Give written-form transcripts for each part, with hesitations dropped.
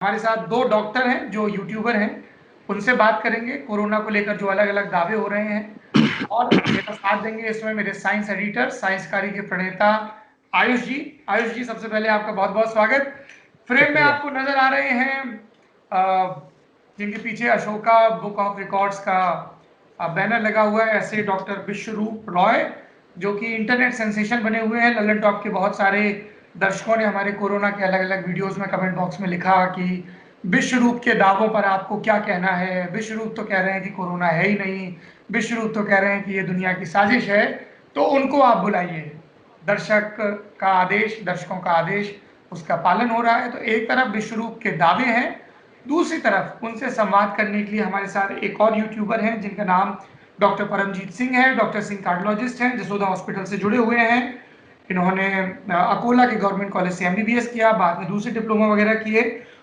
हमारे साथ दो डॉक्टर हैं जो यूट्यूबर हैं, उनसे बात करेंगे कोरोना को लेकर जो अलग अलग दावे हो रहे हैं। और मेरा साथ देंगे इसमें मेरे साइंस एडिटर, साइंस कार्य के प्रणेता आयुष जी। आयुष जी, सबसे पहले आपका बहुत बहुत स्वागत। फ्रेम में शुक्रिया। आपको नजर आ रहे हैं जिनके पीछे अशोका बुक ऑफ रिकॉर्ड्स का बैनर लगा हुआ है, ऐसे डॉक्टर विश्वरूप रॉय, जो कि इंटरनेट सेंसेशन बने हुए हैं। लल्लन टॉप के बहुत सारे दर्शकों ने हमारे कोरोना के अलग अलग वीडियोस में कमेंट बॉक्स में लिखा कि विश्वरूप के दावों पर आपको क्या कहना है। विश्वरूप तो कह रहे हैं कि कोरोना है ही नहीं, विश्वरूप तो कह रहे हैं कि ये दुनिया की साजिश है। तो उनको आप बुलाइए। दर्शक का आदेश, दर्शकों का आदेश, उसका पालन हो रहा है। तो एक तरफ विश्वरूप के दावे हैं, दूसरी तरफ उनसे संवाद करने के लिए हमारे साथ एक और यूट्यूबर हैं जिनका नाम डॉक्टर परमजीत सिंह है। डॉक्टर सिंह कार्डियोलॉजिस्ट हैं, जसोदा हॉस्पिटल से जुड़े हुए हैं। इन्होंने अकोला के गवर्नमेंट कॉलेज से एमबीबीएस किया, बाद में दूसरे डिप्लोमा वगैरह किए।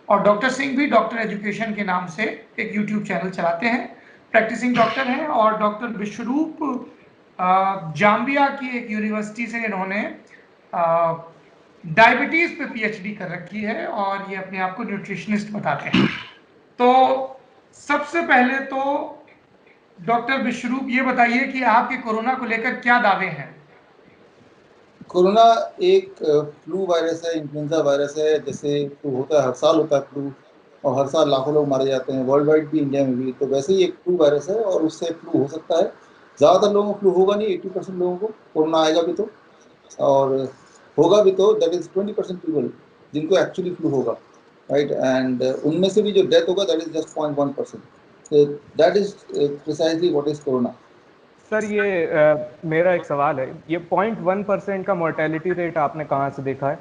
और डॉक्टर सिंह भी डॉक्टर एजुकेशन के नाम से एक यूट्यूब चैनल चलाते हैं, प्रैक्टिसिंग डॉक्टर हैं। और डॉक्टर विश्वरूप जाम्बिया की एक यूनिवर्सिटी से इन्होंने डायबिटीज पे पीएचडी कर रखी है और ये अपने आप को न्यूट्रिशनिस्ट बताते हैं। तो सबसे पहले तो डॉक्टर विश्वरूप ये बताइए कि आपके कोरोना को लेकर क्या दावे हैं। कोरोना एक फ्लू वायरस है, इन्फ्लुएंजा वायरस है। जैसे फ्लू होता है, हर साल होता है फ्लू, और हर साल लाखों लोग मारे जाते हैं, वर्ल्ड वाइड भी, इंडिया में भी। तो वैसे ही एक फ्लू वायरस है और उससे फ्लू हो सकता है। ज़्यादातर लोगों को फ्लू होगा नहीं, 80% लोगों को कोरोना आएगा भी तो, और होगा भी तो दैट इज 20% पीपल जिनको एक्चुअली फ्लू होगा, राइट। एंड उनमें से भी जो डेथ होगा that is just 0.1%। That is precisely what is corona. Sir मेरा एक सवाल है, ये 0.1% का मोर्टेलिटी रेट आपने कहाँ से देखा है?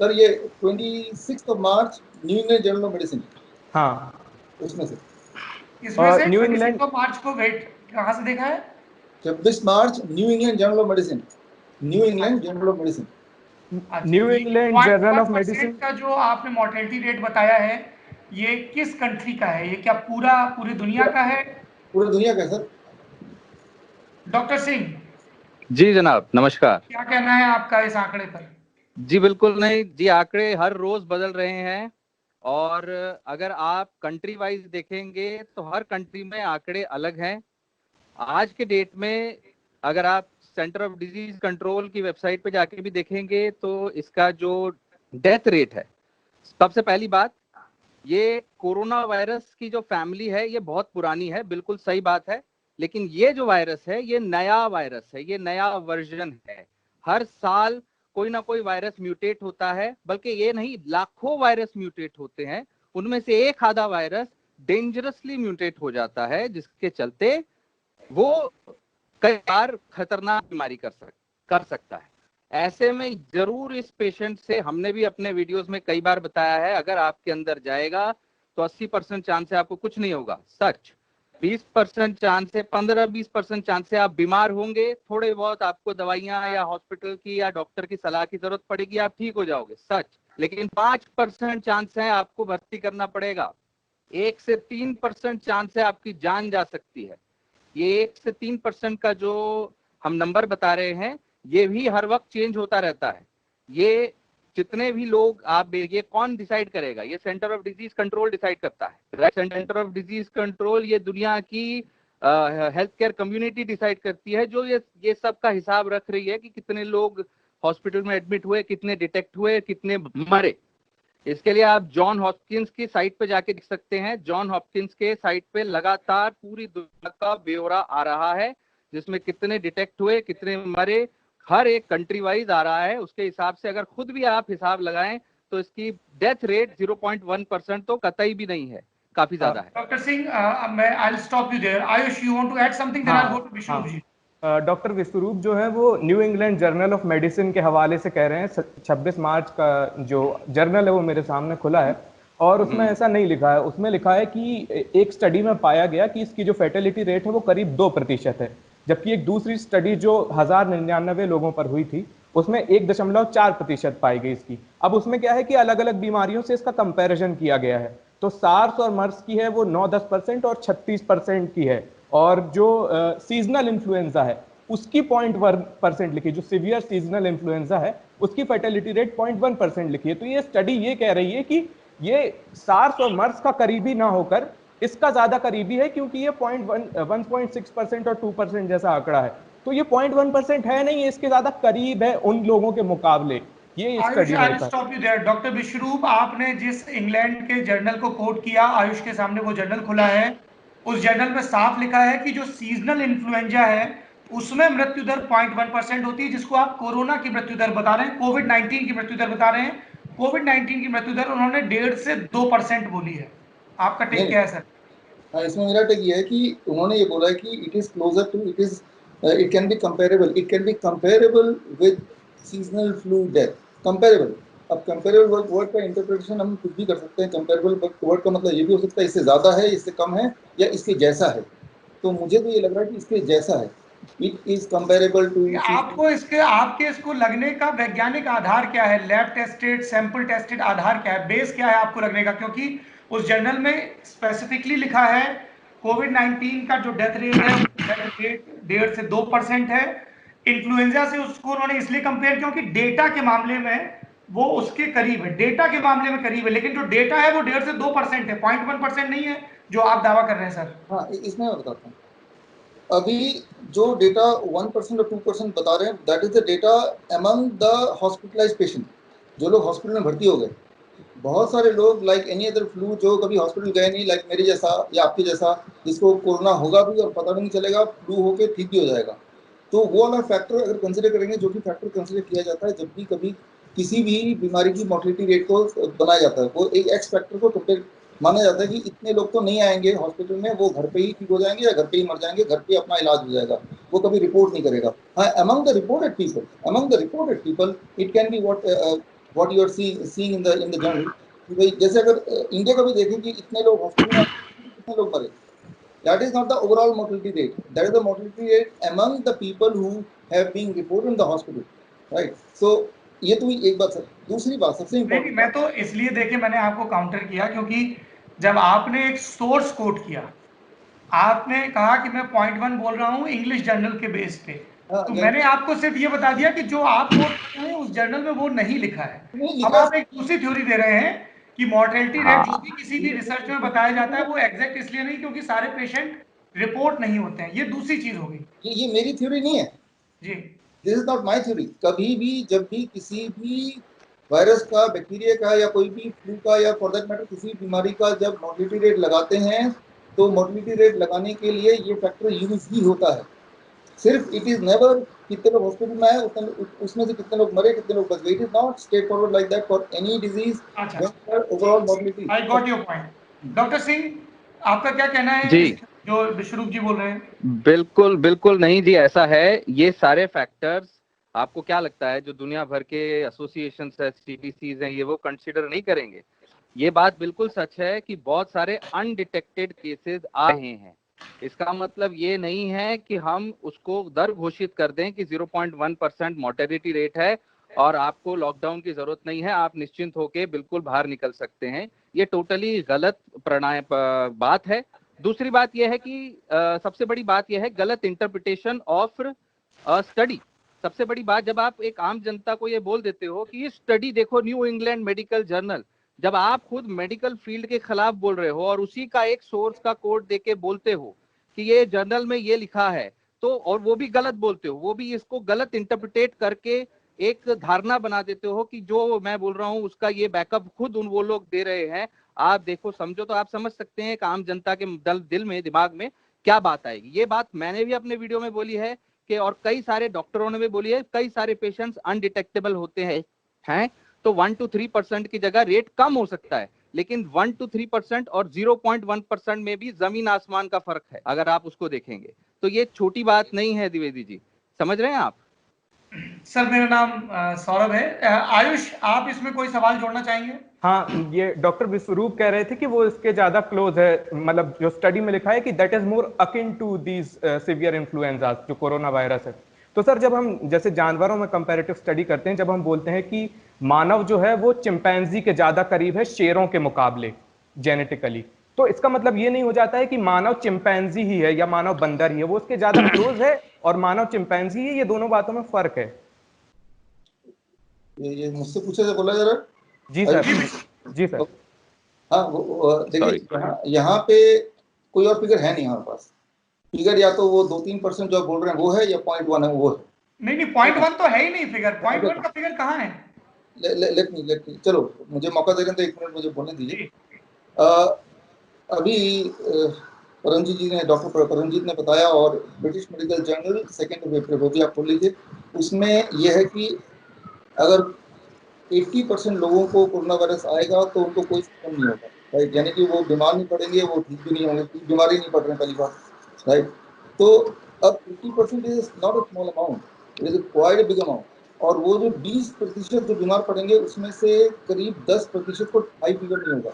सर ये 26 मार्च New England journal of Medicine, हाँ, उसमें से इसमें से न्यू 26 इंग्लैंड मार्च को वेट कहाँ से देखा है? 26 मार्च New England journal of Medicine, New England journal of Medicine. अच्छा, न्यू ये इंग्लैंड जर्नल ऑफ 0.1% मेडिसिन। का जो आपने मोर्टेलिटी रेट बताया है, ये किस कंट्री का है? ये क्या पूरी दुनिया का है? पूरी दुनिया का सर। डॉक्टर सिंह, जी जनाब, नमस्कार। क्या कहना है आपका इस आंकड़े पर? जी बिल्कुल नहीं जी, आंकड़े हर रोज बदल रहे हैं। और अगर आप कंट्री वाइज देखेंगे तो हर कंट्री में आंकड़े अलग हैं। आज के डेट में अगर आप सेंटर ऑफ डिजीज कंट्रोल की वेबसाइट पे जाके भी देखेंगे तो इसका जो डेथ रेट है, सबसे पहली बात, ये कोरोना वायरस की जो फैमिली है ये बहुत पुरानी है, बिल्कुल सही बात है। लेकिन ये जो वायरस है ये नया वायरस है, ये नया वर्जन है। हर साल कोई ना कोई वायरस म्यूटेट होता है, बल्कि ये नहीं, लाखों वायरस म्यूटेट होते हैं। उनमें से एक आधा वायरस डेंजरसली म्यूटेट हो जाता है, जिसके चलते वो कई बार खतरनाक बीमारी कर सकता है। ऐसे में जरूर इस पेशेंट से, हमने भी अपने वीडियोस में कई बार बताया है, अगर आपके अंदर जाएगा तो 80% चांस है आपको कुछ नहीं होगा, सच। 20% चांस है, 15-20% चांस है आप बीमार होंगे, थोड़े बहुत आपको दवाइयां या हॉस्पिटल की या डॉक्टर की सलाह की जरूरत पड़ेगी, आप ठीक हो जाओगे, सच। लेकिन 5% चांस है आपको भर्ती करना पड़ेगा। 1 से 3% चांस है आपकी जान जा सकती है। ये 1 से 3% का जो हम नंबर बता रहे हैं, ये भी हर वक्त चेंज होता रहता है। ये जितने भी लोग आप, ये कौन डिसाइड करेगा? ये centre of disease control decide करता है, right. Centre of disease control ये दुनिया की हेल्थ केयर कम्युनिटी डिसाइड करती है, जो ये सब का हिसाब रख रही है कि कितने लोग हॉस्पिटल में एडमिट हुए, कितने डिटेक्ट हुए, कितने मरे। इसके लिए आप जॉन हॉपकिंस की साइट पे जाके देख सकते हैं। जॉन हॉपकिंस के साइट पे लगातार पूरी दुनिया का ब्यौरा आ रहा है, जिसमें कितने डिटेक्ट हुए, कितने मरे, हर एक कंट्री वाइज आ रहा है। उसके हिसाब से अगर खुद भी आप हिसाब लगाएं तो इसकी डेथ रेट 0.1% तो कतई भी नहीं है, काफी ज्यादा है। डॉक्टर सिंह, मैं I will stop you there. Ayush, you want to add something, then I will go to Vishwaroop ji. Doctor Vishwaroop जो है वो new England journal of medicine के हवाले से कह रहे हैं। 26 मार्च का जो जर्नल है वो मेरे सामने खुला है, और उसमें ऐसा नहीं लिखा है। उसमें लिखा है कि एक स्टडी में पाया गया कि इसकी जो फैटेलिटी रेट है वो करीब 2% है, जबकि एक दूसरी स्टडी जो 1099 लोगों पर हुई थी उसमें 1.4% पाई गई इसकी। अब उसमें क्या है कि अलग अलग बीमारियों से इसका कंपैरिजन किया गया है। तो सार्स और मर्स की है वो 9-10% और 36% की है, और जो सीजनल इन्फ्लुएंजा है उसकी 0.1% लिखी, जो सीवियर सीजनल इन्फ्लुएंजा है उसकी फर्टिलिटी रेट 0.1% लिखी है। तो ये स्टडी ये कह रही है कि ये सार्स और मर्स का करीबी ना होकर इसका ज्यादा करीबी है, क्योंकि ये 1.6% और 2% जैसा आंकड़ा है। तो ये 0.1% है नहीं, इसके ज्यादा करीब है उन लोगों के मुकाबले, ये आयुष, स्टडी आई में विल लिखा है। Stop you there. Doctor Vishwaroop, आपने जिस इंग्लैंड के जर्नल को कोट किया, आयुष के सामने वो जर्नल खुला है, उस जर्नल में साफ लिखा है कि जो सीजनल इन्फ्लुएंजा है उसमें मृत्यु दर 0.1% होती है, जिसको आप कोरोना की मृत्यु दर बता रहे हैं, कोविड 19 की मृत्यु दर बता रहे हैं। कोविड 19 की मृत्यु दर उन्होंने 1.5 से 2% बोली है। आपका टेक नहीं, क्या है सर? हाँ, इसमें मेरा टेक ये है कि उन्होंने ये बोला है कि it is closer to, it can be comparable with seasonal flu death. Comparable, अब कंपेरेबल वर्ड का इंटरप्रिटेशन हम कुछ भी कर सकते हैं। कंपेरेबल वर्ड का मतलब ये भी हो सकता है इससे ज्यादा है, इससे कम है, या इसके जैसा है। तो मुझे तो ये लग रहा है कि इसके जैसा है। इट इज कंपेरेबल टू आपको इसके आपके इसको लगने का वैज्ञानिक आधार क्या है? लैब टेस्टेड, सैंपल टेस्टेड आधार क्या है, बेस क्या है आपको लगने का? क्योंकि उस जर्नल में स्पेसिफिकली लिखा है कोविड 19 का जो डेथ रेट है, डेथ रेट 1.5 से 2% है। इन्फ्लुएंजा से उसको उन्होंने इसलिए कंपेयर, क्योंकि डेटा के मामले में वो उसके करीब है, डेटा के मामले में करीब है, लेकिन जो डेटा है वो 1.5 से 2% है, 0.1% नहीं है जो आप दावा कर रहे हैं सर। हाँ, इसमें मैं बताता हूँ। अभी जो डेटा 1% और 2% बता रहे हैं, that is the data among the hospitalise patient, जो लोग हॉस्पिटल में भर्ती हो गए। बहुत सारे लोग लाइक एनी अदर फ्लू जो कभी हॉस्पिटल गए नहीं, लाइक मेरे जैसा या आपके जैसा, जिसको कोरोना होगा भी और पता भी नहीं चलेगा, फ्लू होके ठीक भी हो जाएगा। तो वो वाला फैक्टर अगर कंसिडर करेंगे, जो कि फैक्टर कंसिडर किया जाता है जब भी कभी किसी भी बीमारी की मोर्टेलिटी रेट को बनाया जाता है, वो एक एक्स फैक्टर को कंपेयर माना जाता है कि इतने लोग तो नहीं आएंगे हॉस्पिटल में, वो घर पे ही ठीक हो जाएंगे या घर पे ही मर जाएंगे, घर पे अपना इलाज हो जाएगा, वो कभी रिपोर्ट नहीं करेगा। हाँ, among the reported people it can be what you are seeing in the journal. भाई जैसे अगर इंडिया का भी देखें कि इतने लोग हॉस्पिटल में, कितने लोग मरे, that is not the overall mortality rate, that is the mortality rate among the people who have been reported in the hospital, right? So ये तो एक बात सर। दूसरी बात, सबसे नहीं, इंपॉर्टेंट मैं बात, तो इसलिए देखे मैंने आपको काउंटर किया क्योंकि जब आपने एक सोर्स कोट किया, आपने कहा कि मैं 0.1 बोल रहा हूं इंग्लिश जर्नल के बेस पे, हाँ, तो मैंने आपको सिर्फ ये बता दिया कि जो आप कोट कर रहे हैं उस जर्नल में वो नहीं लिखा है। नहीं अब लिखा। आप एक दूसरी थ्योरी दे रहे हैं कि मॉर्टेलिटी रेट जो भी किसी भी रिसर्च में बताया जाता है वो एग्जैक्ट इसलिए नहीं क्योंकि सारे पेशेंट रिपोर्ट नहीं होते हैं, ये दूसरी चीज होगी। ये मेरी थ्योरी नहीं है, जी, this is not my theory. कभी भी जब भी किसी भी वायरस का, बैक्टीरिया का, या कोई भी फ्लू का, या फॉर दैट मैटर किसी बीमारी का जब मोर्टेलिटी रेट लगाते हैं, तो मोर्टेलिटी रेट लगाने के लिए ये फैक्टर यूज ही होता है। सिर्फ इट इज नेवर कितने लोग हॉस्पिटल में आए, उसमें से कितने लोग मरे, कितने लोग बच गए। It is not straight forward like that for any disease अच्छा, overall mortality. I got your point. Doctor Singh, आपका क्या कहना है जी, इस जो विश्वरूप जी बोल रहे हैं? बिल्कुल बिल्कुल नहीं जी, ऐसा है। ये सारे फैक्टर्स आपको क्या लगता है जो दुनिया भर के एसोसिएशन है, सीडीसीज हैं, ये वो कंसीडर नहीं करेंगे? ये बात बिल्कुल सच है कि बहुत सारे अनडिटेक्टेड केसेस आ रहे हैं। इसका मतलब ये नहीं है कि हम उसको दर घोषित कर दें कि 0.1% मोर्टेलिटी रेट है और आपको लॉकडाउन की जरूरत नहीं है, आप निश्चिंत होकर बिल्कुल बाहर निकल सकते हैं। ये टोटली गलत बात है। दूसरी बात यह है कि सबसे बड़ी बात यह है गलत इंटरप्रिटेशन ऑफ स्टडी। सबसे बड़ी बात, जब आप एक आम जनता को ये बोल देते हो कि ये स्टडी देखो, न्यू इंग्लैंड मेडिकल जर्नल, जब आप खुद मेडिकल फील्ड के खिलाफ बोल रहे हो और उसी का एक सोर्स का कोड देके बोलते हो कि ये जर्नल में ये लिखा है, तो और वो भी गलत बोलते हो, वो भी इसको गलत इंटरप्रिटेट करके एक धारणा बना देते हो कि जो मैं बोल रहा हूँ उसका ये बैकअप खुद वो लोग दे रहे हैं। आप देखो, समझो तो आप समझ सकते हैं कि आम जनता के दिल में, दिमाग में क्या बात आएगी। ये बात मैंने भी अपने वीडियो में बोली है कि, और कई सारे डॉक्टरों ने भी बोली है, कई सारे पेशेंट्स अनडिटेक्टेबल होते हैं तो 1 to 3% की जगह रेट कम हो सकता है, लेकिन 1 to 3% और 0.1% में भी जमीन आसमान का फर्क है अगर आप उसको देखेंगे। तो ये छोटी बात नहीं है द्विवेदी जी, समझ रहे हैं आप? सर, मेरा नाम सौरभ है। आयुष, आप इसमें कोई सवाल जोड़ना चाहेंगे? हाँ, ये डॉक्टर विश्वरूप कह रहे थे कि वो इसके ज्यादा क्लोज है, मतलब जो स्टडी में लिखा है कि that is more akin to these severe influenza, जो कोरोना वायरस है। तो सर, जब हम जैसे जानवरों में कंपैरेटिव स्टडी करते हैं, जब हम बोलते हैं कि मानव जो है वो चिंपैंजी के ज्यादा करीब है शेरों के मुकाबले जेनेटिकली, तो इसका मतलब ये नहीं हो जाता है कि मानव चिंपैंजी ही है या मानव बंदर ही है, वो उसके ज्यादा क्लोज है और मानव चिंपैंजी है। ये दोनों बातों में फर्क है। ये मुझसे पूछे से बोला जरा। जी सर। जी सर। हाँ देखिए यहाँ पे कोई और फिगर है नहीं हमारे पास। फिगर या तो वो 2-3% जो बोल रहे हैं वो है, या 0.1 है वो है। नहीं 0.1 तो है ही नहीं फिगर, 0.1 का फिगर कहाँ है? लेट मी चलो मुझे मौका दे रहे हैं तो 1 मिनट मुझे बोलने दीजिए। अभी परमजीत जी ने, डॉक्टर परमजीत ने बताया, और ब्रिटिश मेडिकल जर्नल 2 पेपर वो भी आप खोल लीजिए। उसमें यह है कि अगर 80% लोगों को कोरोना वायरस आएगा तो उनको कोई सिम्टम नहीं होगा, राइट, यानी कि वो बीमार नहीं पड़ेंगे, वो ठीक भी नहीं होंगे, बीमारी नहीं पड़ रहे हैं पहली बार, राइट। तो अब 80% is not a small amount, it is quite a big amount. और वो जो 20% जो बीमार पड़ेंगे उसमें से करीब 10% को हाई फीवर नहीं होगा,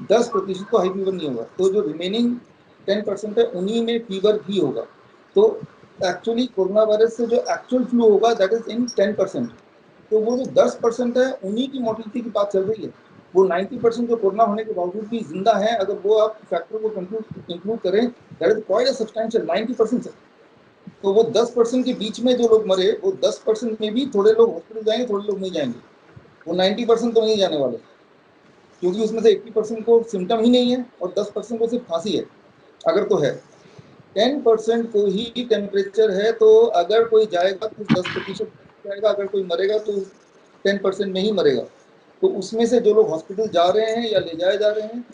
10% को हाई फीवर नहीं होगा, तो जो रिमेनिंग 10% है उन्हीं में फीवर भी होगा। तो एक्चुअली कोरोना वायरस से जो एक्चुअल फ्लू होगा दैट इज इन 10%। तो वो जो 10% है उन्हीं की मोर्टिलिटी की बात चल रही है। वो 90% जो कोरोना होने के बावजूद भी जिंदा है, अगर वो आप फैक्टर को इंक्लूड करें that is quite a substantial 90% से। तो वो 10% के बीच में जो लोग मरे, वो 10% में भी थोड़े लोग हॉस्पिटल जाएंगे, थोड़े लोग नहीं जाएंगे, वो 90% तो नहीं जाने वाले, क्योंकि उसमें से 80% को सिम्टम ही नहीं है और 10% को सिर्फ खांसी है अगर तो है। 10% को ही टेम्परेचर है, तो अगर कोई जाएगा तो 10% जाएगा, अगर कोई मरेगा तो 10% में ही मरेगा। तो उसमें से जो लोग हॉस्पिटल जा रहे हैं या ले जाए जा रहे हैं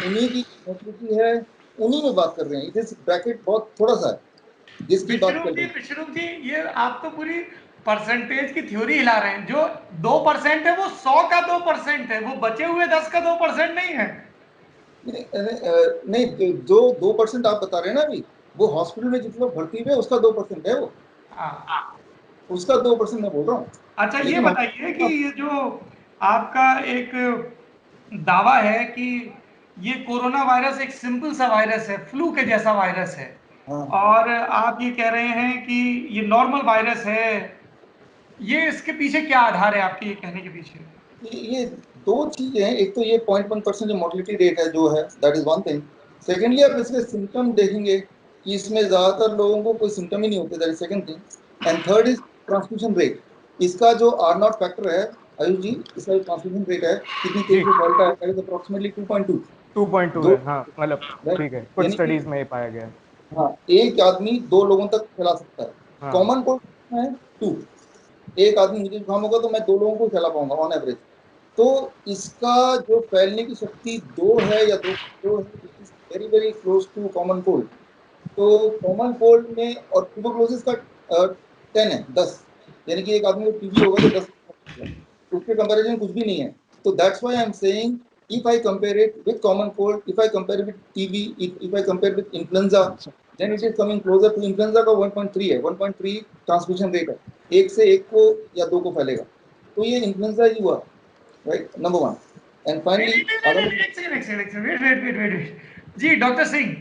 उन्हीं की मौजूदगी है, उन्हीं में बात कर रहे हैं। इस ब्रैकेट बहुत थोड़ा सा है जिसकी बात कर रहे हैं। विश्वरूप जी ये आप तो पूरी परसेंटेज की थ्योरी हिला रहे हैं। जो 2% है वो 100 का 2% है, वो बचे हुए 10 का 2% नहीं है। नहीं, जो 2% आप बता रहे हैं ना अभी, वो हॉस्पिटल में जितने लोग भर्ती हुए उसका 2% है, वो उसका 2% मैं बोल रहा हूँ। अच्छा ये लेकिन बताइए कि ये जो आपका एक दावा है कि ये कोरोना वायरस एक सिंपल सा वायरस है, फ्लू के जैसा वायरस है, हाँ, और आप ये कह रहे हैं कि ये नॉर्मल वायरस है, ये इसके पीछे क्या आधार है आपके ये कहने के पीछे? ये दो चीजें हैं। एक तो ये 0.1% जो मोर्टिलिटी रेट है जो है that is one thing. Secondly आप इसके सिम्टम देखेंगे कि इसमें ज्यादातर लोगों को कोई सिम्टम ही नहीं होते, that is second thing. And third is transmission rate. इसका जो आर नॉट फैक्टर है आयुष जी, इसका जो ट्रांसमिशन रेट है कितनी तेजी से फैलता है, दैट इज अप्रोक्सीमेटली 2.2। 2.2 दो, है, हाँ, मतलब ठीक है, कुछ यानी कि स्टडीज में ये पाया गया है। हाँ, एक आदमी 2 लोगों तक फैला सकता है। हाँ, कॉमन कोल्ड है 2, एक आदमी मुझे जुकाम होगा तो मैं 2 लोगों को फैला पाऊंगा ऑन एवरेज। तो इसका जो फैलने की शक्ति 2 है या 2 है, very very close to common cold. तो कॉमन कोल्ड में और ट्यूबरकुलोसिस का 10 है, 10, यानी कि एक आदमी को टीबी होगा तो 10, उसके कंपैरिजन कुछ भी नहीं है। तो that's why I am saying if I compare it with common cold, if I compare it with TB, if I compare it with influenza, then it is coming closer to influenza का 1.3 है, 1.3 transmission rate है, एक से एक को या 2 को फैलेगा। तो ये इन्फ्लुएंजा ही हुआ, राइट, नंबर 1। एंड फाइनली एक सेकंड वेट जी डॉक्टर सिंह।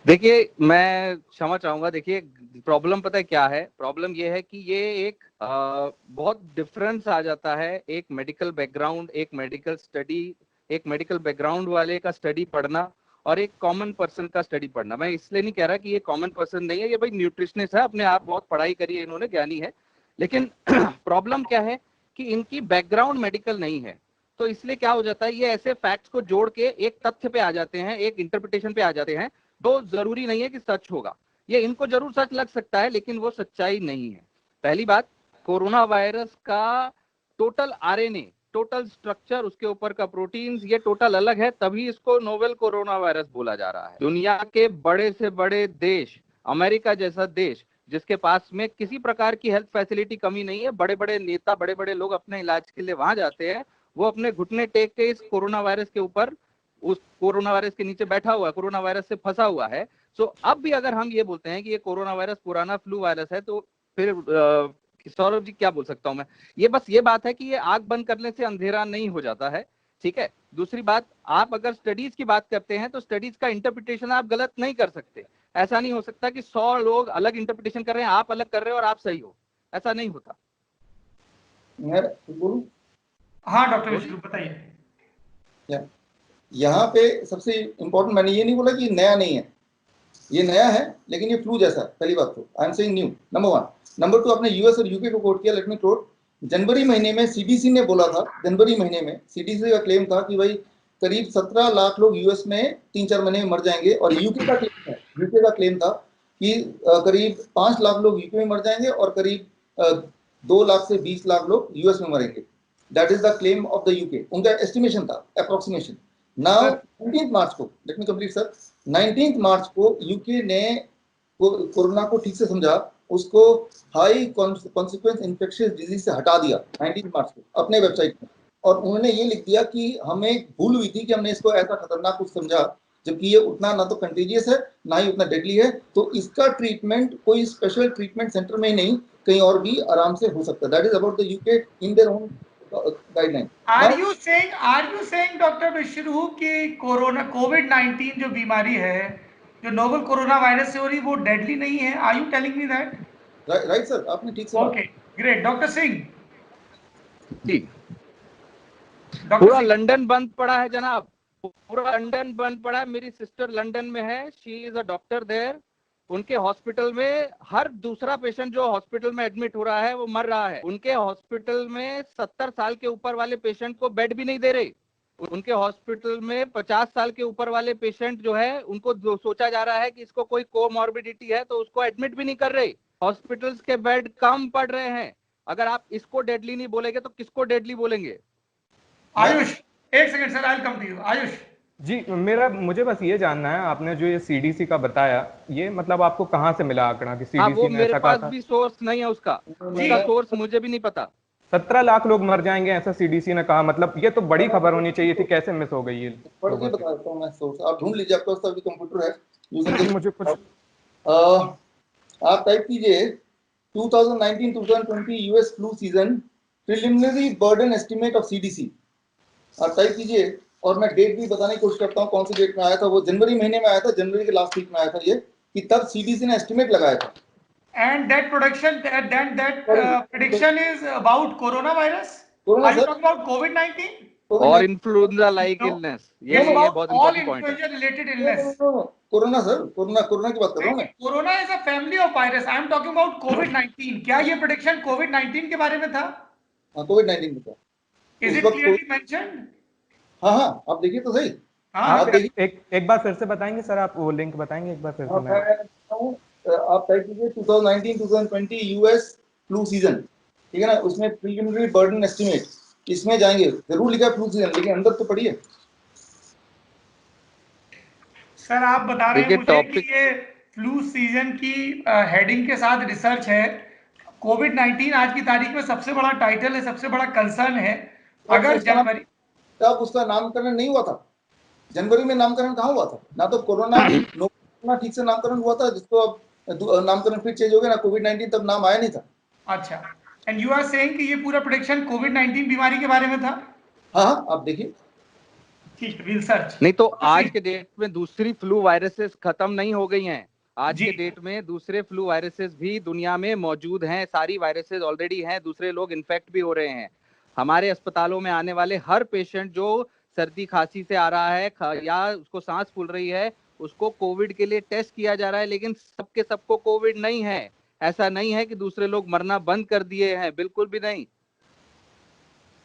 देखिए मैं क्षमा चाहूंगा, देखिए प्रॉब्लम पता है क्या है, प्रॉब्लम ये है कि ये एक बहुत डिफरेंस आ जाता है एक मेडिकल बैकग्राउंड, एक मेडिकल स्टडी, एक मेडिकल बैकग्राउंड वाले का स्टडी पढ़ना और एक कॉमन पर्सन का स्टडी पढ़ना। मैं इसलिए नहीं कह रहा कि ये कॉमन पर्सन नहीं है, ये भाई न्यूट्रिशनिस्ट है, अपने आप बहुत पढ़ाई करी है इन्होंने, ज्ञानी है, लेकिन प्रॉब्लम क्या है कि इनकी बैकग्राउंड मेडिकल नहीं है। तो इसलिए क्या हो जाता है, ये ऐसे फैक्ट्स को जोड़ के एक तथ्य पे आ जाते हैं, एक इंटरप्रिटेशन पे आ जाते हैं, तो जरूरी नहीं है कि सच होगा। ये इनको जरूर सच लग सकता है लेकिन वो सच्चाई नहीं है। पहली बात, कोरोना वायरस का टोटल आरएनए, टोटल स्ट्रक्चर, उसके ऊपर का प्रोटीन्स, ये टोटल अलग है, तभी इसको नोवेल कोरोना वायरस बोला जा रहा है। दुनिया के बड़े से बड़े देश, अमेरिका जैसा देश जिसके पास में किसी प्रकार की हेल्थ फैसिलिटी कमी नहीं है, बड़े बड़े नेता, बड़े बड़े लोग अपने इलाज के लिए वहां जाते हैं, वो अपने घुटने टेक के इस कोरोना वायरस के ऊपर, उस कोरोना वायरस के नीचे बैठा हुआ है, कोरोना वायरस से फंसा हुआ है। सो अब भी अगर हम ये बोलते हैं कि ये कोरोना वायरस पुराना फ्लू वायरस है, तो फिर सौरभ जी क्या बोल सकता हूं मैं, ये बस ये बात है कि ये आग बंद करने से अंधेरा नहीं हो जाता है, ठीक है। दूसरी बात, आप अगर स्टडीज की बात करते हैं तो स्टडीज का इंटरप्रिटेशन आप गलत नहीं कर सकते। ऐसा नहीं हो सकता कि 100 लोग अलग इंटरप्रिटेशन कर रहे हैं, आप अलग कर रहे हो और आप सही हो, ऐसा नहीं होता। मैं बोलूं? हाँ डॉक्टर विश्वरूप बताइए। यहाँ पे सबसे इम्पोर्टेंट, मैंने ये नहीं बोला कि नया नहीं है, ये नया है लेकिन ये फ्लू जैसा है, पहली बात तो I am saying new, number 1। Number 2, आपने यूएस और यूके को कोट किया, लेट मी कोट जनवरी महीने में सीडीसी ने बोला था, जनवरी महीने में सीडीसी का क्लेम था कि भाई करीब 17 लाख लोग यूएस में 3-4 महीने में मर जाएंगे, और यूके का क्लेम था कि करीब 5 लाख लोग यूके में मर जाएंगे और करीब 2 लाख से 20 लाख लोग यूएस में मरेंगे। That is the claim of the UK, उनका एस्टिमेशन था, अप्रोक्सीमेशन। नाउ 19 मार्च को, लेट मी कंप्लीट सर, 19 मार्च को यूके ने कोरोना को ठीक से समझा, उसको हाई कॉन्सिक्वेंस इन्फेक्शियस डिजीज से हटा दिया 19 मार्च को अपने वेबसाइट में, और उन्होंने ये लिख दिया कि हमें भूल हुई थी कि हमने इसको ऐसा खतरनाक कुछ समझा, जबकि ये उतना ना तो कंटेजियस है ना ही उतना डेडली है। तो इसका ट्रीटमेंट कोई स्पेशल ट्रीटमेंट सेंटर में ही नहीं, कहीं और भी आराम से हो सकता है। That is about the UK in their own guideline. Are you saying doctor Vishwaroop कि कोरोना कोविड-19 जो बीमारी है, जो नोवल कोरोना वायरस से हो रही, वो डेडली नहीं है? Are you telling me that? Right sir, आपने ठीक सुना। Okay, great. Doctor Singh ji, doctor पूरा सिंह लंदन बंद पड़ा है जनाब, पूरा लंदन बंद पड़ा है। मेरी सिस्टर लंदन में है, she is a doctor there. उनके हॉस्पिटल में हर दूसरा पेशेंट जो हॉस्पिटल में एडमिट हो रहा है वो मर रहा है। उनके हॉस्पिटल में 70 साल के ऊपर वाले पेशेंट को बेड भी नहीं दे रहे। उनके हॉस्पिटल में 50 साल के ऊपर वाले पेशेंट जो है उनको सोचा जा रहा है कि इसको कोई कोमॉर्बिडिटी है तो उसको एडमिट भी नहीं कर रहे। हॉस्पिटल्स के बेड कम पड़ रहे हैं। अगर आप इसको डेडली नहीं बोलेंगे तो किसको डेडली बोलेंगे? आयुष, एक second sir, I will come to you. Ayush ji, मुझे बस ये जानना है, आपने जो ये सीडीसी का बताया, ये मतलब आपको कहाँ से मिला आंकड़ा कि हाँ, वो सीडीसी ने मेरे ऐसा कहा पास था? भी सोर्स नहीं है उसका सोर्स मुझे भी नहीं पता। 17 लाख लोग मर जाएंगे ऐसा सीडीसी ने कहा, मतलब ये तो बड़ी खबर होनी चाहिए थी, कैसे मिस हो गई ये पढ़ के लोगों से? बता देता हूँ मैं सोर्स, आप ढूंढ लीजिए, आपके पास अभी कंप्यूटर है, जी, मुझे कुछ आप टाइप कीजिए 2019-2020 US flu season preliminary burden estimate of CDC, आप टाइप कीजिए, और मैं डेट भी बताने की कोशिश करता हूँ कौन सी डेट में आया था। वो जनवरी महीने में आया था, जनवरी के लास्ट वीक में आया था ये, कि तब सीडीसी ने एस्टिमेट लगाया था। and that prediction is about coronavirus? Corona Are you sir, talking about COVID-19? और influenza like No, illness, it's ये about बहुत all इंपॉर्टेंट पॉइंट है। influenza related illness. Corona sir, corona की बात कर रहा हूँ मैं। Corona is a family of virus. I am talking about COVID-19. क्या ये prediction COVID-19 के बारे में था? हाँ, कोविड-19 में था Is उस it वक्त। clearly mentioned? हाँ हाँ, आप देखिए तो सही। हाँ, आप देखिए, एक बार फिर से बताएंगे सर, आप वो लिंक बताएंगे एक बार फिर से? आप टाइप कीजिए 2019-2020 यूएस फ्लू सीजन, ठीक है ना, उसमें प्रिलिमिनरी बर्डन एस्टिमेट, इसमें जाएंगे, जरूर लिखा फ्लू सीजन, लेकिन अंदर तो पढ़िए। सर आप बता रहे हैं देखिए मुझे कि टॉपिक, ये फ्लू सीजन की हेडिंग के साथ रिसर्च है। कोविड-19 आज की तारीख में सबसे बड़ा टाइटल है, सबसे बड़ा कंसर्न है। अगर जनवरी, तब उसका नामकरण नहीं हुआ था, जनवरी में नामकरण कहाँ हुआ था? ना तो कोरोना ठीक से नामकरण हुआ था, जिसको अब नामकरण फिर चेंज हो गया ना, कोविड-19 तब नाम आया नहीं था। अच्छा, एंड यू आर सेइंग कि ये पूरा प्रेडिक्शन कोविड-19 बीमारी के बारे में था? हाँ, आप देखिए। ठीक है, विल सर्च। नहीं तो आज के डेट में दूसरी फ्लू वायरसेस खत्म नहीं हो गई हैं। आज जी। के डेट में दूसरे फ्लू वायरसेस भी दुनिया में मौजूद हैं। सारी वायरसेस ऑलरेडी हैं, दूसरे लोग इन्फेक्ट भी हो रहे हैं। हमारे अस्पतालों में आने वाले हर पेशेंट जो सर्दी खांसी से आ रहा है या उसको सांस फूल रही है, उसको कोविड के लिए टेस्ट किया जा रहा है, लेकिन सबके सबको कोविड नहीं है। ऐसा नहीं है कि दूसरे लोग मरना बंद कर दिए हैं, बिल्कुल भी नहीं।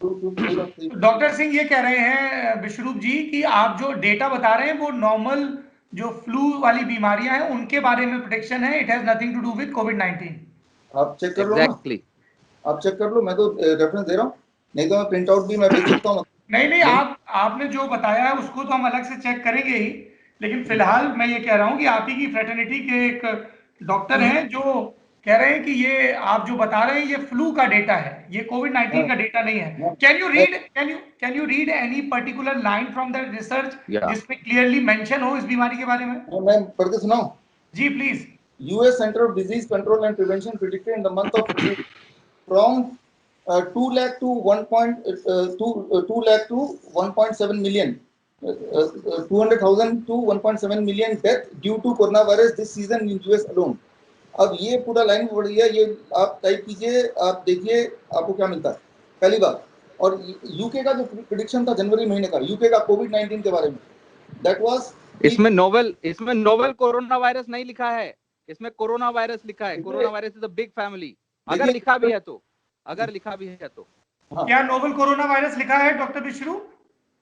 डॉक्टर सिंह ये कह रहे हैं विश्वरूप जी कि आप जो डेटा बता रहे हैं वो नॉर्मल जो फ्लू वाली बीमारियां हैं उनके बारे में प्रेडिक्शन है, it has nothing to do with कोविड-19। आप चेक कर लो ना, एग्जैक्टली, आप चेक कर लो, मैं तो रेफरेंस दे रहा हूँ, नहीं तो मैं प्रिंट आउट भी मैं भेज सकता हूँ। नहीं, आपने जो बताया है उसको तो हम अलग से चेक करेंगे ही, लेकिन फिलहाल मैं ये कह रहा हूँ कि आप ही की फ्रेटर्निटी के एक डॉक्टर हैं जो कह रहे हैं कि ये आप जो बता रहे हैं ये फ्लू का डेटा है, ये कोविड-19 का डेटा नहीं है। Can you read any particular line from the research जिसमें क्लियरली मेंशन हो इस बीमारी के बारे में? मैं पढ़ के सुनाऊं? जी please. US Center of Disease Control and Prevention predicted in the month of February from 2 lakh to 2 lakh to 1.7 million, 200,000 to 1.7 million death due to coronavirus this season in US alone. अब ये पूरा line बढ़ गया, ये आप type कीजिए, आप देखिए आपको क्या मिलता है, पहली बात। और यूके का जो प्रेडिक्शन था जनवरी महीने का, यूके का कोविड-19 के बारे में, दैट वाज, इसमें नोवेल कोरोना वायरस नहीं लिखा है, इसमें कोरोना वायरस लिखा है। Corona virus is a big family, अगर लिखा भी है तो अगर लिखा भी है तो। हाँ। क्या नोवल कोरोना वायरस लिखा है डॉक्टर बिश्रू?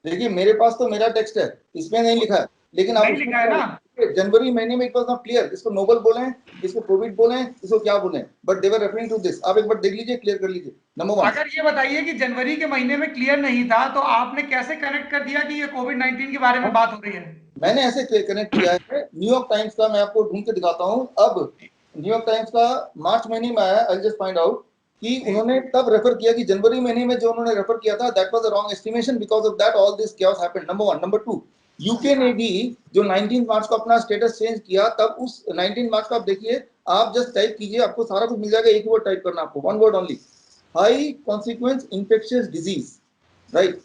देखिए मेरे पास तो मेरा टेक्स्ट है, इसमें नहीं लिखा है, लेकिन आप नहीं उसमें लिखा है ना? जनवरी महीने में इट वाज नॉट क्लियर, इसको नोबल बोले, इसको कोविड बोले, इसको क्या बोले, but they were referring to this. आप एक बार देख लीजिए, क्लियर कर लीजिए। नंबर 1, अगर ये बताइए कि जनवरी के महीने में क्लियर नहीं था तो आपने कैसे कनेक्ट कर दिया कि ये कोविड-19 के बारे में बात हो रही है? मैंने ऐसे कनेक्ट किया है, न्यूयॉर्क टाइम्स का मैं आपको ढूंढ के दिखाता हूं। अब न्यूयॉर्क टाइम्स का मार्च महीने में आया, आई जस्ट फाइंड आउट कि उन्होंने तब रेफर किया कि जनवरी महीने में जो उन्होंने रेफर किया था, that was a wrong estimation, because of that all this chaos happened. Number 1। Number 2, UK ने भी जो 19 मार्च को अपना स्टेटस चेंज किया, तब उस 19 मार्च को आप देखिए, आप जस्ट टाइप कीजिए, आपको सारा कुछ मिल जाएगा। एक ही वर्ड टाइप करना आपको, one word only, high consequence infectious disease, right.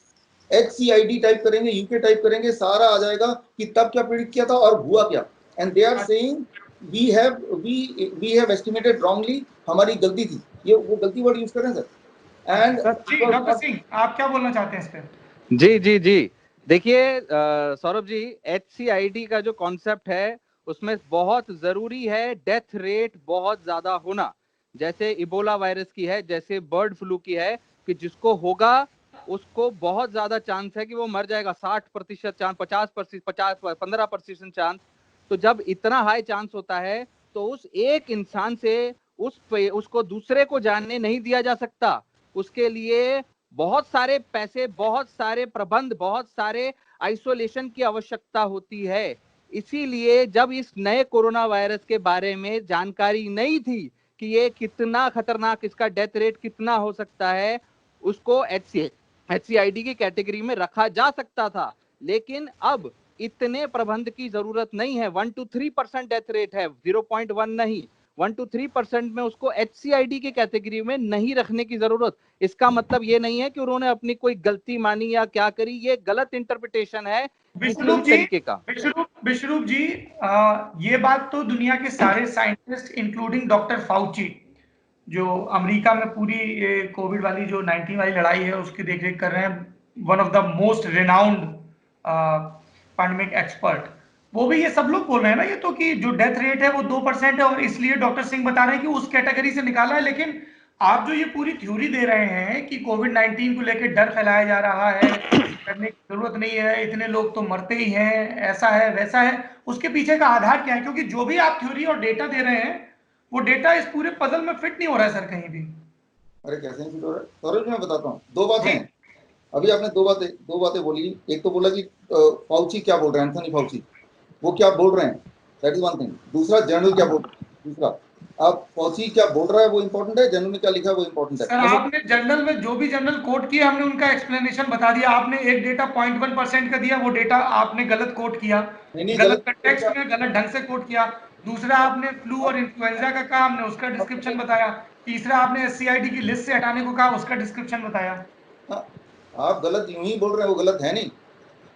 HCID type करेंगे, यूके टाइप करेंगे, सारा आ जाएगा कि तब क्या प्रेडिक्ट किया था और हुआ क्या। And they are saying we have estimated wrongly, हमारी गलती थी। ये वो गलती वर्ड यूज करें सर। एंड जी डॉक्टर सिंह, आप क्या बोलना चाहते हैं इस पे? जी जी जी, देखिए सौरभ जी, HCID का जो कॉन्सेप्ट है उसमें बहुत जरूरी है डेथ रेट बहुत ज्यादा होना, जैसे इबोला वायरस की है, जैसे बर्ड फ्लू की है, कि जिसको होगा उसको बहुत ज्यादा चांस है कि वो मर जाएगा, 60% चांस, 50%, 15% चांस। तो जब इतना हाई चांस होता है तो उस एक इंसान से उसको दूसरे को जानने नहीं दिया जा सकता। उसके लिए बहुत सारे पैसे, बहुत सारे प्रबंध, बहुत सारे आइसोलेशन की आवश्यकता होती है। इसीलिए जब इस नए कोरोना वायरस के बारे में जानकारी नहीं थी कि ये कितना खतरनाक, इसका डेथ रेट कितना हो सकता है, उसको HCID की कैटेगरी में रखा जा सकता था। लेकिन अब इतने प्रबंध की जरूरत नहीं है। 1 to 3% डेथ रेट है, 0.1 नहीं, 1 to 3% में उसको HCID की कैटेगरी में नहीं रखने की जरूरत। इसका मतलब ये नहीं है कि उन्होंने अपनी कोई गलती मानी या क्या करी, ये गलत इंटरप्रिटेशन है विश्वरूप किसी जी, तरीके का। विश्वरूप जी, ये बात तो दुनिया के सारे साइंटिस्ट इंक्लूडिंग डॉक्टर फाउची, जो अमेरिका में पूरी ये कोविड वाली जो 19 वाली लड़ाई है उसकी देखरेख कर रहे हैं, one of the most renowned pandemic expert, वो भी ये सब लोग बोल रहे हैं ना ये तो, कि जो डेथ रेट है वो 2% है, और इसलिए डॉक्टर सिंह बता रहे हैं कि उस कैटेगरी से निकाला है। लेकिन आप जो ये पूरी थ्योरी दे रहे हैं कि कोविड-19 को लेकर डर फैलाया जा रहा है, करने की जरूरत नहीं है, इतने लोग तो मरते ही हैं, ऐसा है वैसा है, उसके पीछे का आधार क्या है? क्योंकि जो भी आप थ्योरी और डेटा दे रहे हैं वो डेटा इस पूरे पजल में फिट नहीं हो रहा है सर कहीं भी। अरे कैसे नहीं फिट हो रहा है सौरभ, मैं बताता हूँ। दो बातें जी हैं, अभी आपने दो बातें बोली। एक तो बोला कि फाउची क्या बोल रहे हैं, एंथनी फाउची वो क्या बोल रहे हैं, दैट इज वन थिंग। दूसरा, जर्नल क्या बोल रहे हैं। दूसरा, आप फाउची क्या बोल रहा है वो इंपॉर्टेंट है, जर्नल में क्या लिखा है वो इंपॉर्टेंट है। सर, आपने जर्नल में जो भी जर्नल कोट किया हमने उनका एक्सप्लेनेशन बता दिया। आपने एक डेटा 0.1% का दिया, वो डेटा आपने गलत कोट किया, नहीं गलत गलत कंटेक्स्ट में गलत ढंग से कोट किया। दूसरा, आपने फ्लू और इन्फ्लुएंजा का कहा, हमने उसका डिस्क्रिप्शन बताया। तीसरा, आपने SCID की लिस्ट से हटाने को कहा, उसका डिस्क्रिप्शन बताया। हाँ, आप गलत यूं ही बोल रहे हैं, वो गलत है नहीं,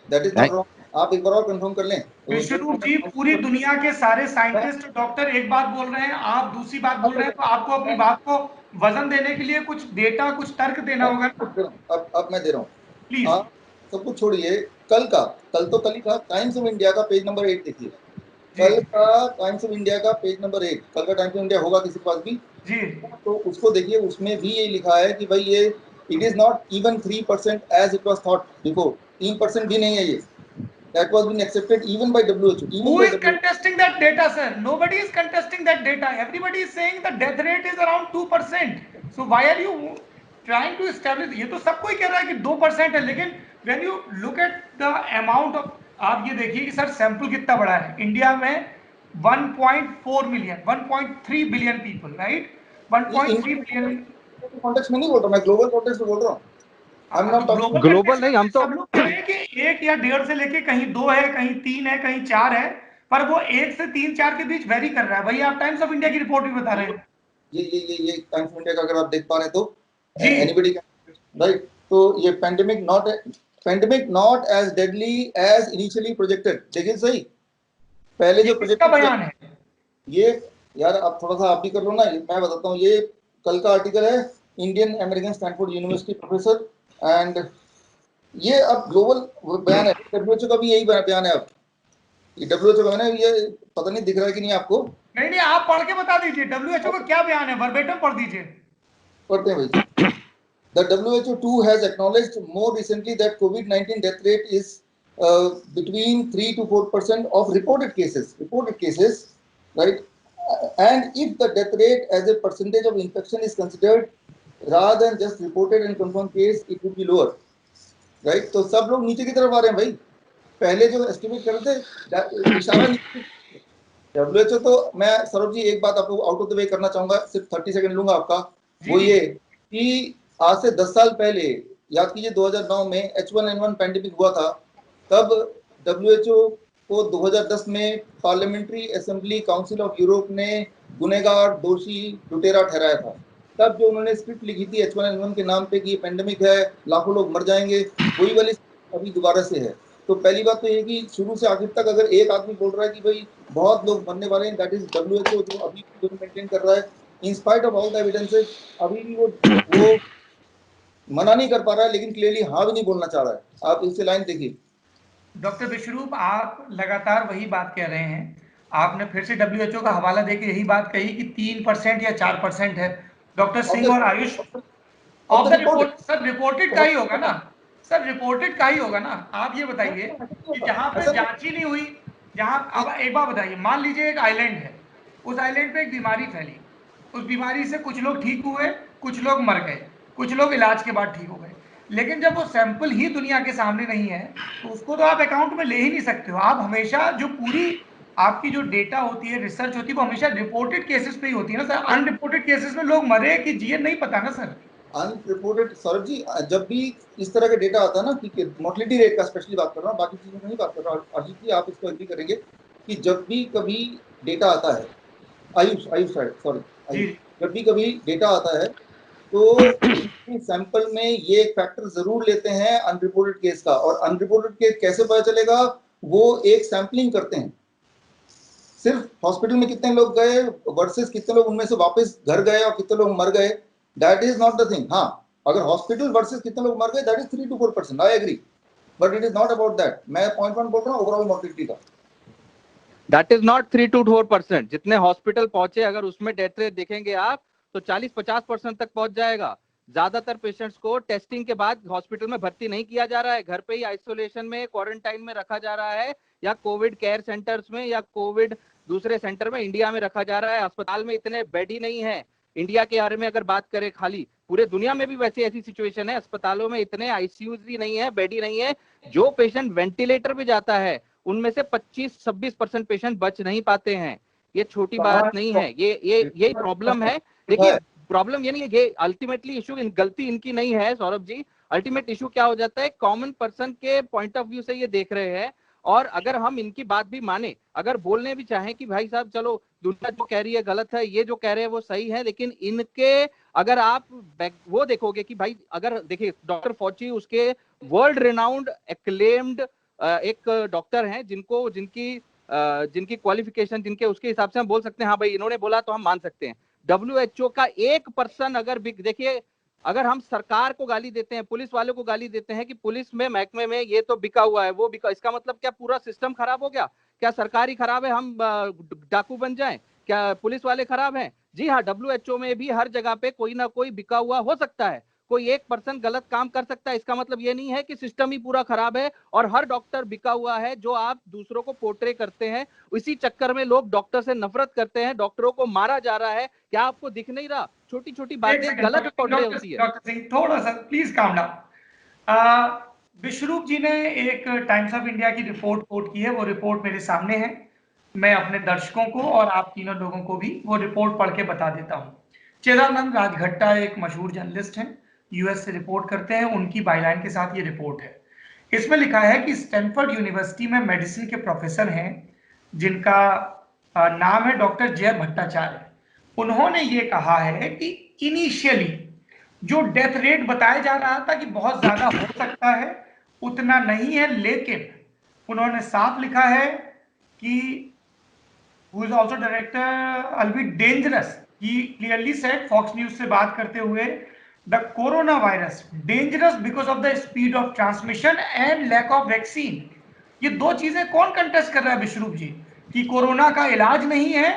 दैट इज नॉट रॉन्ग। आप एक बार और कंफर्म कर लें। विश्वरूप जी, पूरी दुनिया के सारे साइंटिस्ट डॉक्टर एक बात बोल रहे हैं, आप दूसरी बात बोल रहे हैं, तो आपको अपनी बात को वजन देने के लिए कुछ डेटा, कुछ तर्क देना होगा। अब मैं दे रहा हूँ। प्लीज। आप सब कुछ छोड़िए, कल तो कल ही था, टाइम्स ऑफ इंडिया का पेज नंबर 8 देखिए। कल का टाइम्स ऑफ इंडिया का पेज नंबर 8, कल का टाइम्स ऑफ इंडिया होगा किसी के पास भी, जी तो उसको देखिए। उसमें भी ये लिखा है कि भाई ये it is not even 3% as it was thought before. 3% भी नहीं है ये, that was being accepted even by WHO, even Who by is WHO. contesting that data, sir? Nobody is contesting that data. Everybody is saying the death rate is around 2%. So why are you trying to establish? ये तो सबको ही कह रहा है कि 2% है, लेकिन when you look at the amount of, आप ये देखिए कि सर सैंपल कितना बड़ा है। इंडिया में 1.4 million, 1.3 billion people, right? 1.3 billion. Context में नहीं बोल रहा, मैं ग्लोबल कॉन्टेक्स्ट में बोल रहा हूँ। I am not talking global नहीं, हम तो सब लोग कह रहे हैं कि 1 या 1.5 से लेके कहीं 2 है, कहीं 3 है, कहीं 4 है, पर वो 1 से 3-4 के बीच वेरी कर रहा है। वही आप टाइम्स ऑफ इंडिया की रिपोर्ट भी बता रहे हैं। ये टाइम्स ऑफ इंडिया का अगर आप देख पा रहे हैं तो जी एनीबॉडी कैन, राइट। तो ये pandemic not as deadly as initially projected, देखिए सही, पहले जो किसका प्रोजेक्ट बयान है? ये, यार आप थोड़ा सा आप भी कर लो ना, मैं बताता हूँ। ये कल का आर्टिकल है, Indian American Stanford university professor, and ये अब ग्लोबल बयान है। WHO का भी यही बयान है। अब ये WHO का बयान है, ये पता नहीं दिख रहा है कि नहीं आपको। नहीं नहीं, आप पढ़ के बता दीजिए WHO का क्या बयान है, वर्बेटम पढ़ दीजिए। पढ़ते हैं भाई। The WHO too has acknowledged more recently that COVID-19 death rate is between 3 to 4% of reported cases, right? And if the death rate as a percentage of infection is considered rather than just reported and confirmed case, it would be lower, right? तो सब लोग नीचे की तरफ आ रहे हैं भाई। पहले जो एस्टिमेट कर रहे थे इशारा नीचे। WHO तो मैं सौरभ जी एक बात आपको आउट ऑफ द वे करना चाहूंगा, सिर्फ 30 सेकंड लूंगा आपका, वो ये कि आज से 10 साल पहले याद कीजिए 2009 में H1N1 पैंडेमिक हुआ था, तब WHO को 2010 में parliamentary assembly council of Europe ने गुनहगार, दोषी, लुटेरा ठहराया था। तब जो उन्होंने स्क्रिप्ट लिखी थी H1N1 के नाम पे कि ये पैंडेमिक है, लाखों लोग मर जाएंगे, वही वाली अभी दोबारा से है। तो पहली बात तो ये कि शुरू से आखिर तक अगर एक आदमी बोल रहा है कि भाई बहुत लोग मरने वाले हैं, दैट इज WHO जो अभी मेंटेन कर रहा है, in spite of all the evidences, अभी भी वो मना नहीं कर पा रहा है, लेकिन क्लियरली हाँ भी नहीं बोलना चाह रहा है। आप इससे लाइन देखिए। डॉक्टर विश्वरूप, आप लगातार वही बात कह रहे हैं। आपने फिर से WHO का हवाला देकर यही बात कही कि 3% या 4% है। डॉक्टर सिंह और Ayush of the report, sir reported का ही होगा ना सर, रिपोर्टेड का ही होगा ना। आप ये बताइए कि जहां पे जांच ही नहीं हुई, जहां, अब एक बात बताइए, मान लीजिए एक आइलैंड है, उस आइलैंड पे एक बीमारी फैली, उस बीमारी से कुछ लोग ठीक हुए, कुछ लोग मर गए, कुछ लोग इलाज के बाद ठीक हो गए, लेकिन जब वो सैंपल ही दुनिया के सामने नहीं है तो उसको तो आप अकाउंट में ले ही नहीं सकते हो। आप हमेशा जो पूरी आपकी जो डेटा होती है, रिसर्च होती है, वो हमेशा रिपोर्टेड केसेस पे ही होती है ना सर। अनरिपोर्टेड केसेस में लोग मरे कि जिए नहीं पता ना सर। अनरिपोर्टेड सौरभ जी, जब भी इस तरह का डेटा आता है ना कि मोर्टलिटी रेट का स्पेशली बात कर रहा हूँ, बाकी चीजों में नहीं बात कर रहा हूँ, अजीत जी आप इसको एग्री करेंगे कि जब भी कभी डेटा आता है, आयुष सॉरी, जब भी कभी डेटा आता है तो सैंपल में ये फैक्टर जरूर लेते हैं अनरिपोर्टेड केस का। और अनरिपोर्टेड केस कैसे पता चलेगा? वो एक सैंपलिंग करते हैं, सिर्फ हॉस्पिटल में कितने लोग गए वर्सेस कितने लोग उनमें से वापस घर गए और कितने लोग मर गए, that is not the thing. हाँ, अगर हॉस्पिटल वर्सेस कितने लोग मर गए, that is 3 to 4%, I agree, but it is not about that. मैं पॉइंट 1 बोल रहा हूँ ओवरऑल मोर्टेलिटी का। That is not 3 to 4%। जितने हॉस्पिटल पहुंचे अगर उसमें डेथ रेट देखेंगे आप तो 40-50% तक पहुंच जाएगा। ज्यादातर पेशेंट्स को टेस्टिंग के बाद हॉस्पिटल में भर्ती नहीं किया जा रहा है, घर पे ही आइसोलेशन में, क्वारंटाइन में रखा जा रहा है, या कोविड केयर सेंटर्स में, या कोविड दूसरे सेंटर में इंडिया में रखा जा रहा है। अस्पताल में इतने बेड ही नहीं है। इंडिया के बारे में अगर बात करें, खाली पूरे दुनिया में भी वैसे ऐसी सिचुएशन है, अस्पतालों में इतने आईसीयूज ही नहीं है, बेड ही नहीं है। जो पेशेंट वेंटिलेटर पे जाता है उनमें से 25-26% पेशेंट बच नहीं पाते हैं। ये छोटी बात नहीं है, ये प्रॉब्लम है। देखिए प्रॉब्लम ये नहीं है, ये अल्टीमेटली इशू गलती इनकी नहीं है सौरभ जी। अल्टीमेट इशू क्या हो जाता है, कॉमन पर्सन के पॉइंट ऑफ व्यू से ये देख रहे हैं। और अगर हम इनकी बात भी माने, अगर बोलने भी चाहें कि भाई साहब चलो दुनिया जो कह रही है गलत है, ये जो कह रहे हैं वो सही है, लेकिन इनके अगर आप वो देखोगे कि भाई अगर देखिए डॉक्टर फॉची उसके वर्ल्ड रिनाउंड एक्लेम्ड एक डॉक्टर हैं, जिनकी क्वालिफिकेशन, जिनके उसके हिसाब से हम बोल सकते हैं हाँ भाई इन्होंने बोला तो हम मान सकते हैं। WHO का 1% अगर देखिए, अगर हम सरकार को गाली देते हैं, पुलिस वालों को गाली देते हैं कि पुलिस में महकमे में ये तो बिका हुआ है, वो बिका, इसका मतलब क्या पूरा सिस्टम खराब हो गया? क्या सरकार ही खराब है, हम डाकू बन जाएं? क्या पुलिस वाले खराब हैं? जी हाँ, WHO में भी हर जगह पे कोई ना कोई बिका हुआ हो सकता है, कोई 1% गलत काम कर सकता है। इसका मतलब ये नहीं है कि सिस्टम ही पूरा खराब है और हर डॉक्टर बिका हुआ है, जो आप दूसरों को पोर्ट्रे करते हैं। इसी चक्कर में लोग डॉक्टर से नफरत करते हैं, डॉक्टरों को मारा जा रहा है। क्या आपको दिख नहीं रहा? छोटी छोटी बातें गलत पोर्ट्रे होती है। डॉक्टर सिंह थोड़ा सा प्लीज काम डाउन। विश्वरूप जी ने एक टाइम्स ऑफ इंडिया की रिपोर्ट कोट की है, वो रिपोर्ट मेरे सामने है। मैं अपने दर्शकों को और आप तीनों लोगों को भी वो रिपोर्ट पढ़ के बता देता हूँ। चिदानंद राजघट्टा एक मशहूर जर्नलिस्ट हैं, यूएस से रिपोर्ट करते हैं, उनकी बाइलाइन के साथ ये रिपोर्ट है। इसमें लिखा है कि स्टैनफोर्ड यूनिवर्सिटी में मेडिसिन के प्रोफेसर हैं जिनका नाम है डॉक्टर जय भट्टाचार्य। उन्होंने ये कहा है कि इनिशियली जो डेथ रेट बताया जा रहा था कि बहुत ज्यादा हो सकता है, उतना नहीं है, लेकिन उन्होंने साफ लिखा है कि who is also director will be dangerous. He clearly said, Fox News से बात करते हुए, the coronavirus dangerous because of the speed of transmission and lack of vaccine. ये दो चीजें कौन कंटेस्ट कर रहा है विश्वरूप जी? कि कोरोना का इलाज नहीं है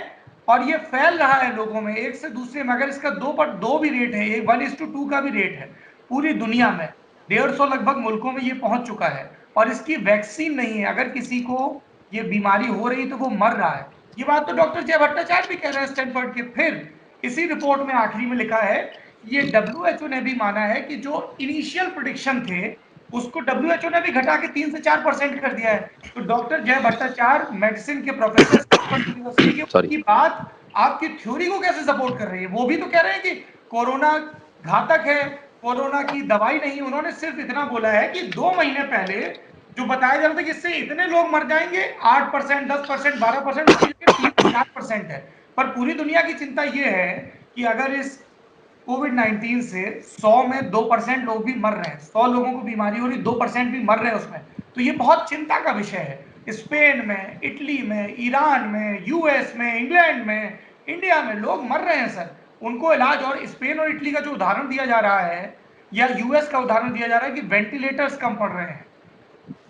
और ये फैल रहा है लोगों में एक से दूसरे में। अगर इसका 2 भी रेट है, 1:2 का भी रेट है पूरी दुनिया में, 150 लगभग मुल्कों में ये पहुंच चुका है, और इसकी वैक्सीन नहीं है। अगर किसी को ये बीमारी हो रही तो वो मर रहा है। ये बात तो डॉक्टर जय भट्टाचार्य भी कह रहे हैं स्टैनफोर्ड के। फिर इसी रिपोर्ट में आखिरी में लिखा है, ये WHO ने भी माना है कि जो इनिशियल प्रेडिक्शन थे उसको WHO ने भी घटा के 3 से 4% कर दिया है। तो डॉक्टर जय भट्टाचार्य मेडिसिन के प्रोफेसर स्टैनफोर्ड यूनिवर्सिटी के, उनकी बात आपकी थ्योरी को कैसे सपोर्ट कर रही है? वो भी तो कह रहे हैं कि कोरोना घातक है, कोरोना की दवाई नहीं। उन्होंने सिर्फ इतना बोला है कि 2 महीने पहले जो बताया जा रहा था कि इससे इतने लोग मर जाएंगे, 8%, 10%, 12%, 3-4% है। पर पूरी दुनिया की चिंता ये है कि अगर इस कोविड-19 से 100 में 2% लोग भी मर रहे हैं, 100 लोगों को बीमारी हो रही, 2% भी मर रहे हैं उसमें, तो ये बहुत चिंता का विषय है। स्पेन में, इटली में, ईरान में, यूएस में, इंग्लैंड में, इंडिया में लोग मर रहे हैं सर। उनको इलाज, और स्पेन और इटली का जो उदाहरण दिया जा रहा है या यूएस का उदाहरण दिया जा रहा है कि वेंटिलेटर्स कम पड़ रहे हैं।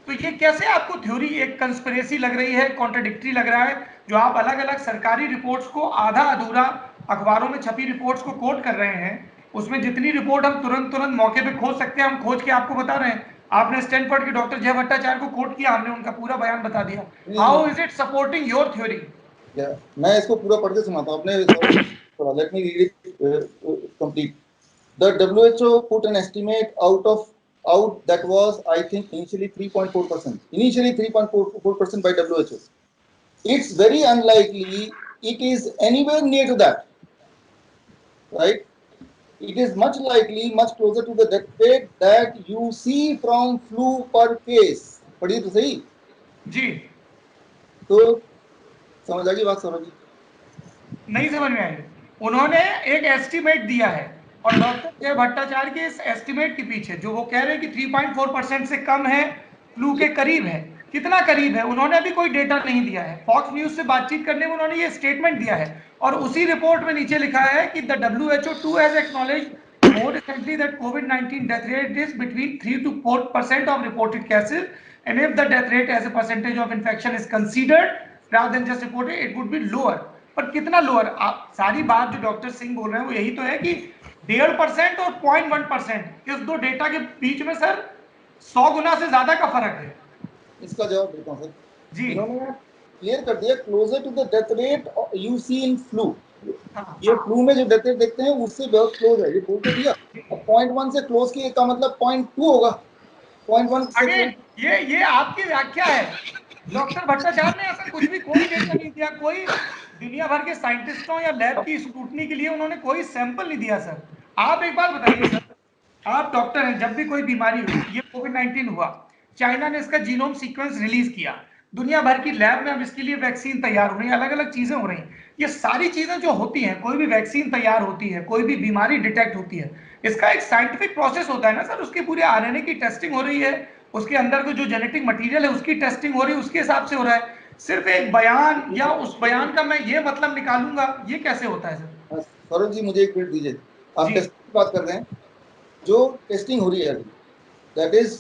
तो ये कैसे आपको थ्योरी एक कंस्पिरेसी लग रही है, कॉन्ट्रडिक्टरी लग रहा है, जो आप अलग अलग सरकारी रिपोर्ट्स को आधा अधूरा अखबारों में छपी रिपोर्ट्स को कोट कर रहे हैं? उसमें जितनी रिपोर्ट हम तुरंत मौके पे खोज सकते हैं हम खोज के आपको बता रहे हैं। आपने स्टैनफोर्ड के डॉक्टर जय भट्टाचार्य को कोट किया, हमने उनका पूरा बयान बता दिया। How is it supporting your theory? मैं इसको पूरा पढ़ के सुनाता हूं। आपने let me read it complete. The WHO put an estimate out that was, I think, initially 3.4%. Initially 3.4% by WHO. It's very unlikely it is anywhere near to that, right? It is much likely, much closer to the death rate that you see from flu per case. पढ़िए तो सही जी। तो समझ आ गई बात? समझ नहीं समझ में आई। उन्होंने एक एस्टिमेट दिया है, और डॉक्टर जय भट्टाचार्य के इस एस्टिमेट के पीछे जो वो कह रहे हैं कि 3.4% से कम है, फ्लू के करीब है, कितना करीब है उन्होंने अभी कोई डेटा नहीं दिया है। फॉक्स न्यूज से बातचीत करने में उन्होंने ये स्टेटमेंट दिया है, और उसी रिपोर्ट में नीचे लिखा है कि the WHO too has acknowledged more recently that COVID-19 death rate is between 3 to 4% of reported cases, and if the death rate as a percentage of infection is considered rather than just reported, it would be lower. पर कितना lower? आप सारी बात जो doctor Singh बोल रहे हैं वो यही तो है कि 1.5% और 0.1%, इस दो डेटा के बीच में सर 100 गुना से ज्यादा का फर्क है। इसका जवाब देता हूं सर जी। इन्होंने क्लियर कर दिया, closer to the death rate you see in flu. हाँ। ये फ्लू में जो डेथ रेट देखते हैं उससे बहुत क्लोज है, ये बोल तो दिया। 0.1 से क्लोज किए का मतलब 0.2 होगा। 0.1 से अगेन ये आपकी व्याख्या है। डॉक्टर भट्टाचार्य ने ऐसा कुछ भी कोई डेटा नहीं दिया, कोई दुनिया भर के साइंटिस्टों या लैब की स्क्रूटनी के लिए उन्होंने कोई सैंपल नहीं दिया सर। आप एक बात बताइए सर, आप डॉक्टर हैं, जब भी कोई बीमारी हुई, ये कोविड-19 हुआ, चाइना ने इसका जीनोम सीक्वेंस रिलीज किया, दुनिया भर की लैब में अब इसके लिए वैक्सीन तैयार हो रही है, अलग अलग चीजें हो रही हैं। ये सारी चीजें जो होती हैं, कोई भी वैक्सीन तैयार होती है, कोई भी बीमारी डिटेक्ट होती है, इसका एक साइंटिफिक प्रोसेस होता है ना सर। उसके पूरे आरएनए की टेस्टिंग हो रही है, उसके अंदर का जो जेनेटिक मटेरियल है उसकी टेस्टिंग हो रही है, उसके हिसाब से हो रहा है। सिर्फ एक बयान या उस बयान का मैं ये मतलब निकालूंगा, ये कैसे होता है सर? सौरभ जी मुझे एक मिनट दीजिए। आप जी। टेस्टिंग की बात कर रहे हैं, जो टेस्टिंग हो रही है अभी, दैट इज,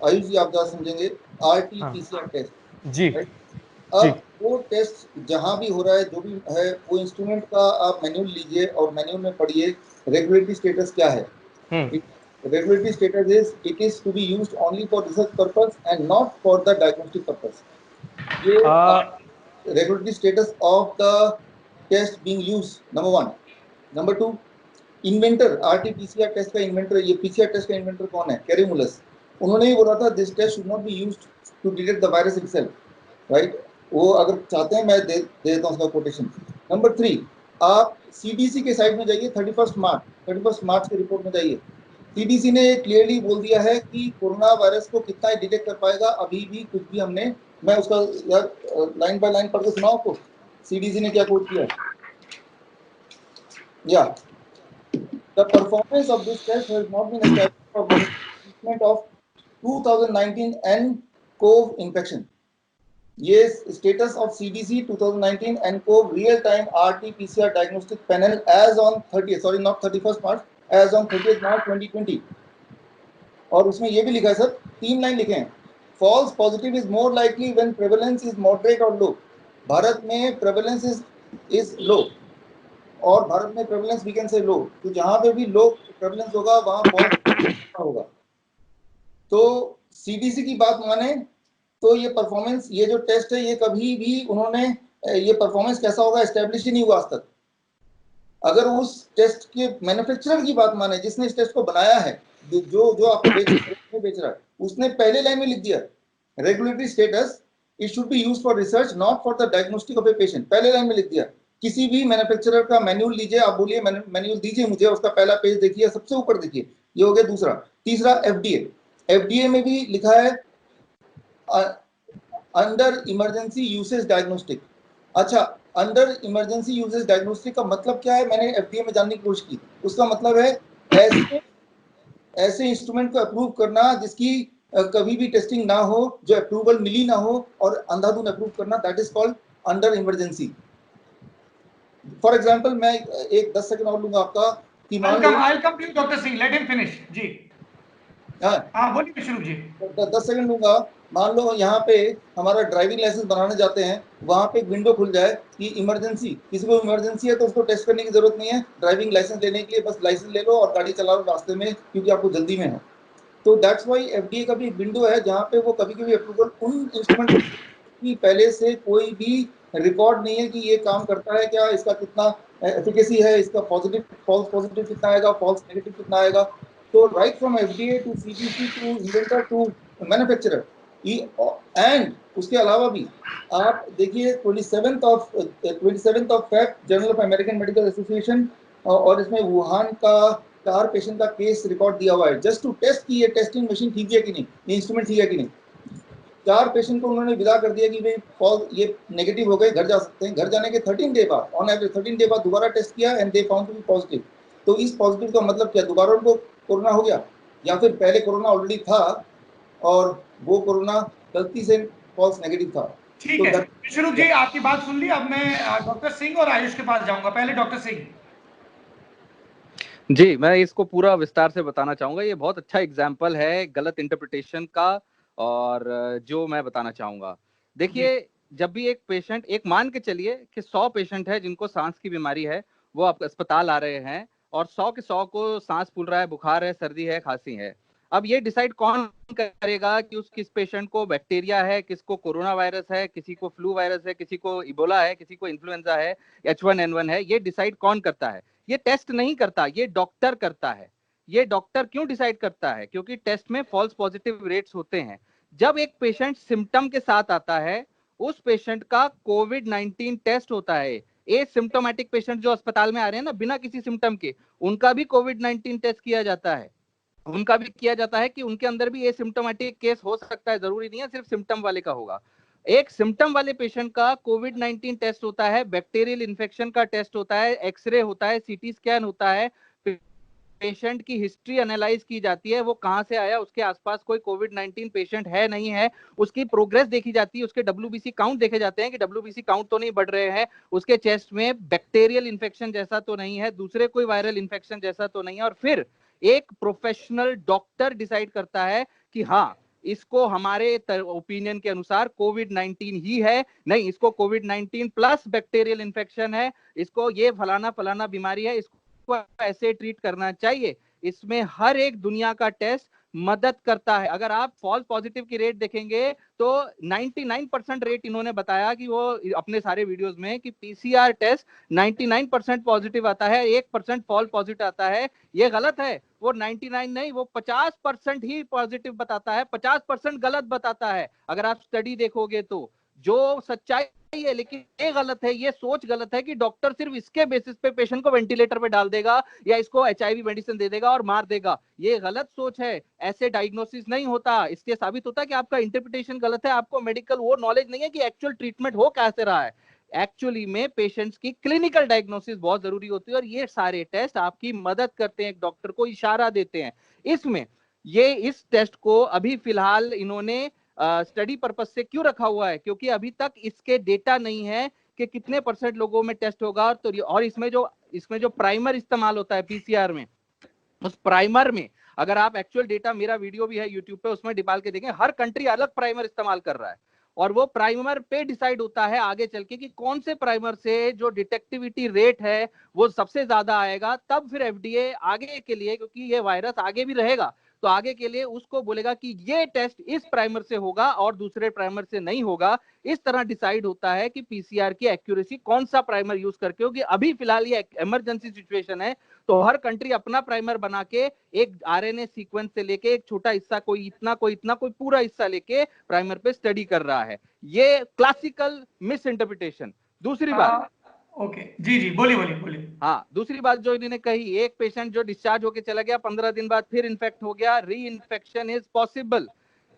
आयुष जी आप ज़्यादा समझेंगे, RT-PCR टेस्ट जी। अब वो टेस्ट जहां भी हो रहा है, जो भी है, वो इंस्ट्रूमेंट का आप मैन्युअल लीजिए और मैन्युअल में पढ़िए रेगुलेटरी स्टेटस क्या है। Regulatory status is it is to be used only for research purpose and not for the diagnostic purpose. ये regulatory status of the test being used, number 1. Number 2, inventor RT-PCR test का inventor, ये PCR test का inventor कौन है? Kary-Mullis। उन्होंने ही बोला था this test should not be used to detect the virus itself, right? वो अगर चाहते हैं मैं दे देता हूँ उसका कोटेशन। नंबर 3, आप CDC के साइट में जाइए, 31 मार्च के रिपोर्ट में जाइए। CDC ने क्लियरली बोल दिया है कि कोरोना वायरस को कितना डिटेक्ट कर पाएगा, अभी भी कुछ भी हमने, मैं उसका लाइन बाय लाइन पढ़ के सुनाऊं आपको CDC ने क्या कोट किया। या the performance of this test has not been established for treatment of 2019 nCoV infection. ये status of CDC 2019 nCoV real time RT-PCR diagnostic panel as on 31 March as on 30th March 2020। और उसमें ये भी लिखा है sir, 3 line लिखे हैं, false positive is more likely when prevalence is moderate और लो। भारत में प्रेवलेंस इज इज लो, और भारत में प्रेवलेंस वी कैन से लो। तो जहां पे भी लो प्रेवलेंस होगा वहां फॉल्स होगा। तो सीडीसी की बात माने तो ये परफॉर्मेंस, ये जो टेस्ट है, ये कभी भी उन्होंने ये परफॉर्मेंस कैसा होगा एस्टेब्लिश ही नहीं हुआ आज तक। अगर उस टेस्ट के मैन्युफैक्चरर की बात माने, जिसने इस टेस्ट को बनाया है, जो आपको बेच रहा है, उसने पहले लाइन में लिख दिया regulatory status it should be used for research not for the diagnostic of a patient. पहले लाइन में लिख दिया। किसी भी मैन्युफैक्चरर का मैन्युअल लीजिए, आप बोलिए मैन्युअल दीजिए मुझे, उसका पहला पेज देखिए, सबसे ऊपर देखिए। ये हो गया दूसरा। तीसरा एफडीए, एफडीए में भी लिखा है अंडर इमरजेंसी यूसेज डायग्नोस्टिक। अच्छा, अंडर इमरजेंसी यूसेज डायग्नोस्टिक का मतलब क्या है, मैंने एफडीए में जानने की कोशिश की। उसका मतलब है ऐसे इंस्ट्रूमेंट को अप्रूव करना जिसकी कभी भी टेस्टिंग ना हो, जो अप्रूवल मिली ना हो, और अंधाधुन अप्रूव करना, that is called under emergency. For example मैं एक 10 सेकंड और लूंगा आपका कि मान लो, I'll come to you, Dr. Singh. Let him finish. जी हाँ बोलिए विश्वरूप जी। 10 सेकंड लूंगा। मान लो यहाँ पे हमारा ड्राइविंग लाइसेंस बनाने जाते हैं, वहां पे एक विंडो खुल जाए कि इमरजेंसी, किसी को इमरजेंसी है तो उसको टेस्ट करने की जरूरत नहीं है ड्राइविंग लाइसेंस लेने के लिए, बस लाइसेंस ले लो और गाड़ी चला लो रास्ते में, क्योंकि आपको जल्दी में है। तो दैट्स वाई एफडीए का भी एक विंडो है जहाँ पे वो कभी कभी अप्रूवल उन इंस्ट्रूमेंट की पहले से कोई भी रिकॉर्ड नहीं है कि ये काम करता है क्या, इसका कितना एफिकेसी है, इसका पॉजिटिव फॉल्स पॉजिटिव कितना आएगा, फॉल्स नेगेटिव कितना आएगा। तो right from FDA to CDC to inventor to manufacturer, and उसके अलावा भी आप देखिए 27th of Feb journal of American Medical Association, और इसमें वुहान का 4 पेशेंट का केस रिकॉर्ड दिया हुआ है, जस्ट टू टेस्ट की ये टेस्टिंग मशीन ठीक है कि नहीं, ये इंस्ट्रूमेंट ठीक है कि नहीं। 4 पेशेंट को उन्होंने विदा कर दिया कि भाई ये नेगेटिव हो गए, घर जा सकते हैं। घर जाने के 13 डे बाद, ऑन एवरेज 13 डे बाद दोबारा टेस्ट किया and they found to be positive. तो इस पॉजिटिव का मतलब क्या, दोबारा उनको कोरोना हो गया, या फिर पहले कोरोना ऑलरेडी था और वो कोरोना गलती से फॉल्स नेगेटिव था। ठीक तो है विश्वरूप जी, आपकी बात सुन ली। अब मैं डॉक्टर सिंह और आयुष के पास जाऊंगा। पहले डॉक्टर सिंह। जी, मैं इसको पूरा विस्तार से बताना चाहूंगा। ये बहुत अच्छा एग्जाम्पल है गलत इंटरप्रिटेशन का, और जो मैं बताना चाहूंगा, देखिए जब भी एक पेशेंट, एक मान के चलिए कि 100 पेशेंट है जिनको सांस की बीमारी है, वो आप अस्पताल आ रहे हैं, और 100 के 100 को सांस फूल रहा है, बुखार है, सर्दी है, खांसी है। अब ये डिसाइड कौन करेगा कि उस किस पेशेंट को बैक्टीरिया है, किसको कोरोना वायरस है, किसी को फ्लू वायरस है, किसी को इबोला है, किसी को इन्फ्लुएंजा है, H1N1 है? ये डिसाइड कौन करता है? ये टेस्ट नहीं करता, ये डॉक्टर करता है। ये डॉक्टर क्यों डिसाइड करता है? क्योंकि टेस्ट में फॉल्स पॉजिटिव रेट्स होते हैं। जब एक पेशेंट सिम्टम के साथ आता है, उस पेशेंट का कोविड-19 टेस्ट होता है। एसिम्प्टोमेटिक पेशेंट जो अस्पताल में आ रहे हैं ना, बिना किसी सिम्टम के, उनका भी कोविड-19 टेस्ट किया जाता है। उनका भी किया जाता है कि उनके अंदर भी एसिम्प्टोमेटिक केस हो सकता है, जरूरी नहीं है सिर्फ सिम्टम वाले का होगा। एक सिम्टम वाले पेशेंट का कोविड-19 टेस्ट होता है, बैक्टीरियल इन्फेक्शन का टेस्ट होता है, एक्सरे होता है, सीटी स्कैन होता है, पेशेंट की हिस्ट्री एनालाइज की जाती है, वो कहां से आया, उसके आसपास कोई कोविड-19 पेशेंट है नहीं है, उसकी प्रोग्रेस देखी जाती है, उसके डब्ल्यूबीसी काउंट देखे जाते हैं कि डब्ल्यूबीसी काउंट तो नहीं बढ़ रहे हैं, उसके चेस्ट में बैक्टीरियल इन्फेक्शन जैसा तो नहीं है, दूसरे कोई वायरल इन्फेक्शन जैसा तो नहीं है, और फिर एक प्रोफेशनल डॉक्टर डिसाइड करता है कि हाँ, इसको हमारे ओपिनियन के अनुसार कोविड-19 ही है, नहीं इसको कोविड-19 प्लस बैक्टीरियल इन्फेक्शन है, इसको ये फलाना फलाना बीमारी है, इसको ऐसे ट्रीट करना चाहिए। इसमें हर एक दुनिया का टेस्ट मदद करता है। अगर आप फॉल्स पॉजिटिव की रेट देखेंगे तो 99% रेट इन्होंने बताया कि वो अपने सारे वीडियोस में कि पीसीआर टेस्ट 99% पॉजिटिव आता है, 1% फॉल्स पॉजिटिव आता है। ये गलत है। वो 99 नहीं, वो 50% ही पॉजिटिव बताता है, 50% गलत बताता है। अगर आप स्टडी देखोगे तो जो सच्चाई है, लेकिन ये गलत है, ये सोच गलत है कि डॉक्टर सिर्फ इसके बेसिस पे पेशेंट को वेंटिलेटर पे डाल देगा या इसको एचआईवी मेडिसिन दे देगा और मार देगा। ये गलत सोच है। ऐसे डायग्नोसिस नहीं होता। इससे साबित होता है कि आपका इंटरप्रिटेशन गलत है, आपको मेडिकल वो नॉलेज नहीं है कि एक्चुअल ट्रीटमेंट हो कैसे रहा है। एक्चुअली में पेशेंट्स की क्लिनिकल डायग्नोसिस बहुत जरूरी होती है, और ये सारे टेस्ट आपकी मदद करते हैं, एक डॉक्टर को इशारा देते हैं। इसमें ये इस टेस्ट को अभी फिलहाल इन्होंने स्टडी पर्पस से क्यों रखा हुआ है? क्योंकि अभी तक इसके डेटा नहीं है कि कितने % लोगों में टेस्ट होगा। तो और इसमें जो प्राइमर इस्तेमाल होता है पीसीआर में, उस प्राइमर में अगर आप एक्चुअल डेटा, मेरा वीडियो भी है यूट्यूब पे, उसमें डाल के देखें, हर कंट्री अलग प्राइमर इस्तेमाल कर रहा है। और वो प्राइमर पे डिसाइड होता है आगे चल के कि कौन से प्राइमर से जो डिटेक्टिविटी रेट है वो सबसे ज्यादा आएगा। तब फिर एफडीए आगे के लिए, क्योंकि ये वायरस आगे भी रहेगा, तो आगे के लिए उसको बोलेगा कि ये टेस्ट इस प्राइमर से होगा और दूसरे प्राइमर से नहीं होगा। इस तरह डिसाइड होता है कि पीसीआर की एक्यूरेसी कौन सा प्राइमर यूज करके होगी। अभी फिलहाल ये इमरजेंसी सिचुएशन है, तो हर कंट्री अपना प्राइमर बना के एक आरएनए सीक्वेंस से लेके एक छोटा हिस्सा, कोई इतना कोई इतना, कोई पूरा हिस्सा लेके प्राइमर पे स्टडी कर रहा है। ये क्लासिकल मिस इंटरप्रिटेशन। दूसरी बात, ओके जी जी बोलिए बोलिए बोलिए। हाँ, दूसरी बात जो इन्होंने कही, एक पेशेंट जो डिस्चार्ज होके चला गया 15 दिन बाद फिर इन्फेक्ट हो गया, री इन्फेक्शन इज पॉसिबल।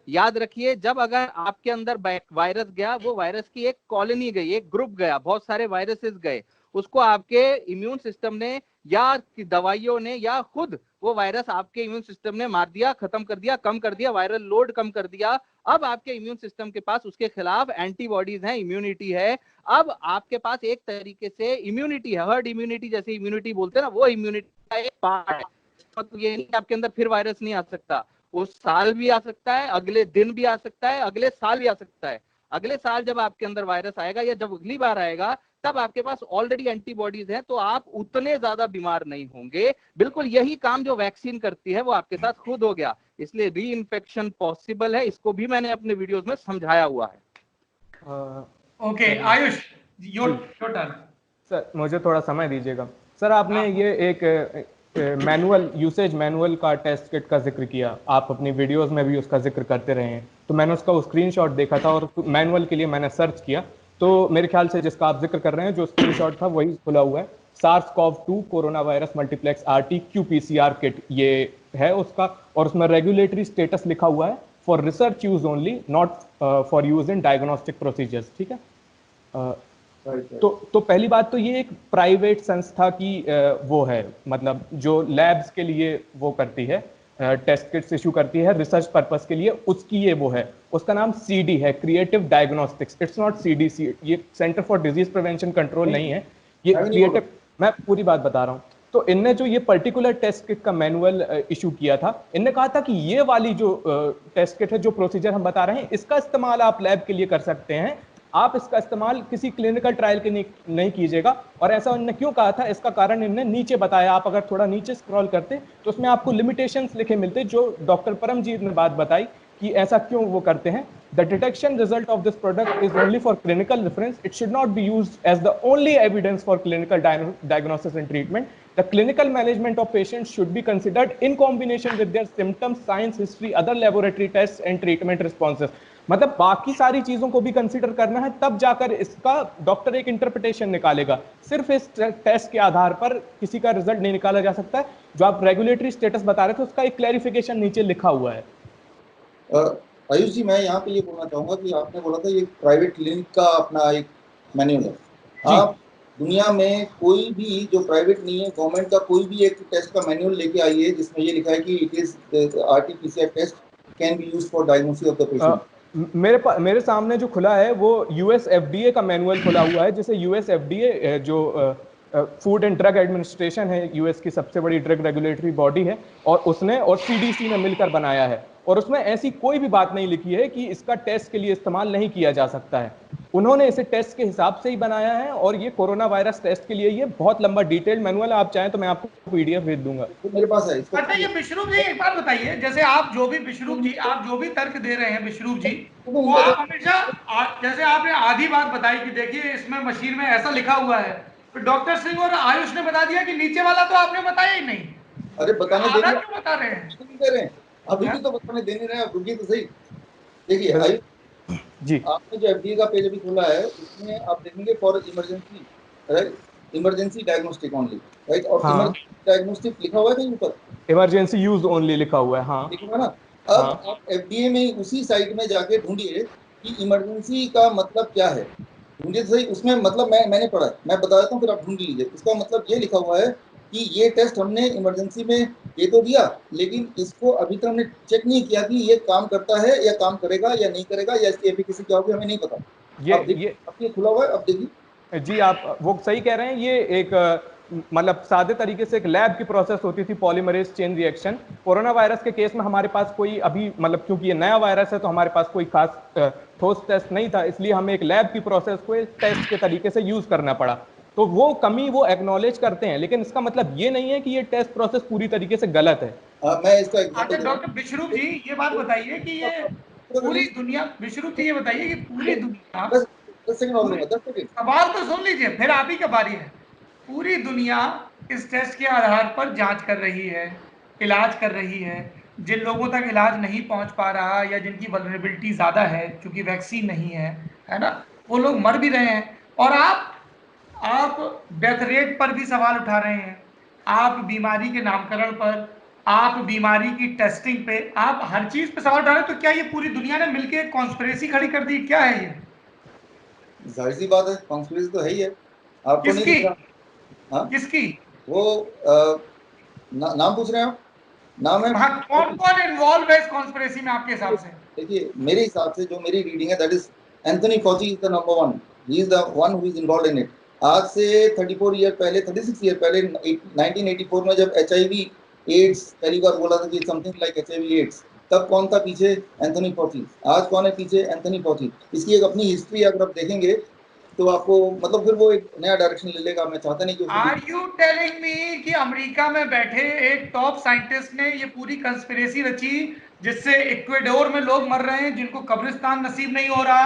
याद रखिए, जब अगर आपके अंदर वायरस गया, वो वायरस की एक कॉलोनी गई, एक ग्रुप गया, बहुत सारे वायरसेस गए, उसको आपके इम्यून सिस्टम ने या दवाइयों ने या खुद वो वायरस आपके इम्यून सिस्टम ने मार दिया, खत्म कर दिया, कम कर दिया, वायरल लोड कम कर दिया। अब आपके इम्यून सिस्टम के पास उसके खिलाफ एंटीबॉडीज हैं, इम्यूनिटी है। अब आपके पास एक तरीके से इम्यूनिटी है, हर्ड इम्यूनिटी जैसे इम्यूनिटी बोलते हैं ना, वो इम्यूनिटी का एक पार्ट है। तो ये नहीं आपके अंदर फिर वायरस नहीं आ सकता, उस साल भी आ सकता है, अगले दिन भी आ सकता है, अगले साल भी आ सकता है। अगले साल जब आपके अंदर वायरस आएगा या जब अगली बार आएगा, तब आपके पास ऑलरेडी एंटीबॉडीज हैं, तो आप उतने ज्यादा बीमार नहीं होंगे। बिल्कुल यही काम जो वैक्सीन करती है वो आपके साथ खुद हो गया, इसलिए री इन्फेक्शन पॉसिबल है। इसको भी मैंने अपने वीडियोस में समझाया हुआ है। Okay Ayush, your turn. Sir मुझे थोड़ा समय दीजिएगा। सर आपने ये एक मैनुअल यूसेज मैनुअल का टेस्ट किट का जिक्र किया, आप अपनी वीडियोस में भी उसका जिक्र करते रहे हैं, तो मैंने उसका स्क्रीनशॉट देखा था और मैनुअल के लिए मैंने सर्च किया, तो मेरे ख्याल से जिसका आप जिक्र कर रहे हैं जो स्क्रीनशॉट था वही खुला हुआ है। SARS-CoV-2 corona virus multiplex RT QPCR kit ये है उसका, और उसमें रेगुलेटरी स्टेटस लिखा हुआ है for research use only, not for use in diagnostic procedures. ठीक है। तो पहली बात तो ये एक प्राइवेट संस्था की वो है, मतलब जो लैब्स के लिए वो करती है, टेस्ट किट्स इशू करती है रिसर्च पर्पस के लिए, उसकी ये वो है, उसका नाम CD है, creative diagnostics. It's not CDC, ये centre for disease prevention control नहीं है, ये क्रिएटिव। मैं पूरी बात बता रहा हूँ। तो इनने जो ये पर्टिकुलर टेस्ट किट का मैनुअल इशू किया था, इनने कहा था कि ये वाली जो टेस्ट किट है, जो प्रोसीजर हम बता रहे हैं, इसका इस्तेमाल आप लैब के लिए कर सकते हैं, आप इसका इस्तेमाल किसी क्लिनिकल ट्रायल के नहीं कीजिएगा। और ऐसा उन्होंने क्यों कहा था, इसका कारण इन्होंने नीचे बताया। आप अगर थोड़ा नीचे स्क्रॉल करते तो उसमें आपको लिमिटेशंस लिखे मिलते, जो डॉक्टर परमजीत ने बात बताई कि ऐसा क्यों वो करते हैं। The detection result of this product is only for clinical reference, it should not be used as the only evidence for clinical diagnosis and treatment. The clinical management of patients should be considered in combination with their symptoms, signs, history, other laboratory test and treatment responses. मतलब बाकी सारी चीजों को भी consider करना है, तब जाकर इसका डॉक्टर एक इंटरप्रिटेशन निकालेगा। सिर्फ इस टेस्ट के आधार पर किसी का रिजल्ट नहीं निकाला जा सकता है। जो आप रेगुलेटरी स्टेटस बता रहे थे उसका एक क्लैरिफिकेशन नीचे लिखा हुआ है। आयुष जी, मैं यहाँ पे ये बोलना चाहूंगा कि आपने बोला था ये प्राइवेट क्लिनिक का अपना एक मैन्युअल है। आप दुनिया में कोई भी जो प्राइवेट नहीं है, गवर्नमेंट का कोई भी एक टेस्ट का मैनुअल लेके आइए जिसमें ये लिखा है कि it is RT-PCR test can be used for diagnosis of the patient. मेरे सामने जो खुला है वो US FDA का मैनुअल खुला हुआ है, जिसे US FDA जो फूड एंड ड्रग एडमिनिस्ट्रेशन है, US की सबसे बड़ी ड्रग रेगुलेटरी बॉडी है, और उसने और CDC ने मिलकर बनाया है। और उसमें ऐसी कोई भी बात नहीं लिखी है कि इसका टेस्ट के लिए इस्तेमाल नहीं किया जा सकता है। उन्होंने इसे टेस्ट के हिसाब से ही बनाया है, और ये कोरोना वायरस टेस्ट के लिए ये बहुत लंबा डिटेल्ड मैनुअल है। आप चाहें तो मैं आपको PDF भेज दूंगा। तो मेरे पास है। अच्छा, ये विश्वरूप जी एक बात बताइए, जैसे आप जो भी विश्वरूप जी आप जो भी तर्क दे रहे हैं विश्वरूप जी, वो आप हमेशा जैसे आपने आधी बात बताई कि देखिए इसमें मशीन में ऐसा लिखा हुआ है, तो डॉक्टर सिंह और आयुष ने बता दिया कि नीचे वाला तो आपने बताया ही नहीं। अरे बताने आधा क्यों बता रहे हैं? दे रहे हैं अभी भी तो बताने देने रहे हैं, रुकिए तो सही। देखिए आयुष जी, आपने जो FDA का पेज अभी खोला है उसमें आप देखेंगे for emergency, right, emergency diagnostic only, right, और इमरजेंसी डायग्नोस्टिक लिखा हुआ है कहीं ऊपर, इमरजेंसी यूज ओनली लिखा हुआ है। हाँ, लिखा हुआ ना। अब आप FDA में उसी साइट में जाके ढूंढिए कि इमरजेंसी का मतलब क्या है, ढूंढिए तो सही। उसमें मतलब मैंने पढ़ा, मैं बता देता हूँ फिर आप ढूंढ लीजिए। इसका मतलब ये लिखा हुआ है कि ये टेस्ट हमने इमरजेंसी में ये तो दिया, लेकिन इसको अभी तक हमने चेक नहीं किया कि ये काम करता है या काम करेगा या नहीं करेगा, या इसकी एफिकेसी क्या होगी, हमें नहीं पता। ये अब खुला हुआ है, अब देखिए। जी, आप वो सही कह रहे हैं। ये एक मतलब सादे तरीके से एक लैब की प्रोसेस होती थी, polymerase chain reaction. Corona virus के केस में हमारे पास कोई अभी मतलब क्योंकि ये नया वायरस है तो हमारे पास कोई खास ठोस टेस्ट नहीं था, इसलिए हमें एक लैब की प्रोसेस को एक टेस्ट के तरीके से यूज करना पड़ा। तो वो कमी वो एक्नॉलेज करते हैं, लेकिन इसका मतलब ये नहीं है कि ये टेस्ट प्रोसेस पूरी तरीके से गलत है। मैं इसका अच्छा एग्जांपल दे रहा डॉक्टर विश्वरूप जी, ये बात बताइए कि ये हूँ। पूरी दुनिया, विश्वरूप जी ये बताइए कि पूरी दुनिया, 10 सेकंड और पूरी, लूंगा, 10 सेकंड। सवाल तो सुन लीजिए फिर आप ही की बारी है। पूरी दुनिया इस टेस्ट के आधार पर जांच कर रही है, इलाज कर रही है। जिन लोगों तक इलाज नहीं पहुंच पा रहा या जिनकी वल्नरेबिलिटी ज्यादा है क्योंकि वैक्सीन नहीं है ना, वो लोग मर भी रहे हैं। और आप डेथ रेट पर भी सवाल उठा रहे हैं, आप बीमारी के नामकरण पर, आप बीमारी की टेस्टिंग पे, आप हर चीज पे सवाल उठा रहे हैं। तो क्या ये पूरी दुनिया ने मिलकर कॉन्स्पिरेसी खड़ी कर दी? क्या है ये? जाहिर सी बात है, कॉन्स्पिरेसी तो है ही है, आपको नहीं किसकी? दिख रहा? हाँ, किसकी? वो नाम पूछ रहे हैं आप? नाम है, हाँ, कौन कौन इन्वॉल्व है इस कॉन्स्पिरेसी में आपके हिसाब से? देखिए मेरे हिसाब से जो मेरी रीडिंग है, that is Anthony Fauci is the number one, he is the one who is involve in it. आज से 34 ईयर पहले, 36 ईयर पहले, 1984 में जब HIV एड्स पहली बार बोला था कि समथिंग लाइक HIV एड्स, तब कौन था पीछे? एंथनी फॉची। आज कौन है पीछे? एंथनी फॉची। इसकी एक अपनी हिस्ट्री अगर आप देखेंगे तो आपको मतलब फिर वो एक नया डायरेक्शन ले लेगा। मैं चाहता नहीं कि उसको आर यू टेलिंग मी कि अमेरिका में बैठे एक टॉप साइंटिस्ट ने ये पूरी कंस्पिरेसी रची जिससे इक्वेडोर में लोग मर रहे हैं जिनको कब्रिस्तान नसीब नहीं हो रहा,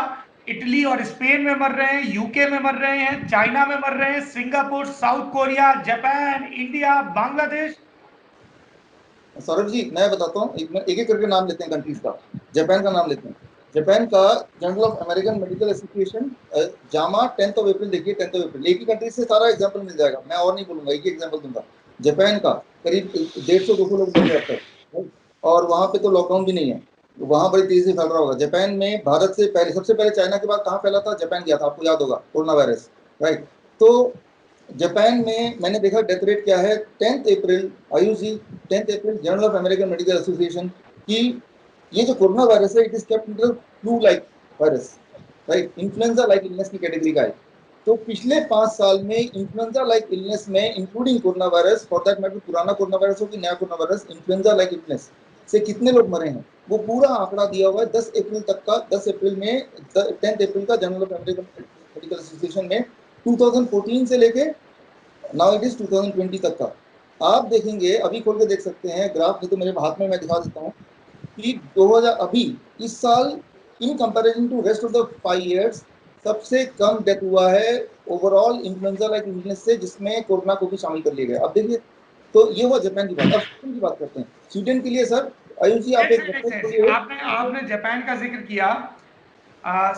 इटली और स्पेन में मर रहे हैं, यूके में मर रहे हैं, चाइना में मर रहे हैं, Singapore, South Korea, Japan, India, Bangladesh. Saurabh ji मैं बताता हूँ, एक एक करके नाम लेते हैं कंट्रीज का। जापान का नाम लेते हैं। जापान का journal of American Medical association, Jama, 10 अप्रैल देखिए, 10 अप्रैल। एक ही कंट्री से सारा एग्जाम्पल मिल जाएगा, मैं और नहीं बोलूंगा, एक ही एग्जाम्पल दूंगा। जापान का करीब 150-200 लोग मर गए अब तक, और वहां पे तो लॉकडाउन भी नहीं है, वहां बड़ी तेजी से फैल रहा होगा। जापान में भारत से पहले, सबसे पहले चाइना के बाद कहाँ फैला था? जापान गया था, आपको याद होगा, कोरोना वायरस, राइट। तो जापान में मैंने देखा डेथ रेट क्या है। 10 अप्रैल IUC, 10 April journal of American Medical association की, ये जो कोरोना वायरस है it is capital flu like virus, right, influenza like illness की कैटेगरी का है। तो पिछले 5 साल में इन्फ्लुएंजा लाइक इलनेस में, including corona virus, for that matter पुराना कोरोना वायरस हो कि नया corona virus, influenza like illness से कितने लोग मरे हैं वो पूरा आंकड़ा दिया हुआ है 10 अप्रैल तक का। 10 अप्रैल में, 10 अप्रैल का journal of American Medical association में 2014 से लेके नाउ इट इज 2020 तक का आप देखेंगे। अभी खोल के देख सकते हैं ग्राफ, नहीं तो मेरे हाथ में मैं दिखा देता हूँ कि 2000 अभी इस साल in comparison to rest of the 5 years सबसे कम डेथ हुआ है ओवरऑल इन्फ्लुएंजा लाइक इलनेस से, जिसमें कोरोना को भी शामिल कर लिया गया। अब देखिए, तो ये हुआ जापान की बात। अब स्वीडन की बात करते हैं। स्वीडन के लिए सर आयुषी आप एक आपने जापान का जिक्र किया।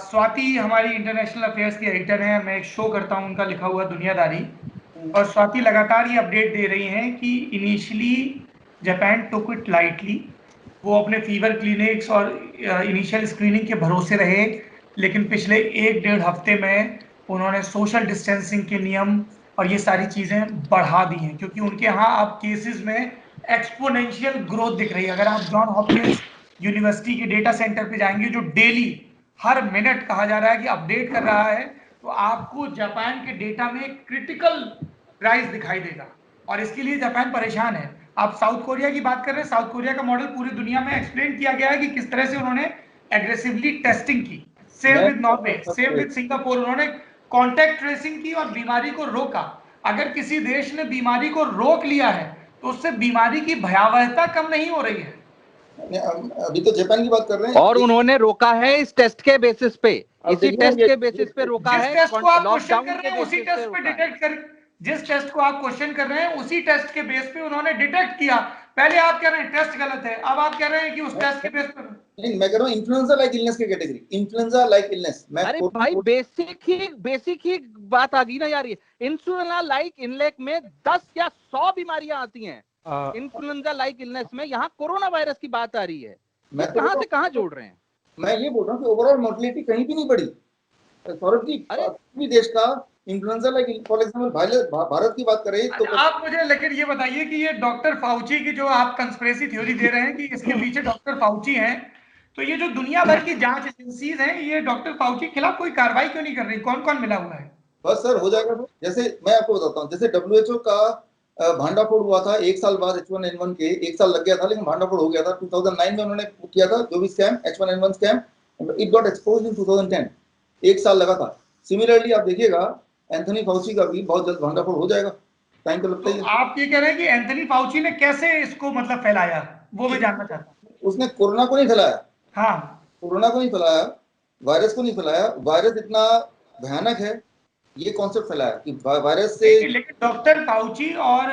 स्वाति हमारी इंटरनेशनल अफेयर्स की एडिटर हैं, मैं एक शो करता हूं उनका लिखा हुआ दुनियादारी, और स्वाति लगातार ये अपडेट दे रही हैं कि initially Japan took it lightly, वो अपने फीवर क्लिनिक्स और इनिशियल स्क्रीनिंग के भरोसे रहे, लेकिन पिछले 1-1.5 हफ्ते में उन्होंने सोशल डिस्टेंसिंग के नियम और ये सारी चीजें बढ़ा दी हैं, क्योंकि उनके यहाँ अब केसेस में एक्सपोनेंशियल ग्रोथ दिख रही है। अगर आप जॉन हॉपकिंस यूनिवर्सिटी के डेटा सेंटर पे जाएंगे जो डेली हर मिनट कहा जा रहा है कि अपडेट कर रहा है, तो आपको जापान के डेटा में क्रिटिकल राइज दिखाई देगा, और इसके लिए जापान परेशान है। आप साउथ कोरिया की बात कर रहे हैं, साउथ कोरिया का मॉडल पूरी दुनिया में एक्सप्लेन किया गया है कि किस तरह से उन्होंने एग्रेसिवली टेस्टिंग की। Same with Norway, same with Singapore, उन्होंने कॉन्टैक्ट ट्रेसिंग की और बीमारी को रोका। अगर किसी देश ने बीमारी को रोक लिया है तो उससे बीमारी की भयावहता कम नहीं हो रही है। अभी तो जापान की बात कर रहे हैं, और उन्होंने रोका है इस टेस्ट के बेसिस पे, इसी टेस्ट के बेसिस पे रोका जिस है। टेस्ट को आप क्वेश्चन लॉकडाउन कर के रहे हैं उसी बेसिस टेस्ट पे पे रोका है। डिटेक्ट कर, जिस टेस्ट को आप क्वेश्चन कर रहे हैं उसी टेस्ट के बेस पे उन्होंने डिटेक्ट किया। पहले आप कह रहे हैं टेस्ट गलत है, अब आप कह रहे हैं कि उस टेस्ट के बेस पे नहीं, मैं कह रहा हूँ इन्फ्लुएंजा लाइक इलनेस की कैटेगरी, इन्फ्लुएंजा लाइक इलनेस। मैं अरे भाई बेसिक ही बात आ गई ना यार। ये इन्फ्लुएंजा लाइक इलनेस में 10 या 100 बीमारियां आती हैं। इन्फ्लुएंजा लाइक इलनेस में यहाँ कोरोना वायरस की बात आ रही है। मैं कहां से कहां जोड़ रहे हैं? मैं ये बोल रहा हूँ कि ओवरऑल मोर्टेलिटी कहीं भी नहीं बढ़ी सौरभ जी। किसी देश का influenza like, for example Bharat की बात करें तो आप मुझे लेकिन ये बताइए कि ये डॉक्टर फाउची की जो आप कंस्पिरेसी थ्योरी दे रहे हैं कि इसके पीछे डॉक्टर फाउची हैं, तो ये जो दुनिया भर की जांच एजेंसीज हैं ये डॉक्टर फाउची के खिलाफ कोई कार्रवाई क्यों नहीं कर रही? कौन कौन मिला हुआ है? बस सर हो जाएगा सर। जैसे मैं आपको बताता हूँ, जैसे डब्ल्यूएचओ का भांडाफोड़ हुआ था 1 साल बाद H1N1 के, 1 साल लग गया था लेकिन भांडाफोड़ हो गया था 2009 में। उन्होंने किया था जो भी scam, H1N1 scam, it got exposed इन 2010। 1 साल लगा था। सिमिलरली आप देखिएगा एंथनी फाउची का भी बहुत जल्द भांडाफोड़ हो जाएगा, टाइम तो लगता तो ही है। आप ये कह रहे हैं कि एंथनी फाउची ने कैसे इसको मतलब फैलाया, वो मैं जानना चाहता हूँ। उसने कोरोना को नहीं फैलाया, हाँ, कोरोना को नहीं फैलाया, वायरस को नहीं फैलाया। वायरस इतना भयानक है, ये कॉन्सेप्ट फैलाया कि वायरस से। लेकिन डॉक्टर फाउची और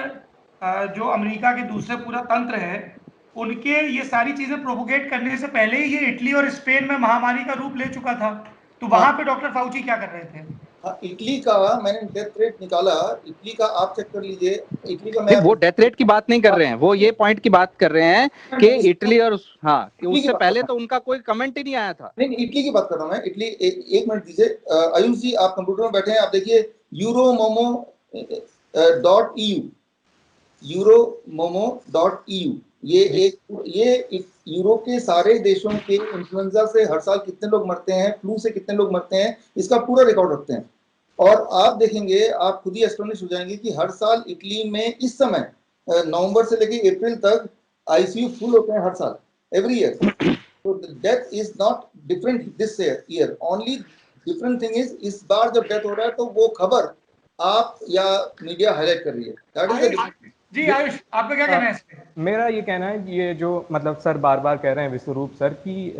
जो अमेरिका के दूसरे पूरा तंत्र है, उनके ये सारी चीजें प्रोपोगेट करने से पहले ही ये इटली और स्पेन में महामारी का रूप ले चुका था। तो वहां हाँ पे डॉक्टर फाउची क्या कर रहे थे? हाँ, इटली का मैंने डेथ रेट निकाला, इटली का आप चेक कर लीजिए। इटली का नहीं, मैं वो डेथ रेट की बात नहीं कर रहे हैं, वो ये पॉइंट की बात कर रहे हैं कि इटली और हाँ, कि इटली की उससे बात पहले कर तो उनका कोई कमेंट ही नहीं आया था। नहीं, इटली की बात कर रहा हूँ मैं। इटली एक मिनट दीजिए। आयुष जी आप कंप्यूटर में बैठे हैं, आप देखिए euromomo.eu, euromomo.eu। ये यूरोप के सारे देशों के इन्फ्लुएंजा से हर साल कितने लोग मरते हैं, फ्लू से कितने लोग मरते हैं, इसका पूरा रिकॉर्ड रखते हैं। और आप देखेंगे, आप खुद ही एस्टोनिश हो जाएंगे कि हर साल इटली में इस समय नवंबर से लेकर अप्रैल तक आईसीयू फुल होते हैं हर साल, every year. So the death is not different this year. Only different thing is इस बार जब डेथ हो रहा है तो वो खबर आप या मीडिया हाईलाइट कर रही है। That is the difference. जी आयुष, आपका क्या कहना है इस पे? मेरा ये कहना है कि ये जो मतलब सर बार बार कह रहे हैं विश्वरूप सर कि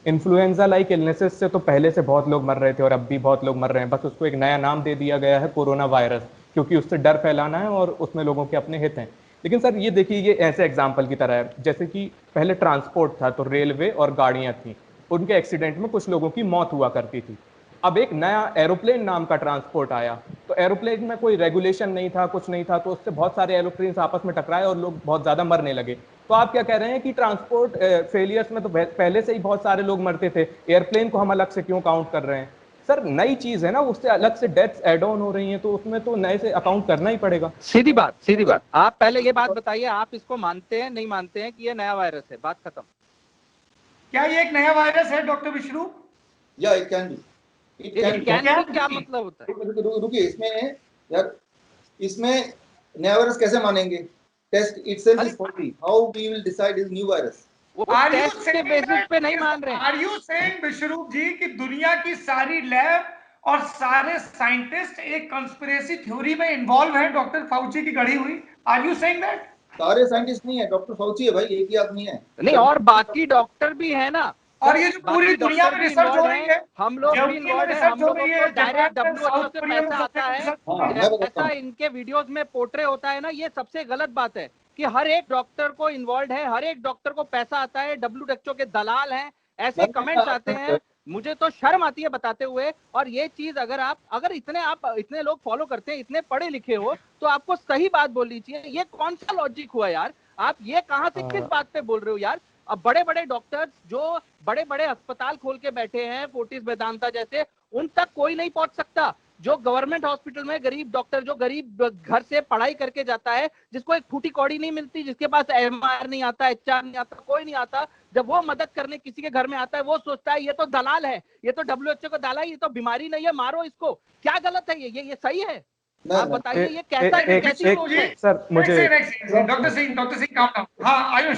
इन्फ्लुएंजा लाइक इलनेसेस से तो पहले से बहुत लोग मर रहे थे और अब भी बहुत लोग मर रहे हैं, बस उसको एक नया नाम दे दिया गया है कोरोना वायरस, क्योंकि उससे डर फैलाना है और उसमें लोगों के अपने हित हैं। लेकिन सर ये देखिए, ये ऐसे एग्जाम्पल की तरह है जैसे कि पहले ट्रांसपोर्ट था तो रेलवे और गाड़ियां थी, उनके एक्सीडेंट में कुछ लोगों की मौत हुआ करती थी। अब एक नया एरोप्लेन नाम का ट्रांसपोर्ट आया, तो एरोप्लेन में कोई रेगुलेशन नहीं था, कुछ नहीं था, तो उससे बहुत सारे एरोप्लेन आपस में टकराए और लोग बहुत ज्यादा मरने लगे। तो आप क्या कह रहे हैं कि ट्रांसपोर्ट फेलियर्स में तो पहले से ही बहुत सारे लोग मरते थे, एयरप्लेन को हम अलग से क्यों काउंट कर रहे हैं? सर नई चीज है ना, उससे अलग से डेथ्स एड ऑन हो रही हैं, तो उसमें तो नए से अकाउंट करना ही पड़ेगा। सीधी बात, सीधी बात। आप पहले ये बात बताइए, आप इसको मानते हैं नहीं मानते हैं कि ये नया वायरस है? बात खत्म। क्या ये एक नया वायरस है डॉक्टर विष्णु? या it can B, it can B. क्या मतलब होता है? रुकिए, इसमें यार, इसमें नया वायरस कैसे मानेंगे? Test itself is faulty, how we will decide is new virus? वो टेस्ट के बेसिस पे नहीं मान रहे हैं। Are you saying Vishwaroop ji कि दुनिया की सारी लैब और सारे साइंटिस्ट एक कंस्पिरेसी थ्योरी में इन्वॉल्व हैं डॉक्टर फाउची की गढ़ी हुई? Are you saying that? सारे साइंटिस्ट नहीं है, डॉक्टर फाउची है भाई, एक ही आदमी है। नहीं, और बाकी डॉक्टर भी है ना। और ये जो पूरी दुनिया में रिसर्च हो रही है, हम लोग भी इन्वॉल्व है, हम लोगों को डायरेक्ट डब्ल्यूएचओ से पैसा आता है, जैसा इनके वीडियोस में पोर्ट्रे होता है ना, ये सबसे गलत बात है कि हर एक डॉक्टर को इन्वॉल्व है, हर एक डॉक्टर को पैसा आता है, डब्ल्यूएचओ के दलाल हैं, ऐसे कमेंट्स आते हैं। मुझे तो शर्म आती है बताते हुए। और ये चीज अगर इतने लोग फॉलो करते हैं, इतने पढ़े लिखे हो, तो आपको सही बात बोलनी चाहिए। ये कौन सा लॉजिक हुआ यार? आप ये कहां से किस बात पे बोल रहे हो यार? अब बड़े बड़े डॉक्टर्स जो बड़े बड़े अस्पताल खोल के बैठे हैं, फोर्टिस वेदांता जैसे, उन तक कोई नहीं पहुंच सकता। जो गवर्नमेंट हॉस्पिटल में गरीब डॉक्टर, जो गरीब घर से पढ़ाई करके जाता है, जिसको एक फूटी कौड़ी नहीं मिलती, जिसके पास एमआर नहीं आता, एचआर नहीं आता, कोई नहीं आता, जब वो मदद करने किसी के घर में आता है, वो सोचता है ये तो दलाल है, ये तो डब्ल्यूएचओ का दलाल, ये तो बीमारी नहीं है, मारो इसको। क्या गलत है? ये सही है? आप बताइए, ये कैसी सोच है? सर मुझे डॉक्टर सिंह काम नाम। हाँ आयुष।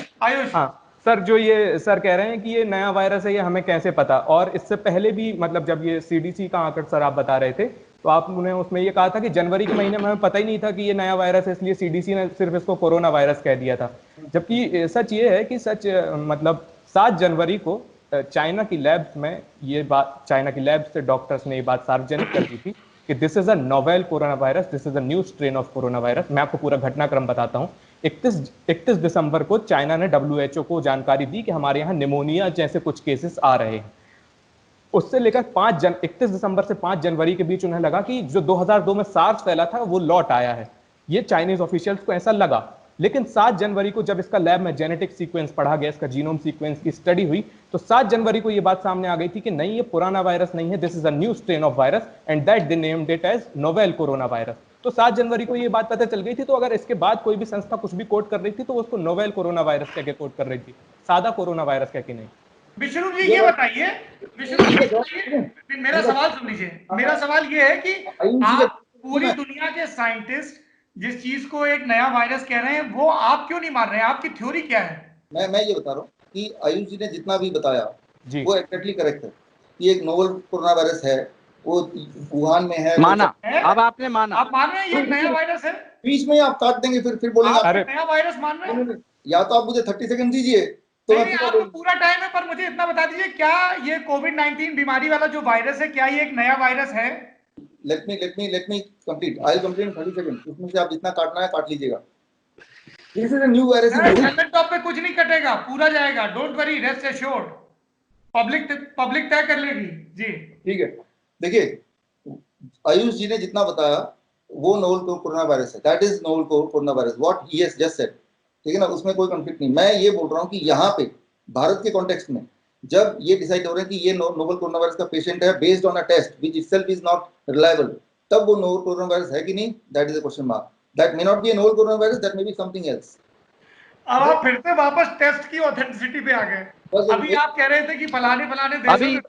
हाँ सर, जो ये सर कह रहे हैं कि ये नया वायरस है, ये हमें कैसे पता? और इससे पहले भी मतलब जब ये सीडीसी का आंकड़ा सर आप बता रहे थे, तो आपने उसमें ये कहा था कि जनवरी के महीने में हमें पता ही नहीं था कि ये नया वायरस है, इसलिए सीडीसी ने सिर्फ इसको कोरोना वायरस कह दिया था। जबकि सच ये है कि मतलब 7 जनवरी को चाइना की लैब्स में ये बात, चाइना की लैब से डॉक्टर्स ने ये बात सार्वजनिक कर दी थी कि this is a novel corona virus, this is a new strain of corona virus. मैं आपको पूरा घटनाक्रम बताता हूँ। 31 दिसंबर को चाइना ने डब्ल्यूएचओ को जानकारी दी कि हमारे यहाँ निमोनिया जैसे कुछ केसेस आ रहे हैं। उससे लेकर 31 दिसंबर से 5 जनवरी के बीच उन्हें लगा कि जो 2002 में सार्स फैला था वो लौट आया है। ये चाइनीज ऑफिशियल्स को ऐसा लगा। लेकिन 7 जनवरी को जब इसका लैब में जेनेटिक सीक्वेंस पढ़ा गया, इसका जीनोम सीक्वेंस की स्टडी हुई, तो 7 जनवरी को ये बात सामने आ गई थी कि नहीं, ये पुराना वायरस नहीं है, this is a new strain of virus and that they named it as novel corona virus. तो 7 जनवरी को ये बात पता चल गई थी। तो अगर इसके बाद कोई भी संस्था कुछ भी कोट कर रही थी तो उसको नोवेल कोरोना वायरस कह के कोट कर रही थी, सादा कोरोना वायरस कह के नहीं। विष्णु जी ये बताइए, विष्णु जी बताइए, मेरा सवाल सुन लीजिए। मेरा सवाल ये है कि आप पूरी दुनिया के साइंटिस्ट जिस चीज को एक नया वायरस कह रहे हैं वो आप क्यों नहीं मान रहे हैं? आपकी थ्योरी क्या है? मैं ये बता रहा हूँ कि आयुष जी ने जितना भी बताया जी वो एक्जेक्टली करेक्ट है कि एक नोवल कोरोना वायरस है, वो वुहान में है। माना, अब आपने माना, आप मान रहे हैं ये एक नया वायरस है? बीच में आप काट देंगे, फिर बोलेंगे आप अरे नया वायरस मान रहे हैं? या तो आप मुझे 30 सेकंड दीजिए तो नहीं मैं नहीं, पूरा आपको पूरा टाइम है, पर मुझे इतना बता दीजिए, क्या ये कोविड-19 बीमारी वाला जो वायरस है, क्या ये एक नया वायरस है? Let me complete. I will complete in 30 second. उसमें से आप जितना काटना है काट लीजिएगा। This is a new virus in human. Second top पे कुछ नहीं कटेगा, पूरा जाएगा, don't worry, rest assured. Public तय कर लेगी जी। ठीक है, देखिए आयुष जी ने जितना बताया वो नोवल कोरोना वायरस है, that is novel corona virus, what he has just said, ठीक है ना, उसमें कोई कंफ्लिक्ट नहीं। मैं ये बोल रहा हूँ कि यहाँ पे भारत के कॉन्टेक्स्ट में जब ये डिसाइड हो रहे हैं कि ये नोवल कोरोना वायरस का पेशेंट है based on a test which itself is not reliable, तब वो नोवल कोरोना वायरस है कि नहीं, that is a question mark. That may not be a novel corona virus, that may be something else. अब आप फिर से वापस टेस्ट की ऑथेंटिसिटी पे आ गए। अभी आप कह रहे थे कि फलाने देशों अभी में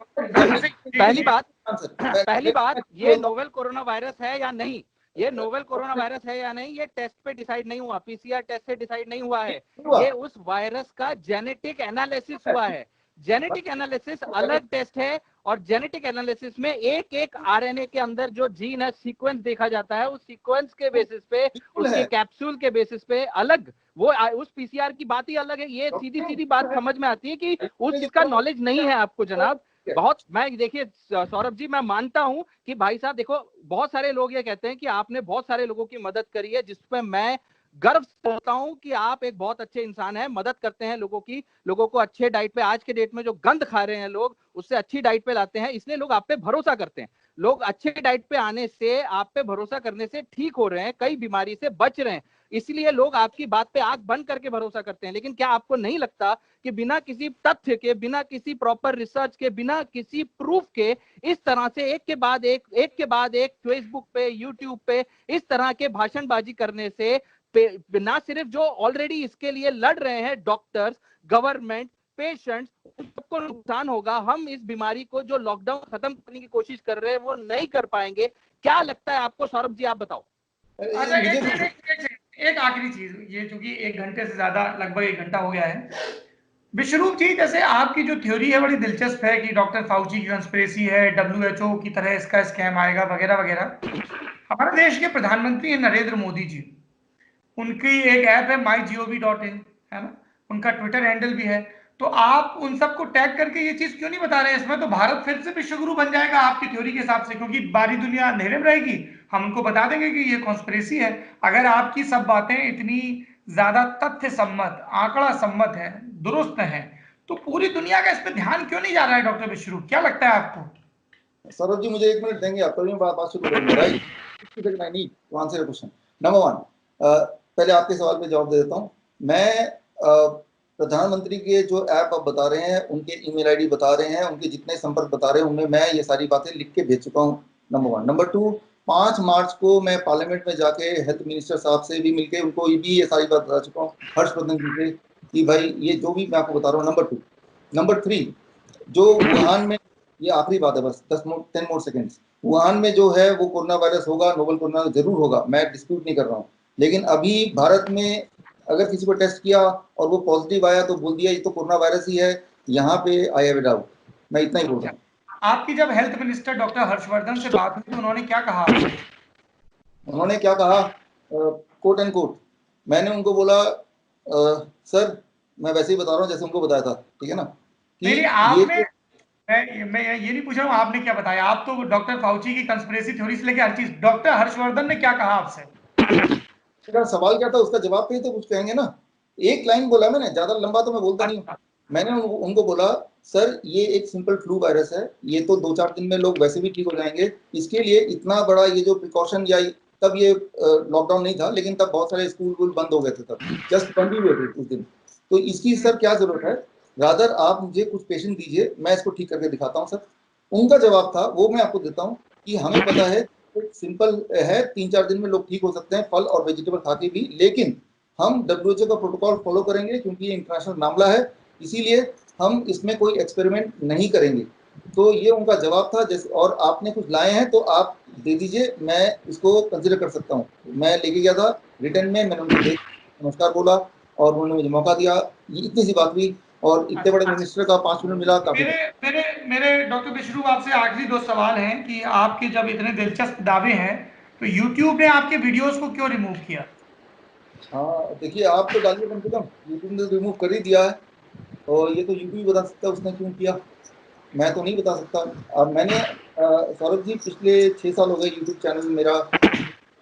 पहली बात ये नोवेल कोरोना वायरस है या नहीं, ये नोवेल कोरोना वायरस है या नहीं, ये टेस्ट पे डिसाइड नहीं हुआ, पीसीआर टेस्ट से डिसाइड नहीं हुआ है, ये उस वायरस का जेनेटिक एनालिसिस हुआ है। जेनेटिक एनालिसिस अलग टेस्ट है, और जेनेटिक एनालिसिस में एक एक आरएनए के अंदर जो जीन है सीक्वेंस देखा जाता है, उस सीक्वेंस के बेसिस पे, उसके कैप्सूल के बेसिस पे अलग, वो उस पीसीआर की बात ही अलग है। ये सीधी सीधी बात समझ में आती है कि उसका नॉलेज नहीं है आपको जनाब। बहुत, मैं देखिए सौरभ जी, मैं मानता हूं कि भाई साहब देखो, बहुत सारे लोग ये कहते हैं कि आपने बहुत सारे लोगों की मदद करी है, जिसपे मैं गर्व करता हूं कि आप एक बहुत अच्छे इंसान हैं, मदद करते हैं लोगों की, लोगों को अच्छे डाइट पे, आज के डेट में जो गंद खा रहे हैं लोग, उससे अच्छी डाइट पे लाते हैं, इसलिए लोग आप पे भरोसा करते हैं। लोग अच्छे डाइट पे आने से, आप पे भरोसा करने से ठीक हो रहे हैं, कई बीमारी से बच रहे हैं, इसलिए लोग आपकी बात पे आंख बंद करके भरोसा करते हैं। लेकिन क्या आपको नहीं लगता कि बिना किसी तथ्य के, बिना किसी प्रॉपर रिसर्च के, बिना किसी प्रूफ के, इस तरह से एक के बाद एक फेसबुक पे, यूट्यूब पे इस तरह के भाषणबाजी करने से ना सिर्फ जो ऑलरेडी इसके लिए लड़ रहे हैं डॉक्टर्स, गवर्नमेंट, पेशेंट्स, सबको नुकसान होगा। हम इस बीमारी को जो लॉकडाउन खत्म करने की कोशिश कर रहे हैं वो नहीं कर पाएंगे। क्या लगता है आपको सौरभ जी, आप बताओ। अच्छा, एक आखिरी चीज, ये चूंकि 1 घंटे से ज्यादा, लगभग 1 घंटा हो गया है, विश्वरूप जी, जैसे आपकी जो थ्योरी है बड़ी दिलचस्प है कि डॉक्टर फाउची की कंस्पिरेसी है, WHO की तरह इसका स्कैम आएगा वगैरह वगैरह। हमारे देश के प्रधानमंत्री हैं नरेंद्र मोदी जी, उनकी एक ऐप है mygov.in, है ना, उनका ट्विटर हैंडल भी है। तो आप उन सबको टैग करके ये चीज क्यों नहीं बता रहे हैं? इसमें तो भारत फिर से विश्वगुरु बन जाएगा आपकी थ्योरी के हिसाब से, क्योंकि बारी दुनिया अंधेरे में रहेगी, हम उनको बता देंगे कि ये कॉन्स्पिरेसी है। अगर आपकी सब बातें इतनी ज्यादा तथ्य सम्मत, आंकड़ा सम्मत है, दुरुस्त है, तो पूरी दुनिया का इस पर ध्यान क्यों नहीं जा रहा है? डॉक्टर विश्वरूप, क्या लगता है आपको? सौरभ जी मुझे 1 मिनट देंगे आप, तभी बात शुरू करेंगे, right? I need to answer your question. Number 1, पहले आपके सवाल पे जवाब दे देता हूँ। मैं प्रधानमंत्री के जो ऐप आप बता रहे हैं, उनके ईमेल आईडी बता रहे हैं, उनके जितने संपर्क बता रहे हैं, उनमें मैं ये सारी बातें लिख के भेज चुका हूँ, नंबर 1। नंबर 2, 5 मार्च को मैं पार्लियामेंट में जाके हेल्थ मिनिस्टर साहब से भी मिलके उनको भी ये सारी बात बता चुका हूँ, हर्षवर्धन जी से, कि भाई ये जो भी मैं आपको बता रहा हूँ। नंबर 2, नंबर 3, जो वुहान में, ये आखिरी बात है बस, 10 मोर सेकेंड्स, वुहान में जो है वो कोरोना वायरस होगा, नोवल कोरोना जरूर होगा, मैं डिस्प्यूट नहीं कर रहा हूँ। लेकिन अभी भारत में अगर किसी को टेस्ट किया और वो पॉजिटिव आया तो बोल दिया ये तो कोरोना वायरस ही है, यहाँ पे आई हैव डाउट। मैं इतना ही बोल रहा हूँ। आपकी जब हेल्थ मिनिस्टर डॉक्टर हर्षवर्धन से बात हुई तो उन्होंने क्या कहा? उन्होंने क्या कहा, कोट एंड कोट, मैंने उनको बोला सर मैं वैसे ही बता रहा हूँ जैसे उनको बताया था, ठीक है ना, कि नहीं, आपने, मैं ये नहीं पूछ रहा हूँ आपने क्या बताया, आप तो डॉक्टर फाउची की कंस्पिरेसी थ्योरी से लेकर हर चीज, डॉक्टर हर्षवर्धन ने क्या कहा आपसे? सवाल क्या था उसका जवाब पे ही तो कुछ कहेंगे ना। एक लाइन बोला मैंने, ज्यादा लंबा तो मैं बोलता नहीं हूँ। मैंने उनको बोला सर ये एक सिंपल फ्लू वायरस है, ये तो 2-4 दिन में लोग वैसे भी ठीक हो जाएंगे, इसके लिए इतना बड़ा ये जो प्रिकॉशन, या तब ये लॉकडाउन नहीं था लेकिन तब बहुत सारे स्कूल बंद हो गए थे, तब जस्ट बंद ही हुए थे उस दिन, तो इसकी सर क्या जरूरत है, रादर आप मुझे कुछ पेशेंट दीजिए, मैं इसको ठीक करके दिखाता हूँ सर। उनका जवाब था वो मैं आपको देता हूँ कि हमें पता है सिंपल है, 3-4 दिन में लोग ठीक हो सकते हैं फल और वेजिटेबल खा के भी, लेकिन हम WHO का प्रोटोकॉल फॉलो करेंगे क्योंकि ये इंटरनेशनल मामला है, इसीलिए हम इसमें कोई एक्सपेरिमेंट नहीं करेंगे। तो ये उनका जवाब था। जैसे और आपने कुछ लाए हैं तो आप दे दीजिए, मैं इसको कंसिडर कर सकता हूँ। मैं लेके गया था रिटर्न में, मैंने उनको देख नमस्कार बोला और उन्होंने मुझे मौका दिया। ये इतनी सी बात हुई और इतने बड़े मिनिस्टर का 5 मिनट मिला, काफी। मेरे मेरे मेरे डॉक्टर बिश्रू आपसे आखिरी 2 सवाल हैं कि आपके जब इतने दिलचस्प दावे हैं तो YouTube ने आपके वीडियोस को क्यों रिमूव किया? हाँ देखिए, आप तो डालिए कम से कम, यूट्यूब ने रिमूव कर ही दिया है और ये तो यूट्यूब ही बता सकता है उसने क्यों किया, मैं तो नहीं बता सकता। अब मैंने सौरभ जी पिछले 6 साल हो गए यूट्यूब चैनल मेरा,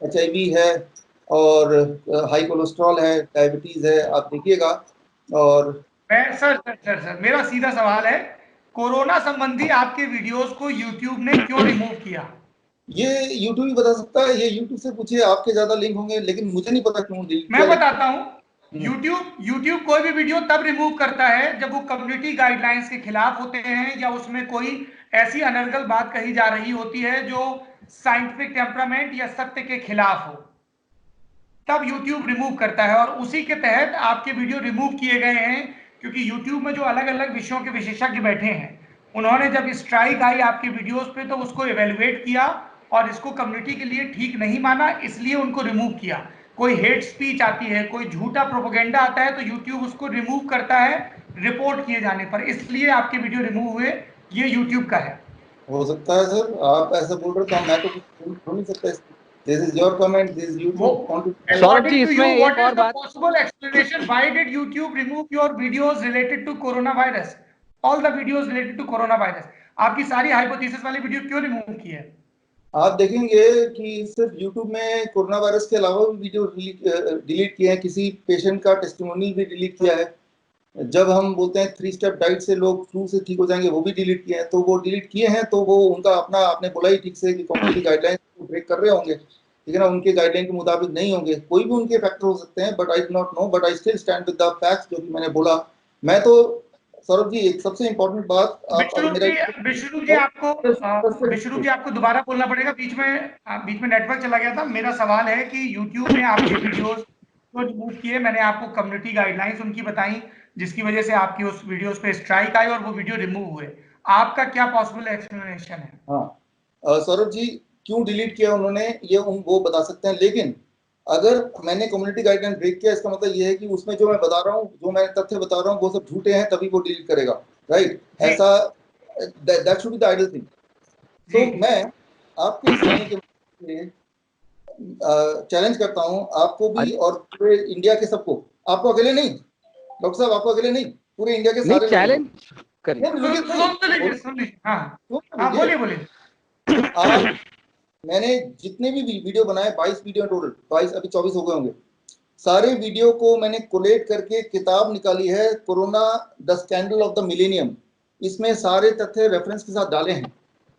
HIV है और हाई कोलेस्ट्रॉल है, डायबिटीज है, आप देखिएगा। और सर मेरा सीधा सवाल है, कोरोना संबंधी आपके वीडियोस को YouTube ने क्यों रिमूव किया? ये यूट्यूब ही बता सकता है, ये यूट्यूब से पूछिए, आपके ज्यादा लिंक होंगे, लेकिन मुझे नहीं पता क्यों डिलीट मैं किया। बताता हूँ। YouTube कोई भी वीडियो तब रिमूव करता है जब वो कम्युनिटी गाइडलाइंस के खिलाफ होते हैं या उसमें कोई ऐसी अनर्गल बात कही जा रही होती है जो साइंटिफिक टेम्परामेंट या सत्य के खिलाफ हो, तब YouTube रिमूव करता है। और उसी के तहत आपके वीडियो रिमूव किए गए हैं, क्योंकि YouTube में जो अलग अलग विषयों के विशेषज्ञ बैठे हैं, उन्होंने जब स्ट्राइक आई आपके वीडियोस पे तो उसको इवेलुएट किया और इसको कम्युनिटी के लिए ठीक नहीं माना, इसलिए उनको रिमूव किया। कोई हेट स्पीच आती है, कोई झूठा प्रोपेगेंडा आता है तो YouTube उसको रिमूव करता है रिपोर्ट किए जाने पर, इसलिए आपके वीडियो रिमूव हुए। ये YouTube का है। हो सकता है सर, आप ऐसा बोल रहे तो मैं तो कुछ बोल नहीं सकता। This is your comment, this is YouTube want to. Saurabh ji, According to you, इसमें एक what is और the बात। possible explanation? Why did YouTube remove your videos related to coronavirus? All the videos related to coronavirus. आपकी सारी hypothesis वाली video क्यों remove की है? आप देखेंगे कि सिर्फ यूट्यूब में कोरोना वायरस के अलावा भी वीडियो डिलीट किए हैं, किसी पेशेंट का टेस्टिमोनियल भी डिलीट किया है। जब हम बोलते हैं 3 स्टेप डाइट से लोग फ्लू से ठीक हो जाएंगे, वो भी डिलीट किए हैं। तो वो डिलीट किए हैं तो वो उनका अपना, आपने बोला ही ठीक से कि कम्युनिटी गाइडलाइन को ब्रेक कर रहे होंगे, ठीक है ना, उनके गाइडलाइन के मुताबिक नहीं होंगे, कोई भी उनके फैक्टर हो सकते हैं, but I do not know, but I still stand with the facts जो कि मैंने बोला। मैं तो सौरभ जी एक सबसे इंपॉर्टेंट बात, आप अगर मेरा विष्णु जी आपको दोबारा बोलना पड़ेगा, बीच में नेटवर्क चला गया था। मेरा सवाल है कि YouTube ने आपके वीडियोस को रिमूव किए, मैंने आपको कम्युनिटी गाइडलाइंस उनकी बताई जिसकी वजह से आपकी उस वीडियोस पे स्ट्राइक आई और वो वीडियो रिमूव हुए। आपका क्या पॉसिबल एक्सप्लेनेशन है? हाँ सौरभ जी, क्यों डिलीट किया उन्होंने ये वो बता सकते हैं, लेकिन अगर मैंने कम्युनिटी गाइडलाइन ब्रेक किया इसका मतलब ये है कि उसमें जो मैं बता रहा हूँ, जो मैं तथ्य बता रहा हूँ वो सब झूठे हैं, तभी वो डिलीट करेगा, राइट? ऐसा that should be the ideal thing. तो मैं आपके इस कहने के लिए चैलेंज करता हूँ आपको भी और पूरे इंडिया के सबको, आपको अकेले नहीं डॉक्टर साहब, आपको अकेले नहीं, पूरे इंडिया के सारे चैलेंज करिए। आप, मैंने जितने भी वीडियो बनाए 22 वीडियो टोटल, 22 अभी 24 हो गए होंगे, सारे वीडियो को मैंने कोलेट करके किताब निकाली है, corona the scandal of the millennium. इसमें सारे तथ्य रेफरेंस के साथ डाले हैं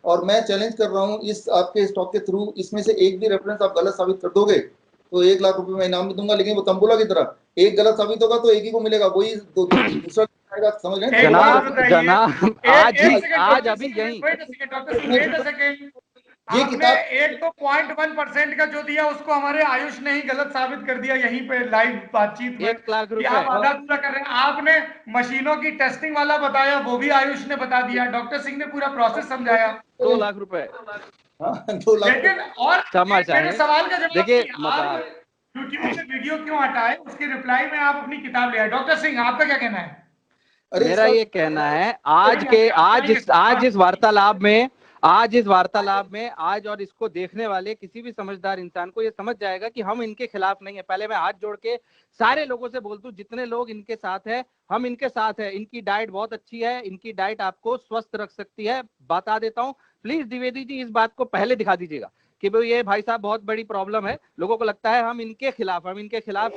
और मैं चैलेंज कर रहा हूँ इस आपके इस टॉक के थ्रू, इसमें से एक भी रेफरेंस आप गलत साबित कर दोगे तो 1 लाख रुपए मैं इनाम भी दूंगा। लेकिन वो तंबोला की तरह, एक गलत साबित होगा तो एक ही को मिलेगा, वही दूसरा आएगा, समझ रहे हैं? जनाब आज अभी यही ये किताब 1.1% का जो दिया उसको हमारे आयुष ने ही गलत साबित कर दिया यहीं पे लाइव बातचीत में। 1 लाख रुपए आप आधा पूरा कर रहे हैं। आपने मशीनों की टेस्टिंग वाला बताया, वो भी आयुष ने बता दिया। डॉक्टर सिंह ने पूरा प्रोसेस समझाया। 2 लाख रुपए। 2 लाख। लेकिन और मेरे सवाल का जवाब देखिए, यूट्यूब से वीडियो क्यों हटाए, उसके रिप्लाई में आप अपनी किताब ले आए। डॉक्टर सिंह आपका क्या कहना है? मेरा ये कहना है आज इस वार्तालाप में आज और इसको देखने वाले किसी भी समझदार इंसान को ये समझ जाएगा कि हम इनके खिलाफ नहीं है। पहले मैं हाथ जोड़ के सारे लोगों से बोल दूं, जितने लोग इनके साथ है, हम इनके साथ है। इनकी डाइट बहुत अच्छी है, इनकी डाइट आपको स्वस्थ रख सकती है। बता देता हूं, प्लीज द्विवेदी जी इस बात को पहले दिखा दीजिएगा कि भाई ये भाई साहब बहुत बड़ी प्रॉब्लम है। लोगों को लगता है हम इनके खिलाफ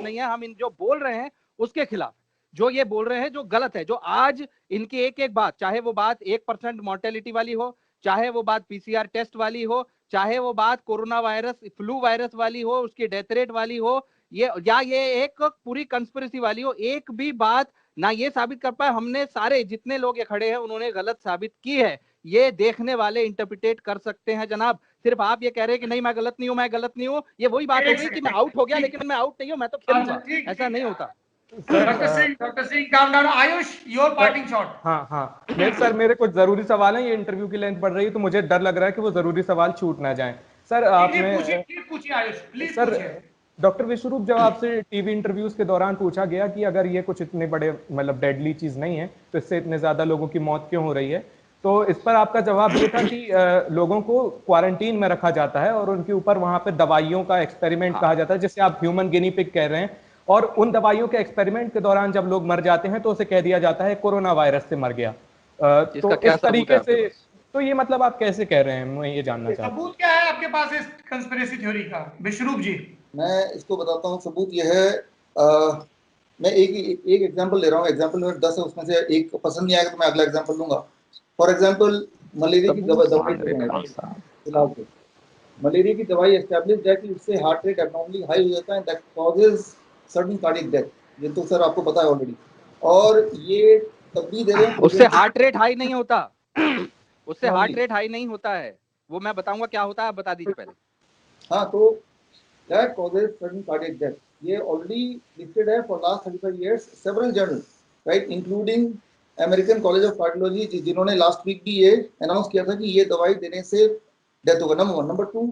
नहीं है, हम इन जो बोल रहे हैं उसके खिलाफ। जो ये बोल रहे हैं जो गलत है, जो आज इनकी एक एक बात, चाहे वो बात 1% मॉर्टेलिटी वाली हो, चाहे वो बात PCR टेस्ट वाली हो, चाहे वो बात कोरोना वायरस फ्लू वायरस वाली हो, उसकी डेथ रेट वाली हो, ये एक पूरी कंस्पिरेसी वाली हो, एक भी बात ना ये साबित कर पाए। हमने सारे जितने लोग ये खड़े हैं उन्होंने गलत साबित की है। ये देखने वाले इंटरप्रिटेट कर सकते हैं जनाब। सिर्फ आप ये कह रहे हैं कि नहीं मैं गलत नहीं हूं, ये वही बात हो गई कि मैं आउट हो गया, लेकिन मैं आउट नहीं हूं, मैं तो खेलूंगा। ऐसा नहीं होता। Doctor Singh calm down. Ayush your parting shot. हाँ हाँ सर, मेरे कुछ जरूरी सवाल हैं, ये इंटरव्यू की लेंथ बढ़ रही है तो मुझे डर लग रहा है कि वो जरूरी सवाल छूट ना जाएं। सर आपने पूछिए आयुष, प्लीज सर पूछिए। डॉक्टर विश्वरूप, जब आपसे टीवी इंटरव्यूज के दौरान पूछा गया कि अगर ये कुछ इतने बड़े मतलब डेडली चीज नहीं है तो इससे इतने ज्यादा लोगों की मौत क्यों हो रही है, तो इस पर आपका जवाब ये था कि लोगों को क्वारंटीन में रखा जाता है और उनके ऊपर वहां पे दवाइयों का एक्सपेरिमेंट कहा जाता है, जिसे आप ह्यूमन गिनी पिग कह रहे हैं, और उन दवाइयों के एक्सपेरिमेंट के दौरान जब लोग मर जाते हैं तो उसे कह दिया जाता है कोरोना वायरस से मर गया। इसका तो क्या इस सबूत है तरीके आपके से, पास? तो ये मतलब आप कैसे कह रहे हैं, मैं ये जानना चाहता हूँ। सबूत क्या है आपके पास इस कंस्पिरेसी थ्योरी का, विश्वरूप जी? मैं इसको बताता हूँ, सबूत यह है। अ, मैं एक एग्जांपल ले रहा हूँ, एग्जांपल मेरे 10 है, उसमें से एक पसंद नहीं आएगा तो मैं अगला एग्जांपल लूंगा। फॉर एग्जांपल मलेरिया की दवाई दे रहे हैं फिलहाल तो। मलेरिया की दवाई एस्टैब्लिश्ड है कि उससे हार्ट रेट एब्नॉर्मली हाई हो जाता है, that causes sudden cardiac death. ये तो सर आपको पता है ऑलरेडी। और ये तब भी दे रहे हैं उससे हार्ट रेट हाई नहीं होता। उससे हार्ट ओनली। रेट हाई नहीं होता है, वो मैं बताऊंगा क्या होता है, आप बता दीजिए पहले। हाँ, तो that causes sudden cardiac death, ये ऑलरेडी लिस्टेड है for last 35 years several journal, right, including American college of cardiology, जिन्होंने लास्ट वीक भी ये अनाउंस किया था कि ये दवाई देने से डेथ होगा। नंबर 1। नंबर 2,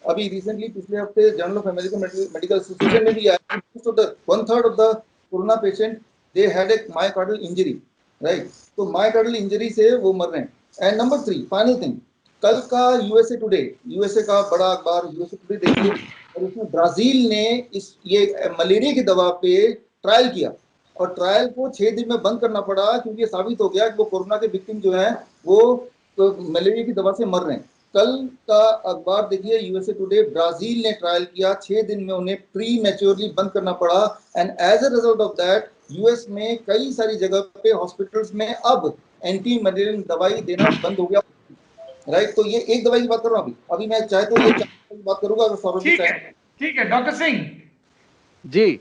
अभी रिसेंटली पिछले हफ्ते journal of American Medical association में भी आया, so the 1/3 of the corona patient they had a myocardial injury, right. तो मायोकार्डियल इंजरी से वो मर रहे हैं। एंड नंबर 3, फाइनल थिंग, कल का यूएसए टुडे, यूएसए का बड़ा अखबार यूएसए टुडे देखिए, और उसमें ब्राजील ने इस ये मलेरिया की दवा पे ट्रायल किया, और ट्रायल को 6 दिन में बंद करना पड़ा क्योंकि ये साबित हो गया कि वो कोरोना के विक्टिम जो हैं वो तो मलेरिया की दवा से मर रहे हैं। कल का अखबार देखिए यूएसए टुडे, ब्राजील ने ट्रायल किया, 6 दिन में उन्हें प्री मैच्योरली बंद करना पड़ा, and as a result of that US में कई सारी जगह पे हॉस्पिटल्स में अब एंटी मलेरियन दवाई देना बंद हो गया, राइट। तो ये एक दवाई की बात कर रहा हूँ। अभी मैं चाहे तो ये 4 की बात करूंगा अगर सौरभ जी चाहे। ठीक है डॉक्टर सिंह जी,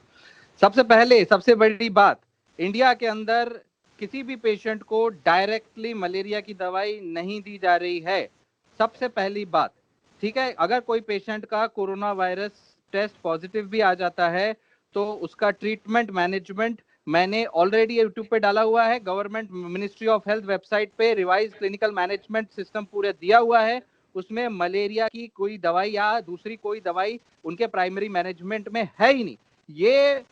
सबसे पहले सबसे बड़ी बात, इंडिया के अंदर किसी भी पेशेंट को डायरेक्टली मलेरिया की दवाई नहीं दी जा रही है, सबसे पहली बात। ठीक है, अगर कोई पेशेंट का कोरोना वायरस टेस्ट पॉजिटिव भी आ जाता है तो उसका ट्रीटमेंट मैनेजमेंट मैंने ऑलरेडी यूट्यूब पे डाला हुआ है, government ministry of health website पे रिवाइज क्लिनिकल मैनेजमेंट सिस्टम पूरे दिया हुआ है, उसमें मलेरिया की कोई दवाई या दूसरी कोई दवाई उनके प्राइमरी मैनेजमेंट में है ही नहीं। ये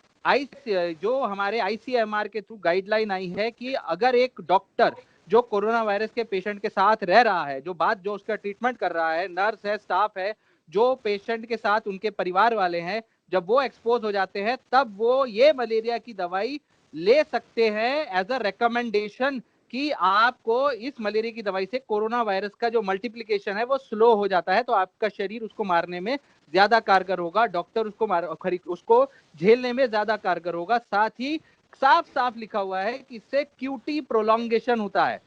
जो हमारे आईसीएमआर के थ्रू गाइडलाइन आई है कि अगर एक डॉक्टर जो कोरोना वायरस के पेशेंट के साथ रह रहा है, जो उसका ट्रीटमेंट कर रहा है, नर्स है, स्टाफ है, जो पेशेंट के साथ उनके परिवार वाले हैं, जब वो एक्सपोज हो जाते हैं तब वो ये मलेरिया की दवाई ले सकते हैं एज अ रिकमेंडेशन कि आपको इस मलेरिया की दवाई से कोरोना वायरस का जो मल्टीप्लिकेशन है वो स्लो हो जाता है, तो आपका शरीर उसको मारने में ज्यादा कारगर होगा, डॉक्टर उसको झेलने में ज्यादा कारगर होगा। साथ ही साफ साफ लिखा हुआ है कि इससे क्यूटी प्रोलॉन्गेशन होता है,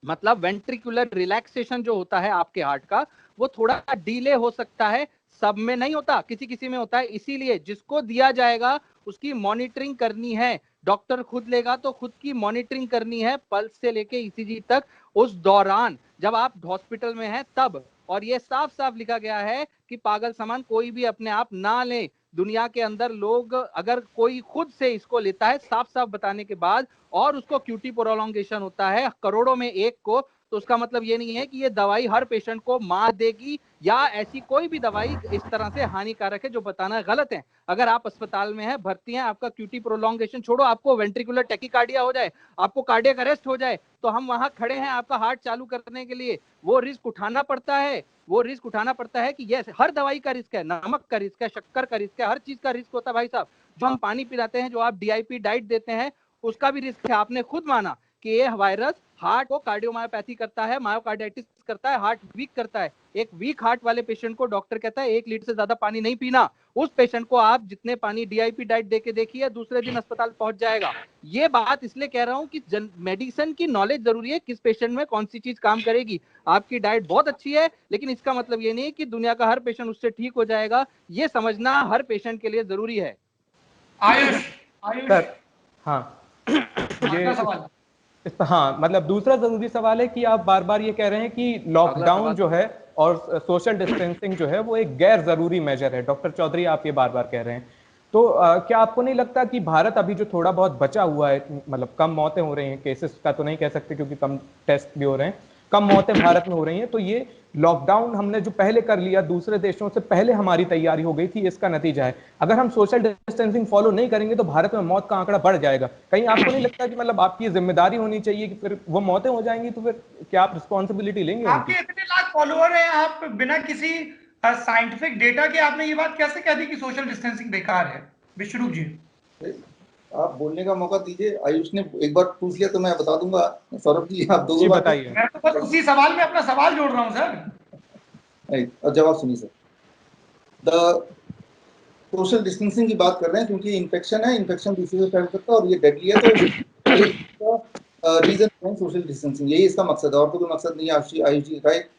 मतलब वेंट्रिकुलर रिलैक्सेशन जो होता है आपके हार्ट का वो थोड़ा डिले हो सकता है, सब में नहीं होता, किसी किसी में होता है। इसीलिए जिसको दिया जाएगा उसकी मॉनिटरिंग करनी है, डॉक्टर खुद लेगा तो खुद की मॉनिटरिंग करनी है, पल्स से लेके ईसीजी तक, उस दौरान जब आप हॉस्पिटल में हैं तब। और ये साफ साफ लिखा गया है कि पागल समान कोई भी अपने आप ना ले। दुनिया के अंदर लोग अगर कोई खुद से इसको लेता है साफ साफ बताने के बाद और उसको क्यूटी प्रोलॉन्गेशन होता है करोड़ों में एक को, तो उसका मतलब ये नहीं है कि ये दवाई हर पेशेंट को मार देगी या ऐसी कोई भी दवाई इस तरह से हानिकारक है जो बताना गलत है। अगर आप अस्पताल में हैं, भर्ती हैं, आपका क्यूटी प्रोलॉन्गेशन छोड़ो, आपको वेंट्रिकुलर टैकीकार्डिया हो जाए, आपको कार्डियक अरेस्ट हो जाए, तो हम वहां खड़े हैं आपका हार्ट चालू करने के लिए। वो रिस्क उठाना पड़ता है, वो रिस्क उठाना पड़ता है कि ये हर दवाई का रिस्क है, नमक का रिस्क है, शक्कर का रिस्क है, हर चीज का रिस्क होता है भाई साहब। जो हम पानी पिलाते हैं, जो आप डीआईपी डाइट देते हैं, उसका भी रिस्क है। आपने खुद माना कि ये वायरस हार्ट को कार्डियोमायोपैथी करता है, मायोकार्डाइटिस करता है, हार्ट वीक करता है। एक वीक हार्ट वाले पेशेंट को डॉक्टर कहता है 1 लीटर से ज्यादा पानी नहीं पीना। उस पेशेंट को आप जितने पानी डीआईपी डाइट देके देखिए, दूसरे दिन अस्पताल पहुंच जाएगा। ये बात इसलिए कह रहा हूं कि मेडिसिन की नॉलेज जरूरी है, किस पेशेंट में कौन सी चीज काम करेगी। आपकी डाइट बहुत अच्छी है, लेकिन इसका मतलब ये नहीं कि दुनिया का हर पेशेंट उससे ठीक हो जाएगा, ये समझना हर पेशेंट के लिए जरूरी है। आयुष आयुष सर हाँ, ये सवाल। हाँ मतलब दूसरा जरूरी सवाल है कि आप बार बार ये कह रहे हैं कि लॉकडाउन जो है और सोशल डिस्टेंसिंग जो है वो एक गैर जरूरी मेजर है। डॉक्टर चौधरी आप ये बार बार कह रहे हैं, तो क्या आपको नहीं लगता कि भारत अभी जो थोड़ा बहुत बचा हुआ है, मतलब कम मौतें हो रही हैं, केसेस का तो नहीं कह सकते क्योंकि कम टेस्ट भी हो रहे हैं, कम मौतें भारत में हो रही हैं, तो ये लॉकडाउन हमने जो पहले कर लिया दूसरे देशों से पहले हमारी तैयारी हो गई थी, इसका नतीजा है। अगर हम सोशल डिस्टेंसिंग फॉलो नहीं करेंगे तो भारत में मौत का आंकड़ा बढ़ जाएगा। कहीं आपको नहीं लगता कि मतलब आपकी जिम्मेदारी होनी चाहिए कि फिर वो मौतें हो जाएंगी तो फिर क्या आप रिस्पॉन्सिबिलिटी लेंगे उनकी? आपके इतने लाख फॉलोअर हैं, आप बिना किसी साइंटिफिक डेटा के आपने ये बात कैसे कह दी कि सोशल डिस्टेंसिंग बेकार है? विश्वरूप जी, आप बोलने का मौका दीजिए। आयुष ने एक बार पूछ लिया तो मैं बता दूंगा। सौरभ जी आप दो जी बार बताइए। मैं तो बस उसी सवाल में अपना सवाल जोड़ रहा हूं सर। और जवाब सुनिए सर। द सोशल डिस्टेंसिंग की बात कर रहे हैं क्योंकि इन्फेक्शन है, इन्फेक्शन दूसरे से फैल सकता है और ये डेडली है, तो रीजन है सोशल डिस्टेंसिंग, यही इसका मकसद है और तो कोई मकसद नहीं है। आयुष जी राइट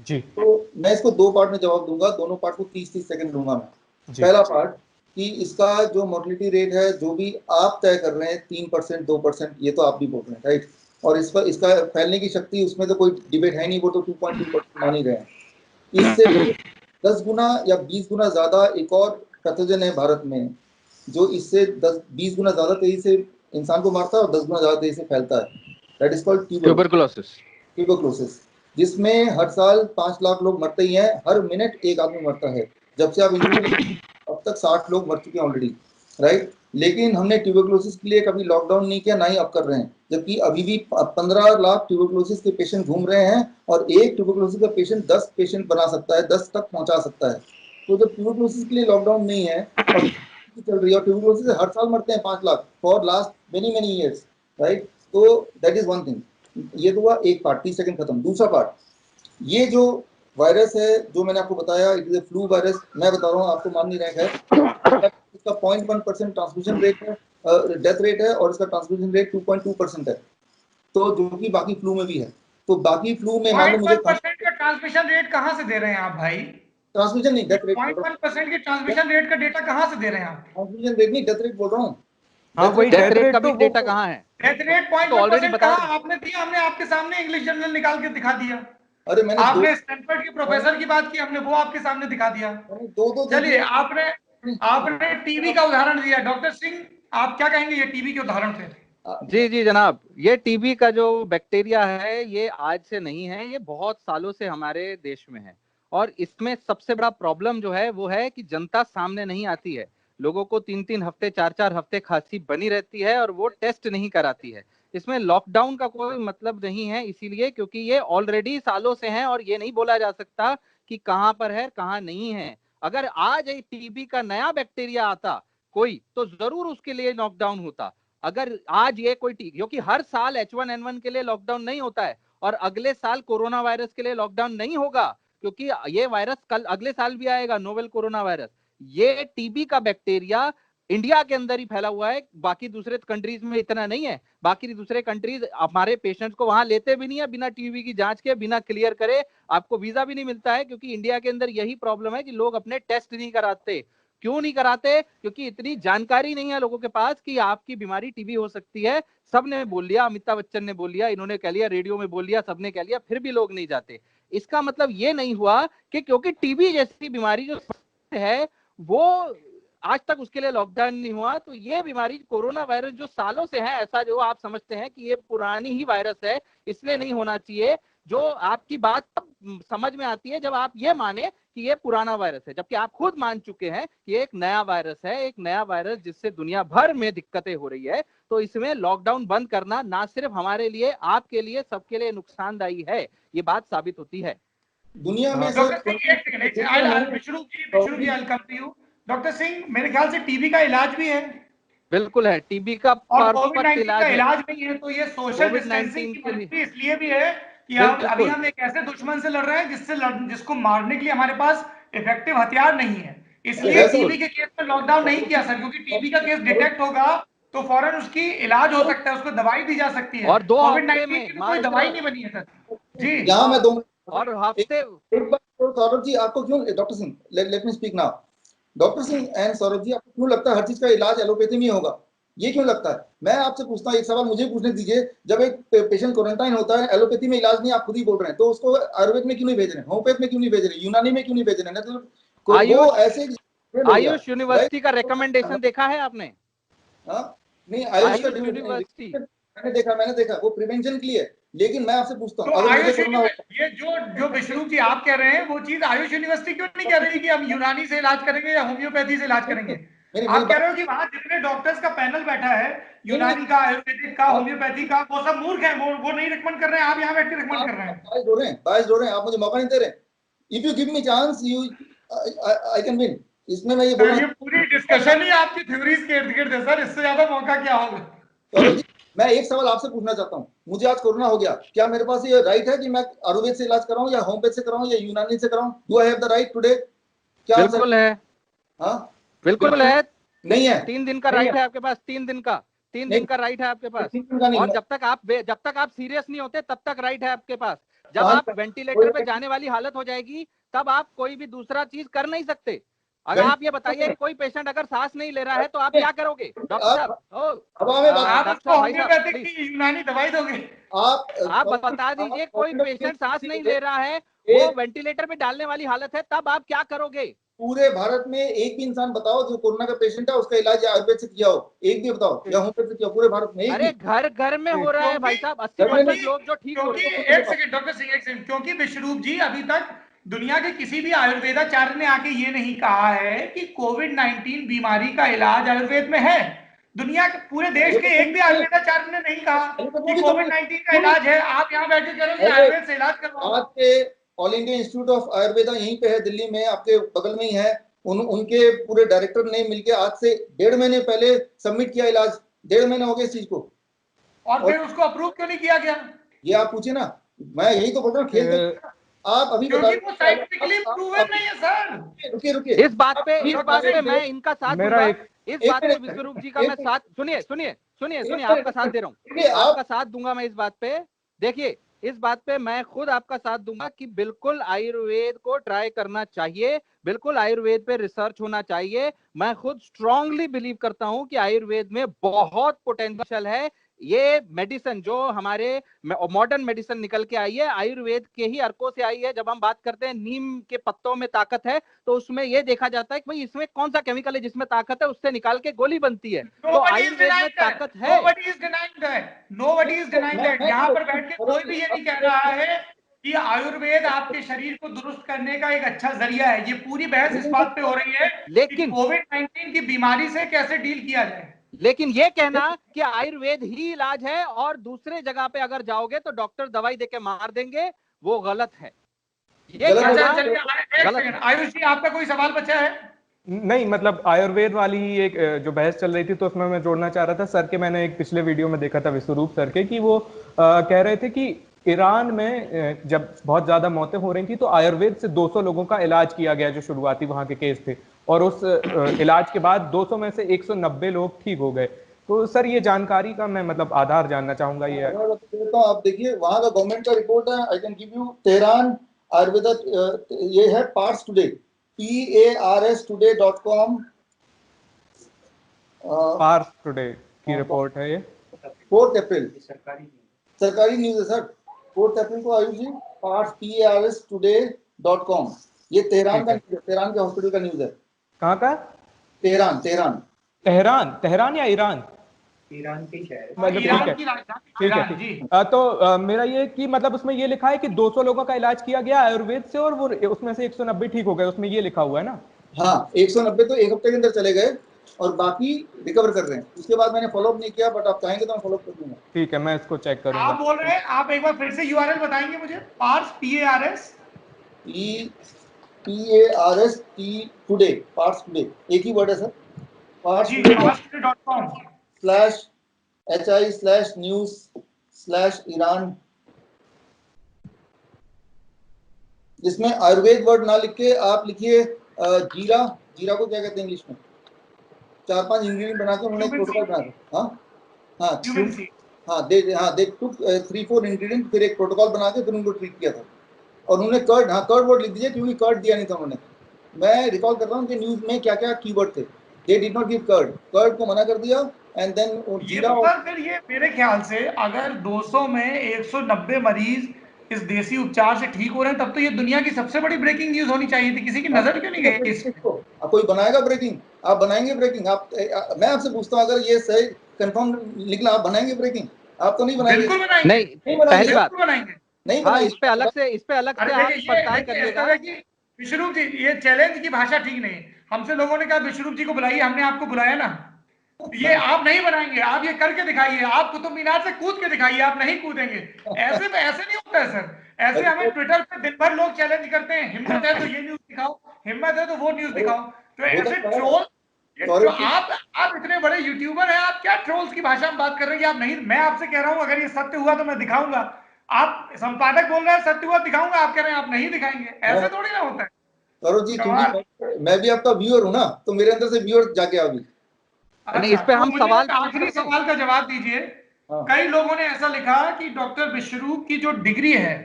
जी। तो मैं इसको दो पार्ट में जवाब दूंगा, दोनों पार्ट को 30-30 सेकंड दूंगा मैं। जी। पहला पार्ट कि इसका जो मोर्टलिटी रेट है जो भी आप तय कर रहे हैं 3% 2%, ये तो आप भी बोल रहे हैं राइट, और इस पर इसका फैलने की शक्ति उसमें तो कोई डिबेट है नहीं, वो तो 2.2% मान ही रहे हैं। इससे 10 गुना या 20 गुना ज्यादा एक और पैथोजन है भारत में जो इससे 10-20 गुना ज्यादा तेजी से इंसान को मारता है और 10 गुना ज्यादा तेजी से फैलता है। दैट इज कॉल्ड ट्यूबरकुलोसिस, जिसमें हर साल 5 लाख लोग मरते ही हैं, हर मिनट एक आदमी मरता है। जब से आप अब तक 60 लोग मर चुके हैं ऑलरेडी राइट। लेकिन हमने ट्यूबरकुलोसिस के लिए कभी लॉकडाउन नहीं किया, ना ही अब कर रहे हैं, जबकि अभी भी 15 लाख ट्यूबरकुलोसिस के पेशेंट घूम रहे हैं और एक ट्यूबरकुलोसिस का पेशेंट 10 पेशेंट बना सकता है, 10 तक पहुंचा सकता है। तो जब ट्यूबरकुलोसिस के लिए लॉकडाउन नहीं है और चल रही है और ट्यूबरकुलोसिस से हर साल मरते हैं 5 lakh for last many years right, तो दैट इज वन थिंग। ये तो हुआ एक पार्ट, 30 सेकंड खत्म। दूसरा पार्ट, ये जो वायरस है जो मैंने आपको बताया, it is a flu virus. मैं बता रहा हूँ, आपको मान नहीं रहे हैं, इसका 0.1% ट्रांसमिशन रेट है, डेथ रेट है, और इसका ट्रांसमिशन रेट 2.2% है, तो जो कि बाकी फ्लू में भी है। तो बाकी फ्लू में मान लो मुझे 0.1% का ट्रांसमिशन रेट कहां से दे रहे हैं आप भाई? ट्रांसमिशन नहीं, डेथ रेट, 0.1% के ट्रांसमिशन रेट का डेटा कहां से दे रहे हैं आप? ट्रांसमिशन रेट नहीं, डेथ रेट बोल रहा हूँ। हाँ वही डेथ रेट का तो भी वो डेटा कहाँ है? डेथ रेट तो ऑलरेडी 0.1% बता कहा आपने दिया? हमने आपके सामने इंग्लिश जर्नल निकाल के दिखा दिया। अरे मैंने आपने स्टैनफोर्ड के प्रोफेसर की बात की, हमने वो आपके सामने दिखा दिया। दो चलिए, आपने टीबी का उदाहरण दिया। डॉक्टर सिंह, आप क्या कहेंगे? ये टीबी के उदाहरण थे। जी जनाब, ये टीबी का जो बैक्टीरिया है ये आज से नहीं है, ये बहुत सालों से हमारे देश में है। और इसमें सबसे बड़ा प्रॉब्लम जो है वो है कि जनता सामने नहीं आती है। लोगों को 3-3 हफ्ते 4-4 हफ्ते खांसी बनी रहती है और वो टेस्ट नहीं कराती है। इसमें लॉकडाउन का कोई मतलब नहीं है, इसीलिए क्योंकि ये ऑलरेडी सालों से है और ये नहीं बोला जा सकता कि कहां पर है कहां नहीं है। अगर आज एक टीबी का नया बैक्टीरिया आता कोई, तो जरूर उसके लिए लॉकडाउन होता। अगर आज ये कोई क्योंकि हर साल H1N1 के लिए लॉकडाउन नहीं होता है और अगले साल कोरोना वायरस के लिए लॉकडाउन नहीं होगा, क्योंकि ये वायरस कल अगले साल भी आएगा, नोवेल कोरोना वायरस। ये टीबी का बैक्टीरिया इंडिया के अंदर ही फैला हुआ है, बाकी दूसरे कंट्रीज में इतना नहीं है। बाकी दूसरे कंट्रीज हमारे पेशेंट्स को वहां लेते भी नहीं है बिना टीबी की जांच के, बिना क्लियर करे। आपको वीजा भी नहीं मिलता है, क्योंकि इंडिया के अंदर यही प्रॉब्लम है कि लोग अपने टेस्ट नहीं कराते। क्यों नहीं कराते? क्योंकि इतनी जानकारी नहीं है लोगों के पास कि आपकी बीमारी टीबी हो सकती है। सबने बोल लिया, अमिताभ बच्चन ने बोल लिया, इन्होंने कह लिया, रेडियो में बोल लिया, सबने कह लिया, फिर भी लोग नहीं जाते। इसका मतलब ये नहीं हुआ कि क्योंकि टीबी जैसी बीमारी जो है वो आज तक उसके लिए लॉकडाउन नहीं हुआ, तो ये बीमारी कोरोना वायरस जो सालों से है, ऐसा जो आप समझते हैं कि ये पुरानी ही वायरस है, इसलिए नहीं होना चाहिए। जो आपकी बात समझ में आती है जब आप ये माने कि ये पुराना वायरस है, जबकि आप खुद मान चुके हैं कि एक नया वायरस है, एक नया वायरस जिससे दुनिया भर में दिक्कतें हो रही है। तो इसमें लॉकडाउन बंद करना ना सिर्फ हमारे लिए, आपके लिए, सबके लिए नुकसानदायी है, ये बात साबित होती है। दुनिया में Vishnu ji, I'll come to you। Doctor Singh, मेरे ख्याल से टीबी का इलाज भी है। बिल्कुल है, टीबी का और कोविड-19 परफेक्ट का इलाज इलाज नहीं है, तो ये सोशल डिस्टेंसिंग की मजबूरी इसलिए भी है कि अभी हम एक ऐसे दुश्मन से लड़ रहे हैं जिसको मारने के लिए हमारे पास इफेक्टिव हथियार नहीं है। इसलिए टीबी के केस में लॉकडाउन नहीं किया सर, क्योंकि टीबी का केस डिटेक्ट होगा तो फौरन उसकी इलाज हो सकता है, उसको दवाई दी जा सकती है। और 2 हफ्ते कोविड-19 की कोई दवाई नहीं बनी है सर। जी यहाँ मैं 2 और हफ्ते सौरभ जी आपको क्यों, doctor Singh let me speak now. Doctor Singh and Saurabh ji, आपको क्यों लगता है हर चीज का इलाज एलोपैथी में होगा? ये क्यों लगता है? मैं आपसे पूछता हूँ, एक सवाल मुझे पूछने दीजिए। जब एक पेशेंट क्वारंटाइन होता है, एलोपैथी में इलाज नहीं, आप खुद ही बोल रहे हैं, तो उसको आयुर्वेद में क्यों नहीं भेज रहे हैं, होम्योपैथ में क्यों नहीं भेज रहे हैं, यूनानी में क्यों नहीं भेज रहे हैं? वो ऐसे आयुष यूनिवर्सिटी का रिकमेंडेशन देखा है आपने? नहीं, आयुष का यूनिवर्सिटी मैंने देखा वो प्रिवेंशन के लिए। लेकिन मैं आपसे पूछता हूँ, तो अगर मुझे आयुष कोरोना ये जो विश्वरूप जी आप कह रहे हैं वो चीज आयुष यूनिवर्सिटी क्यों नहीं कह रही कि हम यूनानी से इलाज करेंगे या होम्योपैथी से इलाज करेंगे? आप कह रहे हो कि वहां जितने डॉक्टर्स का पैनल बैठा है, यूनानी का, आयुर्वेदिक का, होम्योपैथी का, वो सब मूर्ख है, वो नहीं रिकमेंड कर रहे हैं, आप यहाँ बैठ के रिकमेंड कर रहे हैं। बायस हो रहे हैं, आप मुझे मौका नहीं दे रहे। If you give me chance, I can win. इसमें मैं ये बोल रहा हूँ, ये पूरी डिस्कशन ही आपकी थ्योरीज के इर्द गिर्द है सर, इससे ज्यादा मौका क्या होगा? मैं एक सवाल आपसे पूछना चाहता हूँ, मुझे आज कोरोना हो गया, क्या मेरे पास ये राइट है कि मैं आयुर्वेद से इलाज कराऊं या होम्योपैथी से कराऊं या यूनानी से कराऊं? Do I have the right today? क्या बिल्कुल है। हाँ, बिल्कुल है। नहीं है। 3 दिन का राइट है आपके पास, 3 दिन का, 3 दिन का राइट है आपके पास। और जब तक आप सीरियस नहीं होते तब तक राइट है आपके पास। जब आप वेंटिलेटर पे जाने वाली हालत हो जाएगी तब आप कोई भी दूसरा चीज कर नहीं सकते। अगर आप ये बताइए कि कोई पेशेंट अगर सांस नहीं ले रहा है तो आप क्या करोगे डॉक्टर साहब? आप उसको होम्योपैथिक की यूनानी दवाई दोगे? आप बता दीजिए, कोई पेशेंट सांस नहीं ले रहा है, वो वेंटिलेटर पे डालने वाली हालत है, तब आप क्या करोगे? पूरे भारत में एक भी इंसान बताओ जो कोरोना का पेशेंट है उसका इलाज आयुर्वेद से किया हो, एक भी बताओ, या होम्योपैथी से किया हो पूरे भारत में? अरे घर घर में हो रहा है भाई साहब, 80% लोग जो ठीक हो रहे हैं। एक सेकंड डॉक्टर सिंह, एक सेकंड, क्योंकि विश्वरूप जी अभी तक दुनिया के किसी भी आयुर्वेदाचार्य ने आके ये नहीं कहा है कि कोविड-19 बीमारी का इलाज आयुर्वेद में है। दुनिया के पूरे देश के एक भी आयुर्वेदाचार्य ने नहीं कहा कि कोविड-19 का इलाज है। आप यहाँ बैठ के कह रहे हो आयुर्वेद से इलाज करवाओ। आपके all India institute of Ayurveda यहीं पे है, दिल्ली में, आपके बगल में ही है। उनके पूरे डायरेक्टर ने मिलके आज से 1.5 महीने पहले सबमिट किया इलाज। 1.5 महीने हो गए इस चीज को, और फिर उसको अप्रूव क्यों नहीं किया गया? ये आप पूछे ना, मैं यही तो बोल रहा हूँ। खेल आप अभी क्योंकि वो साइंटिफिकली प्रूवन नहीं है सर। रुकिए इस बात पे मैं इनका साथ दूंगा। इस बात पे विश्वरूप जी का मैं साथ, सुनिए आपका साथ दे रहा हूँ, आपका साथ दूंगा मैं इस बात पे। देखिए, इस बात पे मैं खुद आपका साथ दूंगा कि बिल्कुल आयुर्वेद को ट्राई करना चाहिए, बिल्कुल आयुर्वेद पे रिसर्च होना चाहिए। मैं खुद स्ट्रांगली बिलीव करता हूं कि आयुर्वेद में बहुत पोटेंशियल है। ये मेडिसिन जो हमारे मॉडर्न मेडिसिन निकल के आई है, आयुर्वेद के ही अर्कों से आई है। जब हम बात करते हैं नीम के पत्तों में ताकत है, तो उसमें यह देखा जाता है कि भाई इसमें कौन सा केमिकल है जिसमें ताकत है, उससे निकाल के गोली बनती है। तो आयुर्वेद में ताकत है। Nobody is denying that. यहाँ पर बैठ के कोई भी ये नहीं कह रहा है कि आयुर्वेद आपके शरीर को दुरुस्त करने का एक अच्छा जरिया है। ये पूरी बहस इस बात पे हो रही है लेकिन कोविड-19 की बीमारी से कैसे डील किया जाए। लेकिन ये कहना कि आयुर्वेद ही इलाज है और दूसरे जगह पे अगर जाओगे तो डॉक्टर दवाई देके मार देंगे, वो गलत है। ये गलत। आयुष जी, आपका कोई सवाल बचा है? नहीं, मतलब आयुर्वेद वाली ही एक जो बहस चल रही थी तो उसमें मैं जोड़ना चाह रहा था सर के। मैंने एक पिछले वीडियो में देखा था विश्वरूप सर के कि वो कह रहे थे कि ईरान में जब बहुत ज्यादा मौतें हो रही थी तो आयुर्वेद से 200 लोगों का इलाज किया गया जो शुरुआती वहां के केस थे, और उस इलाज के बाद 200 में से 190 लोग ठीक हो गए। तो सर ये जानकारी का मैं मतलब आधार जानना चाहूंगा। ये आप देखिए वहां का गवर्नमेंट का रिपोर्ट है, I can give you. Tehran Ayurveda, ये है Pars today, parstoday.com, Pars today की रिपोर्ट है ये। 4 अप्रैल सरकारी न्यूज है सर। 4 अप्रैल को आयुष जी, parstoday.com, ये तेहरान का, तेहरान के हॉस्पिटल का न्यूज है। कहाँ का? तेहरान या ईरान? ईरान की शहर, मतलब ठीक है। तो मेरा ये कि मतलब उसमें ये लिखा है कि 200 लोगों का इलाज किया गया आयुर्वेद से और वो उसमें से 190 ठीक हो गए, उसमें ये लिखा हुआ है ना? हाँ, 190 तो 1 हफ्ते के अंदर चले गए और बाकी रिकवर कर रहे हैं। उसके बाद मैंने फॉलोअप नहीं किया, बट आप कहेंगे तो मैं फॉलोअप कर दूंगा। ठीक है, मैं इसको चेक करूंगा। आप बोल रहे हैं, आप एक बार फिर से यूआरएल बताएंगे मुझे? Pars, PARS today, Pars today, एक ही वर्ड है सर। parstoday.hi/news/Iran। इसमें आयुर्वेद वर्ड ना लिख के आप लिखिए जीरा को क्या कहते हैं इंग्लिश में? 4-5 इंग्रेडिएंट बना के उन्होंने प्रोटोकॉल बना दिया। दे टुक 3-4 इंग्रेडिएंट, फिर एक प्रोटोकॉल बना के फिर उनको ट्रीट किया था। और उन्होंने कर्ड वर्ड लिख दीजिए, क्योंकि कर्ड दिया नहीं था उन्होंने। मैं रिकॉल कर रहा हूँ कि न्यूज में क्या क्या कीवर्ड थे। They did not give curd को मना कर दिया, एंड देन जीरा। फिर ये मेरे ख्याल से अगर 200 में 190 मरीज इस देसी उपचार से ठीक हो रहे हैं, तब तो ये दुनिया की सबसे बड़ी ब्रेकिंग न्यूज होनी चाहिए थी। किसी की नजर क्यों नहीं गई? कोई बनाएगा ब्रेकिंग? आप बनाएंगे ब्रेकिंग? मैं आपसे पूछता हूँ, अगर ये सही कंफर्म निकला, आप बनाएंगे ब्रेकिंग? आप तो नहीं बनाएंगे। बिल्कुल बनाएंगे। नहीं, पहली बात बनाएंगे। नहीं हाँ, बनाएंगे। इस पे अलग से अरे आप देखिए, पड़ताल ऐसा करिएगा। है कि विश्वरूप जी, ये चैलेंज की भाषा ठीक नहीं। हमसे लोगों ने कहा विश्वरूप जी को बुलाइए, हमने आपको बुलाया ना। ये आप नहीं बनाएंगे, आप ये करके दिखाइए, आप कुतुब मीनार से कूद के दिखाइए, आप नहीं कूदेंगे। ऐसे नहीं होता है सर। ऐसे हमें ट्विटर पे दिन भर लोग चैलेंज करते हैं, हिम्मत है तो ये न्यूज दिखाओ, हिम्मत है तो वो न्यूज दिखाओ। तो ऐसे ट्रोल, जो आप इतने बड़े यूट्यूबर हैं, आप क्या ट्रोल्स की भाषा में बात कर रहे हैं? आप नहीं, मैं आपसे कह रहा हूं अगर ये सत्य हुआ तो मैं दिखाऊंगा। आप संपादक बोल रहे हैं सत्य हुआ दिखाऊंगा, आप कह रहे हैं आप नहीं दिखाएंगे। ऐसे थोड़ी ना होता है सौरभ जी, क्योंकि मैं भी आपका व्यूअर हूं ना, तो मेरे अंदर से व्यूअर जाके अभी। नहीं, इस पे हम मुझे सवाल आखिरी सवाल का जवाब दीजिए। कई लोगों ने ऐसा लिखा कि डॉक्टर विश्वरूप की जो डिग्री है,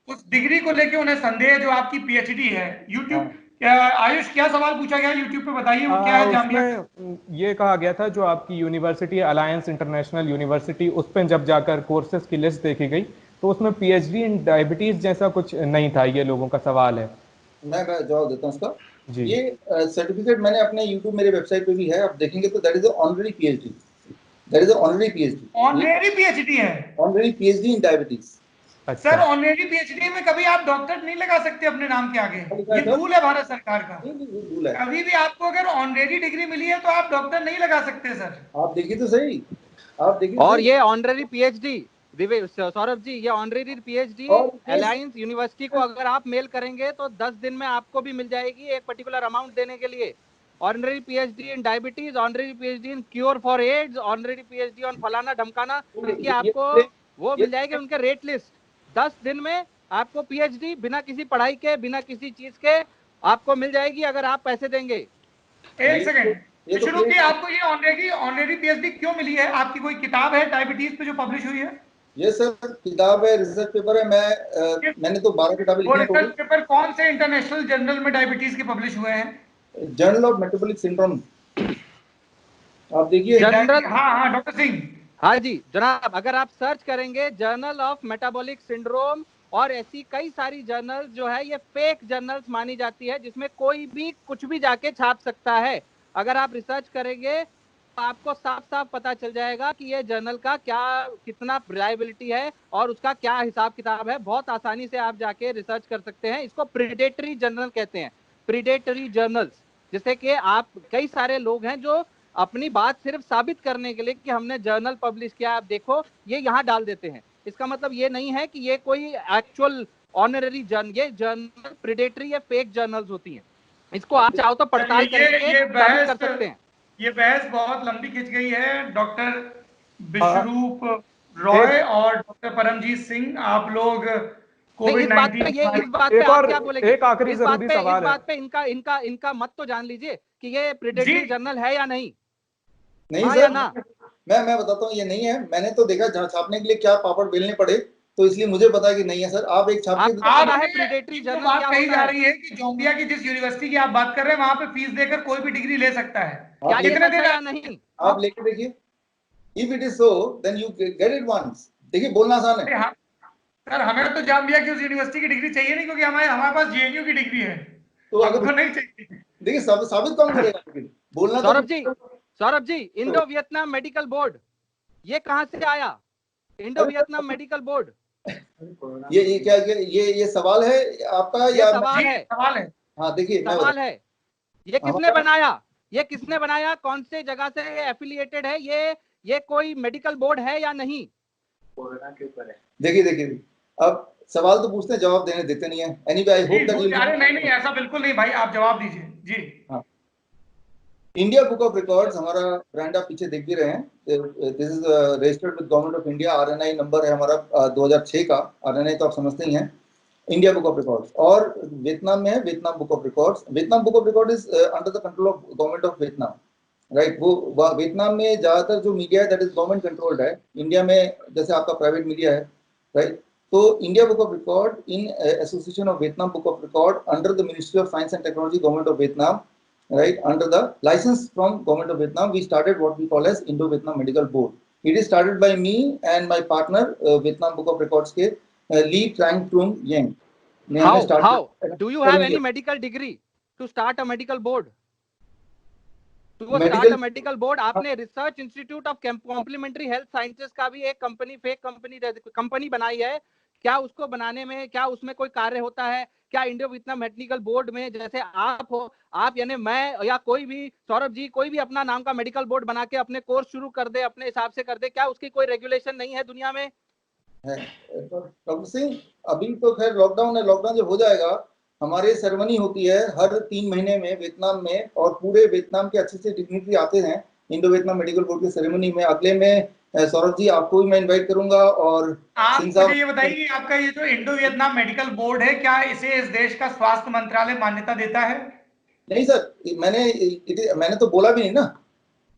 उस डिग्री को लेके उन्हें संदेह, जो आपकी पीएचडी है। यूट्यूब, आयुष क्या सवाल पूछा गया यूट्यूब पे, बताइए वो क्या है जामिया? उसमें ये कहा गया था जो आपकी यूनिवर्सिटी अलायंस इंटरनेशनल यूनिवर्सिटी, उस पर जब जाकर कोर्सेज की लिस्ट देखी गई तो उसमें पीएचडी इन डायबिटीज जैसा कुछ नहीं था। ये लोगों का सवाल है। मैं जवाब देता हूँ इसका। जी। ये सर्टिफिकेट मैंने अपने YouTube मेरे वेबसाइट पे भी है, आप देखेंगे तो that is honorary PhD. That is honorary PhD. Honorary PhD है? Honorary PhD in diabetes. Sir honorary PhD में कभी आप डॉक्टर नहीं लगा सकते अपने नाम के आगे, ये रूल है भारत सरकार का। कभी भी आपको अगर ऑनररी डिग्री मिली है तो आप डॉक्टर नहीं लगा सकते सर। आप देखिए तो सही, आप देखिए। और ये ऑनररी पीएचडी, सौरभ जी, ये ऑनररी पीएचडी अलायंस यूनिवर्सिटी को अगर आप मेल करेंगे तो 10 दिन में आपको भी मिल जाएगी, एक पर्टिकुलर अमाउंट देने के लिए। Honorary PhD in diabetes, honorary PhD in cure for AIDS, honorary PhD on फलाना ढमकाना, इसकी आपको वो मिल जाएगी उनके रेट लिस्ट। 10 दिन में आपको पीएचडी बिना किसी पढ़ाई के, बिना किसी चीज के आपको मिल जाएगी, अगर आप पैसे देंगे। एक सेकंड शुरू की, आपको ये ऑनररी पीएचडी क्यों मिली है? आपकी कोई किताब है डायबिटीज पे जो पब्लिश हुई है? ये सर किताब है, रिसर्च पेपर है। मैंने तो 12 किताबें लिखी हैं। रिसर्च पेपर कौन से इंटरनेशनल जर्नल में डायबिटीज के पब्लिश हुए हैं? जर्नल ऑफ मेटाबॉलिक सिंड्रोम, आप देखिए। जनरल, हाँ डॉक्टर सिंह। हाँ जी जनाब, अगर आप सर्च करेंगे जर्नल ऑफ मेटाबॉलिक सिंड्रोम, और ऐसी कई सारी जर्नल जो है ये फेक जर्नल्स मानी जाती है, जिसमें कोई भी कुछ भी जाके छाप सकता है। अगर आप रिसर्च करेंगे तो आपको साफ साफ पता चल जाएगा कि ये जर्नल का कितना रिलायबिलिटी है और उसका क्या हिसाब किताब है। बहुत आसानी से आप जाके रिसर्च कर सकते हैं। इसको प्रीडेटरी जर्नल कहते हैं, प्रीडेटरी जर्नल्स। जैसे कि आप, कई सारे लोग हैं जो अपनी बात सिर्फ साबित करने के लिए कि हमने जर्नल पब्लिश किया, आप देखो, ये यहाँ डाल देते हैं। इसका मतलब ये नहीं है कि ये कोई एक्चुअल ऑनररी जर्नल, ये जर्नल प्रीडेटरी या फेक जर्नल्स होती हैं। इसको आप चाहो तो पड़ताल करके साबित कर सकते हैं। ये बहस बहुत लंबी खिंच गई है। डॉक्टर विश्वरूप रॉय और डॉक्टर परमजीत सिंह, आप लोग कोविड-19 इस बात पे आप क्या बोलेंगे? एक आखिरी जरूरी सवाल है। इस बात पे इनका मत तो जान लीजिए कि ये प्रीडेटरी जर्नल है या नहीं। नहीं सर, मैं बताता हूँ, ये नहीं है। मैंने तो देखा छापने के लिए क्या पापड़ बेलने पड़े, तो इसलिए मुझे पता है कि नहीं है सर। आप एक छाप के प्रीडेटरी जर्नल बात कही जा रही है कि जाम्बिया की जिस यूनिवर्सिटी की आप बात कर रहे हैं वहां पे फीस देकर कोई भी डिग्री ले सकता है। क्या कितने देना नहीं? आप लेके देखिए। If it is so, then you get it once. देखिए बोलना आसान है। सर हमें तो जाम्बिया की उस यूनिवर्सिटी की डिग्री चाहिए नहीं, क्योंकि हमारे पास जेएनयू की डिग्री है, तो अगर नहीं चाहिए। देखिए साबित कौन करेगा? बोलना। Saurabh ji, Indo Vietnam medical board, ये कहाँ से आया? इंडो वियतनाम मेडिकल बोर्ड, ये क्या ये सवाल है आपका या सवाल है? हाँ देखिए, सवाल है। ये किसने बनाया? ये किसने बनाया? कौन से जगह से ये एफिलिएटेड है? ये कोई मेडिकल बोर्ड है या नहीं? कोरोना के ऊपर है। देखिए अब सवाल तो पूछते हैं, जवाब देते नहीं है। Anyway I hope that you. अरे नहीं ऐसा बिल्कुल नहीं भाई, आप जवाब दीजिए जी। हाँ, इंडिया बुक ऑफ रिकॉर्ड्स हमारा ब्रांड आप पीछे देख भी रहे हैं। This is registered with government of India. RNI number है हमारा 2006 का। आरएनआई तो आप समझते ही हैं। इंडिया बुक ऑफ रिकॉर्ड्स, और वियतनाम में है Vietnam book of records. Vietnam book of record is under the control of government of Vietnam, right. वो वियतनाम में ज्यादातर जो मीडिया है दैट इज गवर्नमेंट कंट्रोल्ड है। इंडिया में जैसे आपका प्राइवेट मीडिया है, राइट। तो India book of record in association of Vietnam book of record under the ministry of science and technology, government of Vietnam, right, under the license from government of Vietnam. We started what we call as Indo-Vietnam Medical Board. It is started by me and my partner, Vietnam Book of Records ke Lee Trang Trung Yang. How do you have any medical degree to start a medical board? Medical board आपने research institute of complementary health sciences का भी एक company, fake company बनाई है। क्या उसको बनाने में, क्या उसमें कोई कार्य होता है? क्या इंडो वियतनाम मेडिकल बोर्ड में जैसे आप हो, आप यानी मैं या कोई भी, सौरभ जी, कोई भी अपना नाम का मेडिकल बोर्ड बना के अपने कोर्स शुरू कर दे, अपने हिसाब से कर दे, क्या उसकी कोई रेगुलेशन नहीं है दुनिया में? डॉक्टर सिंह, अभी तो खैर लॉकडाउन है, लॉकडाउन जब हो जाएगा, हमारे सेरेमनी होती है हर 3 महीने में वियतनाम में, और पूरे वियतनाम के अच्छे से डिग्निटरी आते हैं इंडो वियतनाम मेडिकल बोर्ड की सेरेमनी में। अगले में सौरभ जी आपको भी मैं इनवाइट करूंगा। और आप मुझे ये बताइए कि आपका ये जो इंडो वियतनाम मेडिकल बोर्ड है, क्या इसे इस देश का स्वास्थ्य मंत्रालय मान्यता देता है? नहीं सर, मैंने तो बोला भी नहीं ना,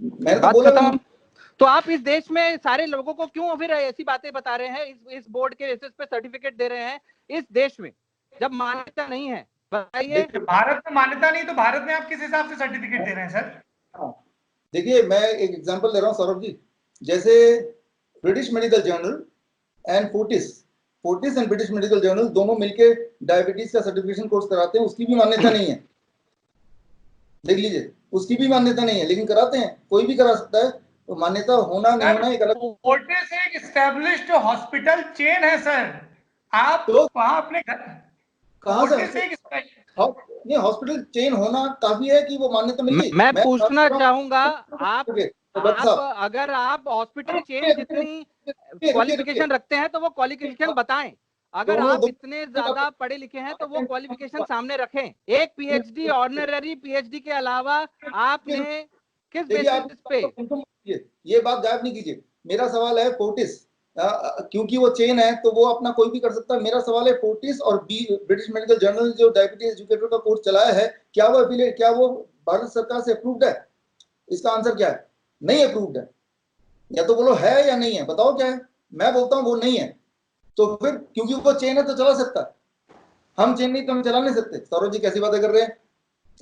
मैंने तो बोला भी नहीं। तो आप इस देश में सारे लोगों को क्यों फिर ऐसी बातें बता रहे हैं, इस बोर्ड के बेसिस पे सर्टिफिकेट दे रहे हैं इस देश में, जब मान्यता नहीं है? बताइए। भारत में मान्यता नहीं तो भारत में आप किस हिसाब से सर्टिफिकेट दे रहे हैं सर? देखिए, मैं एक एग्जांपल दे रहा हूं सौरभ जी। जैसे British medical journal and Fortis and British medical journal दोनों मिलके डायबिटीज का सर्टिफिकेशन कोर्स कराते हैं, उसकी भी मान्यता नहीं है। देख लीजिए, उसकी भी मान्यता नहीं है, लेकिन कराते हैं, कोई भी करा सकता है। तो मान्यता होना नहीं होना एक अलग। फोर्टिस एक एस्टैब्लिश्ड हॉस्पिटल चेन है सर। आप तो वहां अपने कहां से ये हॉस्पिटल चेन होना काफी है कि वो मान्यता मिल गई? मैं पूछना चाहूंगा, आप अगर आप हॉस्पिटल चेन जितनी क्वालिफिकेशन रखते हैं तो वो क्वालिफिकेशन बताएं। अगर आप इतने ज्यादा पढ़े लिखे हैं तो वो क्वालिफिकेशन सामने रखें। एक पीएचडी, ऑनररी पीएचडी के अलावा आपने किस बेसिस पे? ये बात गायब नहीं कीजिए। मेरा सवाल है फोर्टिस, क्योंकि वो चेन है तो वो अपना कोई भी कर सकता है। मेरा सवाल है फोर्टिस और ब्रिटिश मेडिकल जर्नल जो डायबिटीज एजुकेटर का कोर्स चलाया है, क्या वो भारत सरकार से अप्रूव्ड है? इसका आंसर क्या है? नहीं अप्रूव्ड है। या तो बोलो है या नहीं है, बताओ क्या है। मैं बोलता हूँ वो नहीं है। तो फिर क्योंकि वो चेन है तो चला सकता है, हम चेन नहीं तो हम चला नहीं सकते। सौरभ जी कैसी बातें कर रहे हैं?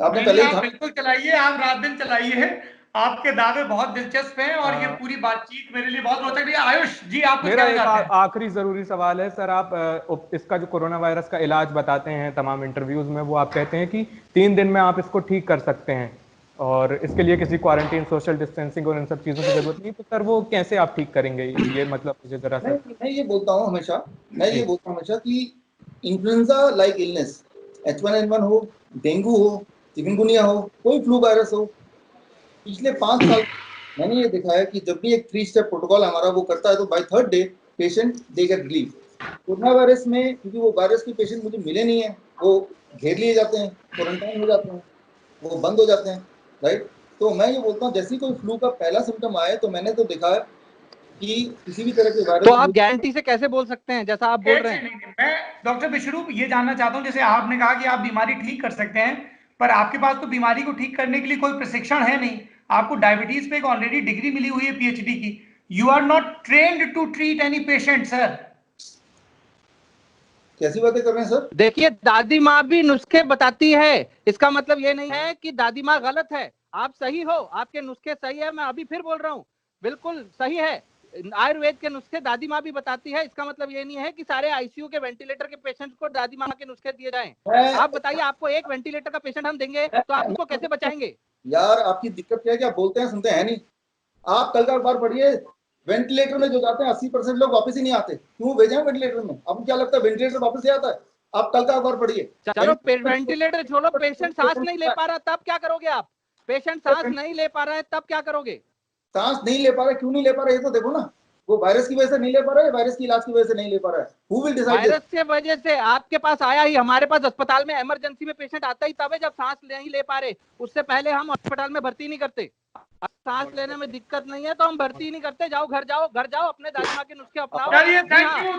आपने पहले आप बिल्कुल चलाइए, आप रात दिन चलाइए, आपके दावे बहुत दिलचस्प हैं और ये पूरी बातचीत मेरे लिए बहुत रोचक है। आयुष जी, आप मेरा एक आखिरी जरूरी सवाल है सर। आप इसका जो कोरोना वायरस का इलाज बताते हैं तमाम इंटरव्यूज में, वो आप कहते हैं कि 3 दिन में आप इसको ठीक कर सकते हैं और इसके लिए किसी क्वारंटीन, सोशल डिस्टेंसिंग और इन सब चीजों की जरूरत नहीं। तो सर वो कैसे आप ठीक करेंगे? ये मतलब मुझे जरा सा। मैं ये बोलता हूँ हमेशा कि इन्फ्लुएंजा लाइक इलनेस, H1N1 हो, डेंगू हो, चिकनगुनिया हो, कोई फ्लू वायरस हो, पिछले 5 साल मैंने ये देखा है कि जब भी एक 3 स्टेप प्रोटोकॉल हमारा वो करता है तो by 3rd day patient they get relief. Corona virus में क्योंकि वो वायरस के पेशेंट मुझे मिले नहीं है, वो घेर लिए जाते हैं, क्वारंटाइन हो जाते हैं, वो बंद हो जाते हैं, राइट। तो मैं ये बोलता हूँ जैसे कोई फ्लू का पहला सिम्टम आए तो मैंने तो देखा है कि किसी भी तरह के वायरस। तो आप गारंटी से कैसे बोल सकते हैं जैसा आप बोल रहे हैं? मैं डॉक्टर विश्वरूप ये जानना चाहता हूँ, जैसे आपने कहा कि आप बीमारी ठीक कर सकते हैं, पर आपके पास तो बीमारी को ठीक करने के लिए कोई प्रशिक्षण है नहीं। आपको डायबिटीज पे एक ऑलरेडी डिग्री मिली हुई है पीएचडी की। You are not trained to treat any patient sir. कैसी बातें कर रहे हैं सर? देखिए, दादी माँ भी नुस्खे बताती है, इसका मतलब ये नहीं है कि दादी माँ गलत है। आप सही हो, आपके नुस्खे सही है। मैं अभी फिर बोल रहा हूँ, बिल्कुल सही है। आयुर्वेद के नुस्खे दादी माँ भी बताती है, इसका मतलब ये नहीं है कि सारे आईसीयू के वेंटिलेटर के पेशेंट्स को दादी माँ के नुस्खे दिए जाएं। आप बताइए, आपको एक वेंटिलेटर का पेशेंट हम देंगे तो आप उसको कैसे बचाएंगे? यार आपकी दिक्कत क्या है कि आप बोलते हैं सुनते हैं नहीं। आप कल का अखबार पढ़िए, वेंटिलेटर में जो जाते हैं 80% लोग वापस ही नहीं आते। क्यों भेजे हैं वेंटिलेटर में? आपको क्या लगता है वेंटिलेटर वापस ही आता है? आप कल का अखबार पढ़िए। चलो वेंटिलेटर छोड़ो, पेशेंट सांस नहीं ले पा रहा तब क्या करोगे आप? पेशेंट सांस नहीं ले पा रहा है तब क्या करोगे? सांस नहीं ले पा रहा है, क्यों नहीं ले पा रहा है ये तो देखो ना। वो वायरस की वजह से नहीं ले पा रहा है, वायरस की इलाज की वजह से नहीं ले पा रहा है। Who will decide? वायरस की वजह से आपके पास आया ही, हमारे पास अस्पताल में इमरजेंसी में पेशेंट आता ही तब है जब सांस नहीं ले पा रहे। उससे पहले हम अस्पताल में भर्ती नहीं करते। सांस लेने में दिक्कत नहीं है तो हम भर्ती नहीं करते। जाओ घर जाओ, अपने दादी माँ के नुस्खे अपनाओ। चलिए, थैंक यू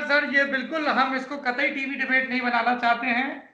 सर। ये बिल्कुल हम इसको कतई टीवी डिबेट नहीं बनाना चाहते हैं।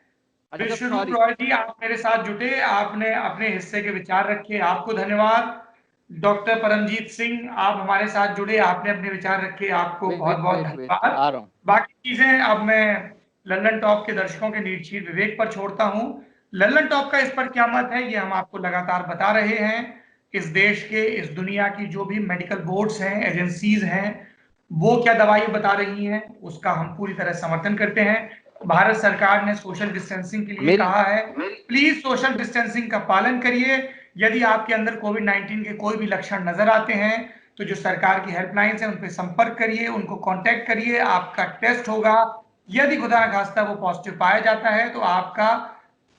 विश्वरूप रॉय जी, आप मेरे साथ जुटे, आपने अपने हिस्से के विचार रखे, आपको धन्यवाद। डॉक्टर परमजीत सिंह, आप हमारे साथ जुड़े, आपने अपने विचार रखे, आपको बहुत बहुत धन्यवाद। बाकी चीजें अब मैं लल्लन टॉप के दर्शकों के निरीक्षित विवेक पर छोड़ता हूं। लल्लन टॉप का इस पर क्या मत है ये हम आपको लगातार बता रहे हैं। इस देश के, इस दुनिया की जो भी मेडिकल बोर्ड्स हैं, एजेंसीज हैं, वो क्या दवाई बता रही हैं उसका हम पूरी तरह समर्थन करते हैं। भारत सरकार ने सोशल डिस्टेंसिंग के लिए कहा है, प्लीज सोशल डिस्टेंसिंग का पालन करिए। यदि आपके अंदर कोविड-19 के कोई भी लक्षण नजर आते हैं तो जो सरकार की हेल्पलाइंस है उन पर संपर्क करिए, उनको कांटेक्ट करिए, आपका टेस्ट होगा। यदि खुदा न खास्ता वो पॉजिटिव पाया जाता है तो आपका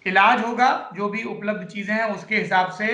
इलाज होगा, जो भी उपलब्ध चीजें हैं उसके हिसाब से।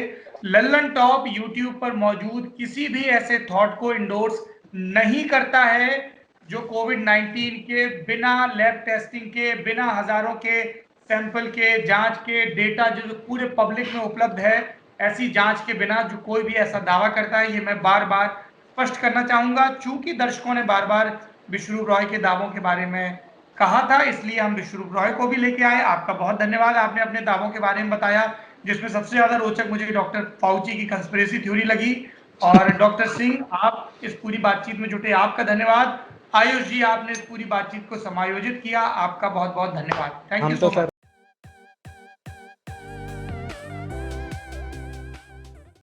लल्लन टॉप यूट्यूब पर मौजूद किसी भी ऐसे थॉट को इंडोर्स नहीं करता है जो कोविड-19 के बिना लैब टेस्टिंग के, बिना हजारों के सैंपल के जांच के डेटा जो पूरे पब्लिक में उपलब्ध है, ऐसी जांच के बिना जो कोई भी ऐसा दावा करता है, ये मैं बार बार स्पष्ट करना चाहूंगा। चूंकि दर्शकों ने बार बार विश्वरूप रॉय के दावों के बारे में कहा था, इसलिए हम विश्वरूप रॉय को भी लेके आए। आपका बहुत धन्यवाद, आपने अपने दावों के बारे में बताया, जिसमें सबसे ज्यादा रोचक मुझे डॉक्टर फाउची की कंस्पिरेसी थ्योरी लगी। और डॉक्टर सिंह, आप इस पूरी बातचीत में जुटे, आपका धन्यवाद। आयुष जी, आपने इस पूरी बातचीत को समायोजित किया, आपका बहुत बहुत धन्यवाद। Thank you so much.